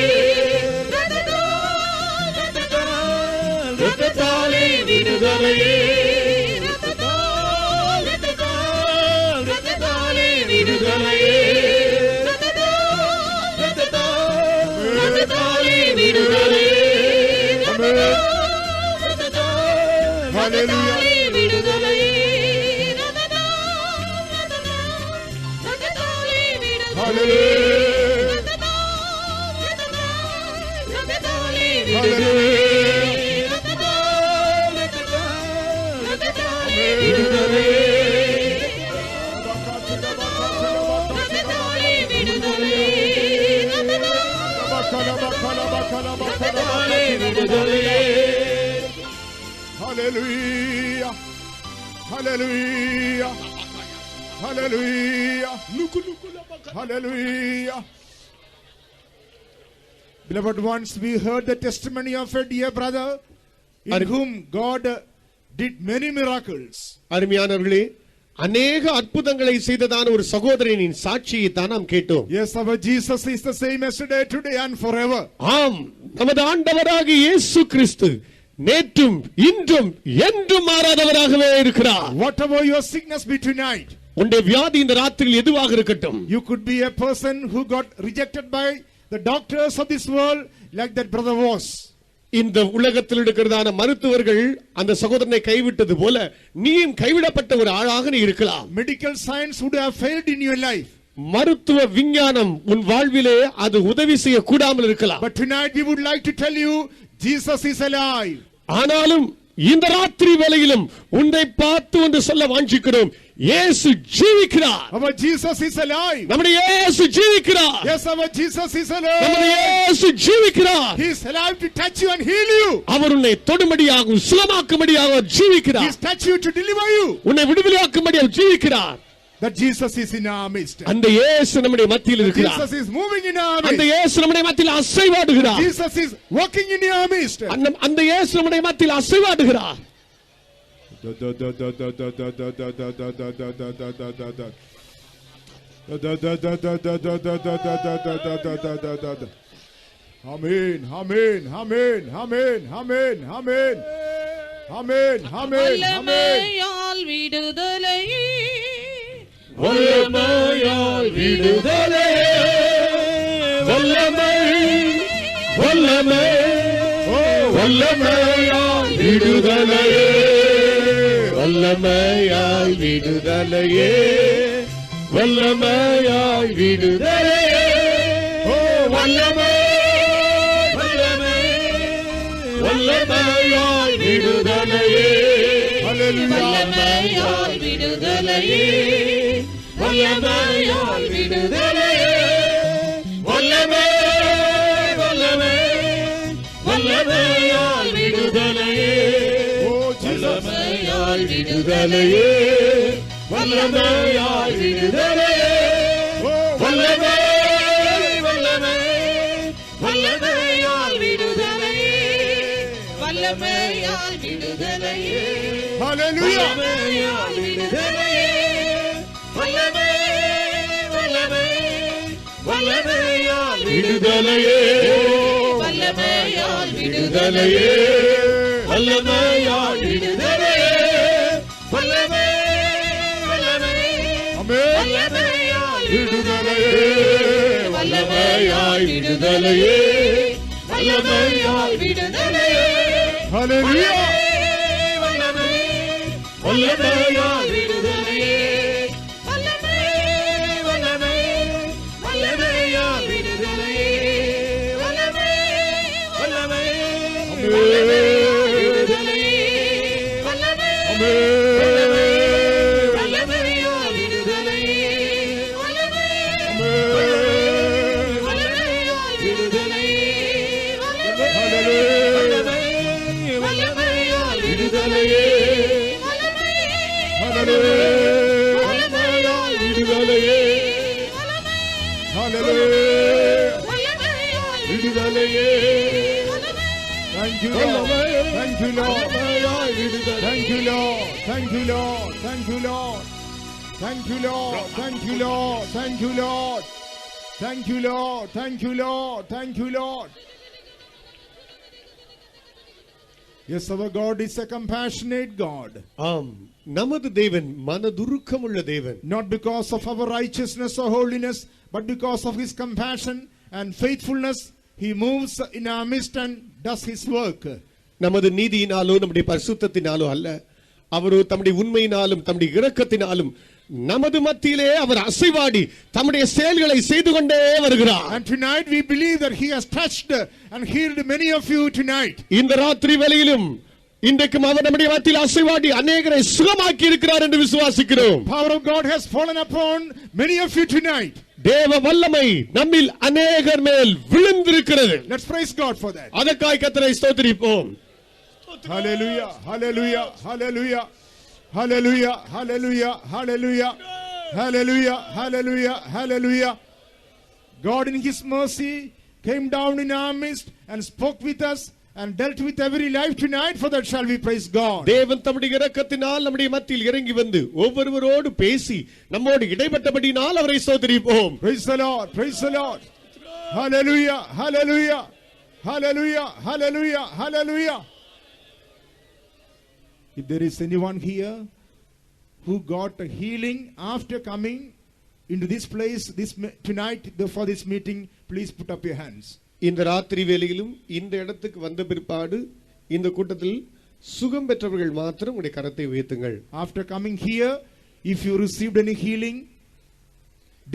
இரத்தத்தாலே விடுதலையே, இரத்தத்தாலே விடுதலையே, இரத்தத்தாலே விடுதலையே, Hallelujah. Hallelujah. Hallelujah. Hallelujah. Hallelujah. Beloved ones, we heard the testimony of a dear brother in whom God did many miracles. அருமையானவர்களே, அநேக அற்புதங்களை செய்ததான ஒரு சகோதரனின் சாட்சியை தான் நாம் கேட்டோம். Yes, our Jesus is the same yesterday, today and forever. ஆம், நமது ஆண்டவராகிய இயேசு கிறிஸ்து நேற்றும் இன்றும் என்றும் மாறாதவராகவே இருக்கிறார். Whatever your sickness be tonight, உன்னுடைய வியாதி இந்த ராத்திரியில் எதுவாக இருக்கட்டும், you could be a person who got rejected by the doctors of this world like that brother was. இந்த உலகத்தில் இருக்கிறதான மருத்துவர்கள் அந்த சகோதரனை கைவிட்டது போல நீயும் கைவிடப்பட்ட ஒரு ஆளாக நீ இருக்கலாம். Medical science would have failed in your life. மருத்துவ விஞ்ஞானம் உன் வாழ்விலே அது உதவி செய்ய கூடாமல் இருக்கலாம். But tonight we would like to tell you Jesus is alive. ஆனாலும் இந்த ராத்திரி வேளையிலும் உன்னை பார்த்து ஒன்று சொல்ல வாஞ்சிக்கிறோம், இயேசு ஜீவிக்கிறார். Our Jesus is alive. நம்முடைய இயேசு ஜீவிக்கிறார். Yes, our Jesus is நம்முடைய alive. இயேசு ஜீவிக்கிறார். He is alive to touch you and heal you. அவர் உன்னை தொடும்படியாகவும் சுகமாக்கும்படியாக He ஜீவிக்கிறார். is touch you to deliver you. உன்னை விடுதலையாக்கும்படியாக ஜீவிக்கிறார். That Jesus is in our midst. அந்த இயேசு நம்முடைய மத்தியில் இருக்கிறார். Jesus is moving in our அந்த midst. இயேசு நம்முடைய மத்தியில் அசைவாடுகிறார். Jesus is walking in our midst. அந்த இயேசு நம்முடைய மத்தியில் அசைவாடுகிறார். Amen, amen, amen, amen, amen, amen, amen, amen, amen. வல்லமையால் விடுதலையே, வல்லமையால் விடுதலையே, வல்லமை வல்லமை வல்லமையால் விடுதலையே, வல்லமையால் விடுதலையே, வல்லமையால் விடுதலையே, ஓ வல்லமை வல்லமை வல்லமையால் விடுதலையே, வல்லமையால் விடுதலையே, வல்லமையால் விடுதலையே, வல்லமை வல்லமை வல்லமையால் விடுதலையே, Oh, Jesus. வல்லமையால் விடுதலையே, வல்லமையால் விடுதலையே, வல்லமை வல்லமை வல்லமையால் விடுதலையே, வல்லமையால் விடுதலையே, Hallelujah. வல்லமையால் விடுதலையே, வல்லமை வல்லமை விடுதலையே வல்லமையால் விடுதலையே வல்லமையால் விடுதலையே வல்லமை வல்லமையால் விடுதலையே வல்லமையாய் விடுதலையே வல்லமையால் விடுதலையே ஹல்லேலூயா வல்லமையால் விடுதலையே வல்லமையால் விடுதலையே Thank you, Lord. Thank you, Lord. Thank you, Lord. Thank you, Lord. Thank you, Lord. Thank you, Lord. Thank you, Lord. Thank you, Lord. Thank you, Lord. Thank you, Lord. Thank you, Lord. Yes, our God is a compassionate God. ஆம் நமது தேவன் மனதுருக்கமுள்ள தேவன். Not because of our righteousness or holiness, but because of his compassion and faithfulness, he moves in our midst and does his work. நமது நீதியினாலோ நம்முடைய பரிசுத்தத்தினாலோ அல்ல, அவரோ தம்முடைய உண்மையினாலும் தம்முடைய இரக்கத்தினாலும் நமது மத்தியிலே அவர் அசைவாடி தம்முடைய செயல்களை செய்து கொண்டே வருகிறார். And tonight we believe that he has touched and healed many of you tonight. இந்த ராத்திரி வேளையிலும் இன்றைக்கும் அவர் நம்முடைய மத்தியில் அசைவாடி அநேகரை சுகமாக்கி இருக்கிறார் என்று விசுவாசிக்கிறோம். Power of God has fallen upon many of you tonight. தேவ வல்லமை நம்மில் அநேகர் மேல் விழுந்திருக்கிறது. Let's praise God for that. அதற்காக கர்த்தரை ஸ்தோத்திரிப்போம். Hallelujah, hallelujah, hallelujah, hallelujah, hallelujah, hallelujah, hallelujah, hallelujah, hallelujah. God in his mercy came down in our midst and spoke with us and dealt with every life tonight. For that shall we praise God. தேவன் தம்முடைய இரக்கத்தினால் நம்முடைய மத்தியில் இறங்கி வந்து ஒவ்வொருவரோடு பேசி நம்மோடு இடைப்பட்டபடியினால் அவரை ஸ்தோத்திரிப்போம். Praise the Lord, praise the Lord. Hallelujah, hallelujah, hallelujah, hallelujah, hallelujah. If there is anyone here who got a healing after coming into this place tonight for this meeting, please put up your hands. இந்த ராத்திரி வேளையிலும் இந்த இடத்துக்கு வந்த பிற்பாடு இந்த கூட்டத்தில் சுகம் பெற்றவர்கள் மாத்திரம் உங்களுடைய கரத்தை உயர்த்துங்கள். After coming here, if you received any healing,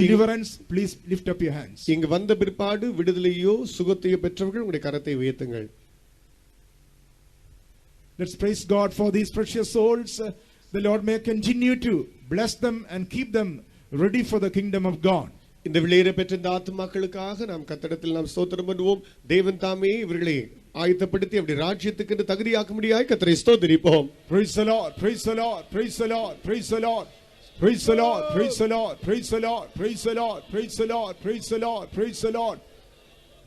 deliverance, please lift up your hands. இங்கு வந்த பிற்பாடு விடுதலையோ சுகத்தையோ பெற்றவர்கள் உங்களுடைய கரத்தை உயர்த்துங்கள். Let's praise God for these precious souls. The Lord may continue to bless them and keep them ready for the kingdom of God. இந்த விலையேற பெற்ற இந்த ஆத்துமாக்களுக்காக நாம் கர்த்தரிடத்தில் நாம் ஸ்தோத்திரம் பண்ணுவோம். தேவன் தாமே இவர்களை ஆயத்தப்படுத்தி அப்படி ராஜ்யத்துக்கு தகுதியாக்கும்படியாய் கர்த்தரை ஸ்தோத்திரிப்போம். Praise the Lord, praise the Lord, praise the Lord, praise the Lord, praise the Lord, praise the Lord, praise the Lord, praise the Lord, praise the Lord, praise the Lord, praise the Lord.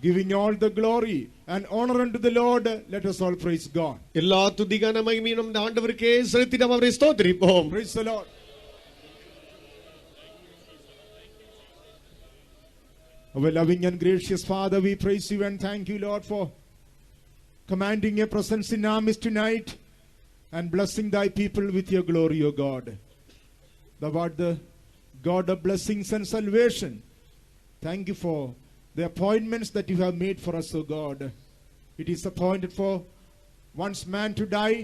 Giving all the glory and honor unto the Lord, let us all praise God. எல்லா துதிகான மகிமையும் நம் ஆண்டவருக்கே செலுத்தி நாம் அவரை ஸ்தோத்திரிப்போம். Praise the Lord. Our loving and gracious Father, we praise you and thank you, Lord, for commanding your presence in our midst tonight and blessing thy people with your glory, O God. Thou art the God of blessings and salvation. Thank you for the appointments that you have made for us, O God. It is appointed for once man to die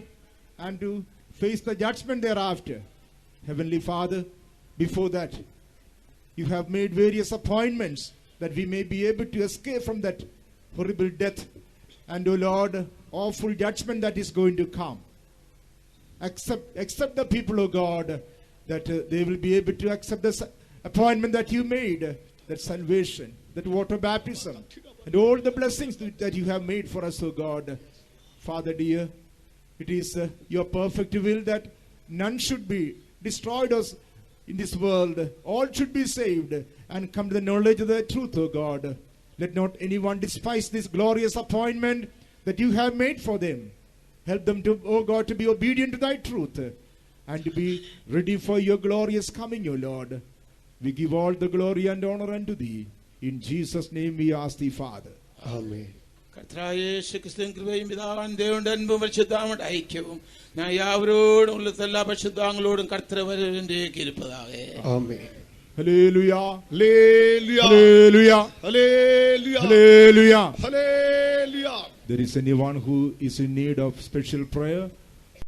and to face the judgment thereafter. Heavenly Father, before that, you have made various appointments that we may be able to escape from that horrible death and, O Lord, awful judgment that is going to come. Accept the people, O God, that they will be able to accept the appointment that you made, that salvation, that water baptism, and all the blessings that you have made for us, O God. Father dear, it is your perfect will that none should be destroyed us in this world. All should be saved and come to the knowledge of the truth, O God. Let not anyone despise this glorious appointment that you have made for them. Help them to, O God, to be obedient to thy truth and to be ready for your glorious coming, O Lord. We give all the glory and honor unto thee. In Jesus' name we ask thee, Father. ஆமென். കർത്താവേ യേശു ക്രിസ്തുവിൻ കൃപയും പിതാവാൻ ദൈവന്റെ അൻപും പരിശുദ്ധാമയുടെ ഐക്യവും ഞാൻ യാവരോടും ഉള്ള എല്ലാ പരിശുദ്ധാങ്ങളോടും കർത്തൃവരേക്ക് ഇരുപ്പതാകെ. ஆமென். Hallelujah. Hallelujah. Hallelujah. Hallelujah. Hallelujah. Hallelujah. There is anyone who is in need of special prayer.